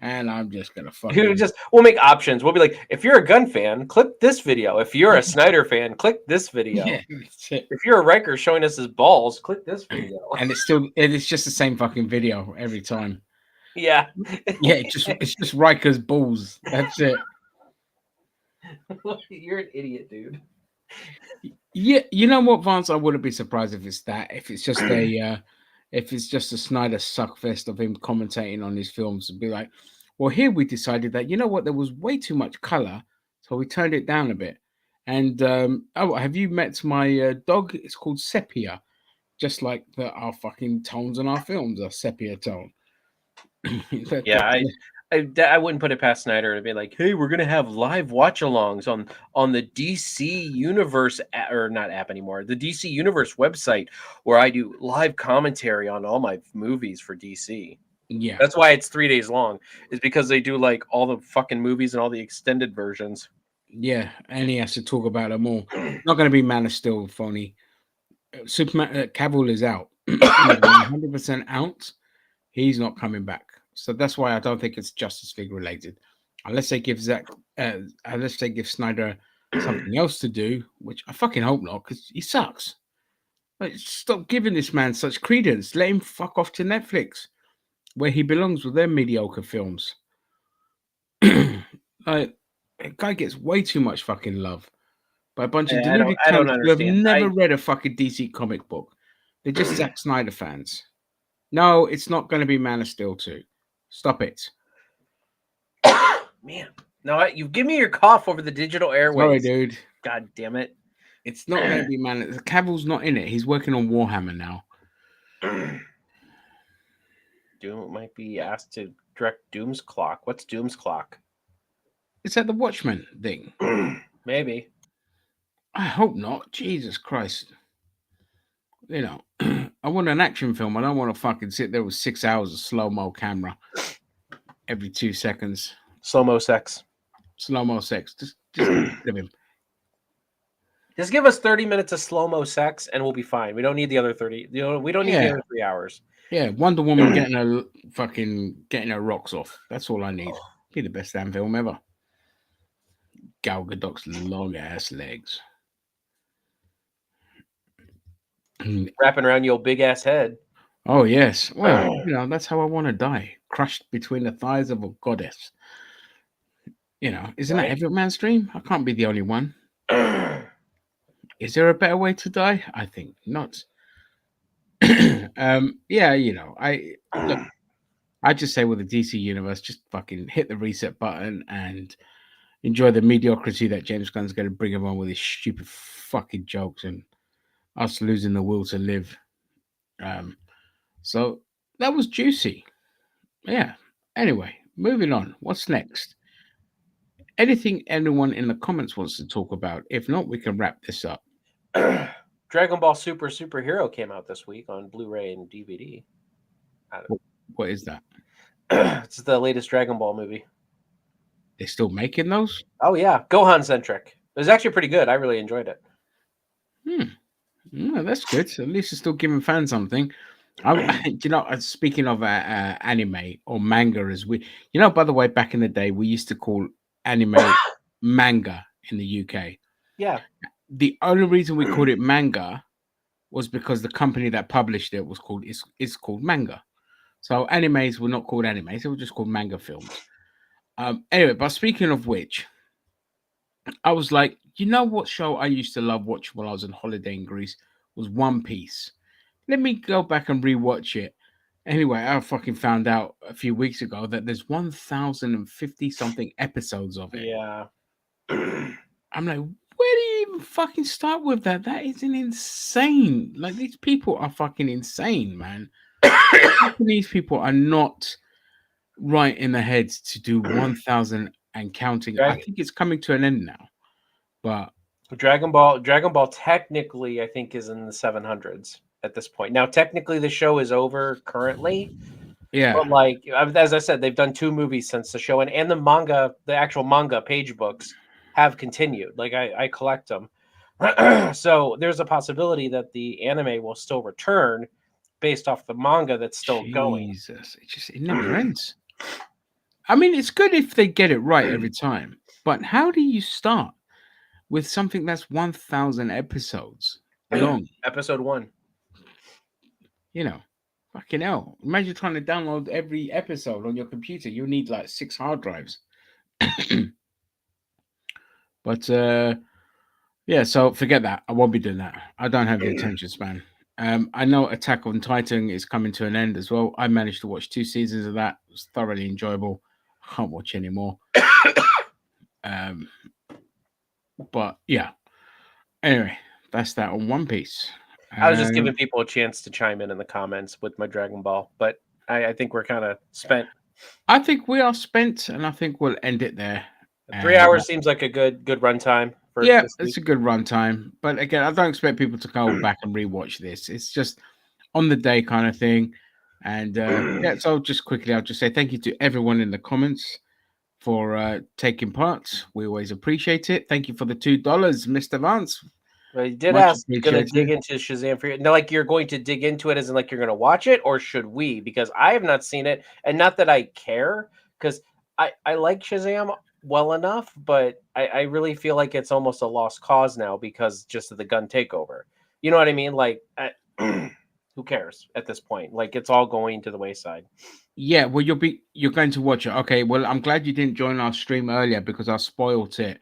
Speaker 1: And I'm just going to fucking...
Speaker 2: We'll make options. We'll be like, if you're a Gunn fan, click this video. If you're a Snyder fan, click this video.
Speaker 1: Yeah,
Speaker 2: if you're a Riker showing us his balls, click this video.
Speaker 1: And it's just the same fucking video every time.
Speaker 2: Yeah.
Speaker 1: Yeah, it's just Riker's balls. That's it.
Speaker 2: You're an idiot, dude.
Speaker 1: Yeah, you know what, Vance? I wouldn't be surprised if it's that. If it's just a Snyder suckfest of him commentating on his films and be like, well, here we decided that, you know what, there was way too much color, so we turned it down a bit. And have you met my dog? It's called Sepia, just like our fucking tones in our films are sepia tone.
Speaker 2: Yeah, I wouldn't put it past Snyder to be like, hey, we're gonna have live watch-alongs on the DC Universe or not app anymore, the DC Universe website where I do live commentary on all my movies for DC.
Speaker 1: Yeah,
Speaker 2: that's why it's 3 days long, is because they do like all the fucking movies and all the extended versions.
Speaker 1: Yeah, and he has to talk about them all. Not going to be Man of Steel, phony. Superman Cavill is out, 100% out. He's not coming back. So that's why I don't think it's Justice League related, unless they give Snyder something else to do, which I fucking hope not, because he sucks. Like, stop giving this man such credence. Let him fuck off to Netflix, where he belongs with their mediocre films. Like, a guy gets way too much fucking love by a bunch of deluded cunts who have never read a fucking DC comic book. They're just Zack Snyder fans. No, it's not going to be Man of Steel 2. Stop it.
Speaker 2: Man. No, you give me your cough over the digital airwaves.
Speaker 1: Sorry, dude.
Speaker 2: God damn it.
Speaker 1: It's not going to be Man. Cavill's not in it. He's working on Warhammer now.
Speaker 2: Doom might be asked to direct Doom's Clock. What's Doom's Clock?
Speaker 1: Is that the Watchmen thing?
Speaker 2: Maybe.
Speaker 1: I hope not. Jesus Christ. You know, I want an action film. I don't want to fucking sit there with 6 hours of slow-mo camera every 2 seconds.
Speaker 2: Slow-mo sex.
Speaker 1: Slow-mo sex. Just give him.
Speaker 2: Just give us 30 minutes of slow-mo sex and we'll be fine. We don't need the other 30. We don't need the other 3 hours.
Speaker 1: Yeah, Wonder Woman getting her rocks off. That's all I need. Be the best damn film ever. Gal Gadot's long-ass legs.
Speaker 2: Wrapping around your big ass head.
Speaker 1: Oh yes. Well, you know, that's how I want to die. Crushed between the thighs of a goddess. You know, isn't that every man's dream? I can't be the only one. Is there a better way to die? I think not. Yeah, you know, I just say with the DC universe, just fucking hit the reset button and enjoy the mediocrity that James Gunn's going to bring everyone with his stupid fucking jokes and us losing the will to live. So that was juicy. Yeah. Anyway, moving on. What's next? Anything anyone in the comments wants to talk about? If not, we can wrap this up.
Speaker 2: Dragon Ball Superhero came out this week on Blu-ray and DVD.
Speaker 1: What is that?
Speaker 2: It's the latest Dragon Ball movie.
Speaker 1: They're still making those?
Speaker 2: Oh yeah, Gohan centric. It was actually pretty good. I really enjoyed it.
Speaker 1: No, that's good. So at least it's still giving fans something. You know, speaking of anime or manga, as we, you know, by the way, back in the day, we used to call anime manga in the UK.
Speaker 2: Yeah.
Speaker 1: The only reason we called it manga was because the company that published it was called is called manga. So animes were not called animes; they were just called manga films. Anyway, but speaking of which, I was like, you know what show I used to love watching while I was on holiday in Greece was One Piece. Let me go back and rewatch it. Anyway, I fucking found out a few weeks ago that there's 1,050 something episodes of it.
Speaker 2: Yeah.
Speaker 1: I'm like, where do you even fucking start with that? That is insane. Like, these people are fucking insane, man. These people are not right in the heads to do 1,000 and counting. I think it's coming to an end now. But
Speaker 2: Dragon Ball technically, I think, is in the 700s at this point. Now, technically, the show is over currently,
Speaker 1: Yeah.
Speaker 2: But like as I said, they've done 2 movies since the show, and the manga, the actual manga page books have continued. Like I collect them. So there's a possibility that the anime will still return based off the manga that's still going.
Speaker 1: Jesus, it never ends. I mean, it's good if they get it right every time, but how do you start with something that's 1,000 episodes long?
Speaker 2: Episode 1.
Speaker 1: You know, fucking hell. Imagine trying to download every episode on your computer. You'll need like 6 hard drives. But yeah, so forget that. I won't be doing that. I don't have the attention span. I know Attack on Titan is coming to an end as well. I managed to watch 2 seasons of that. It was thoroughly enjoyable. I can't watch anymore. But yeah. Anyway, that's that on One Piece.
Speaker 2: I was just giving people a chance to chime in the comments with my Dragon Ball, but I think we're kind of spent.
Speaker 1: I think we are spent, and I think we'll end it there.
Speaker 2: 3 hours seems like a good runtime.
Speaker 1: Yeah, it's a good runtime. But again, I don't expect people to go back and rewatch this. It's just on the day kind of thing. And yeah, so just quickly, I'll just say thank you to everyone in the comments for taking part. We always appreciate it. Thank you for the $2, Mr. Vance.
Speaker 2: Well, you did
Speaker 1: Much
Speaker 2: ask, going to
Speaker 1: appreciated.
Speaker 2: dig into Shazam for you. No, like you're going to dig into it as in like you're going to watch it, or should we? Because I have not seen it, and not that I care, because I like Shazam well enough, but I really feel like it's almost a lost cause now because just of the gun takeover. You know what I mean? Like, who cares at this point? Like, it's all going to the wayside.
Speaker 1: Yeah, well, you're going to watch it. Okay, well, I'm glad you didn't join our stream earlier because I spoiled it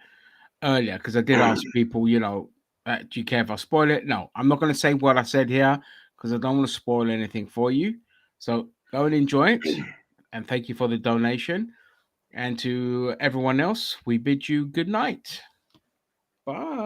Speaker 1: earlier because I did ask people, you know, do you care if I spoil it? No, I'm not going to say what I said here because I don't want to spoil anything for you. So go and enjoy it. And thank you for the donation. And to everyone else, we bid you good night. Bye.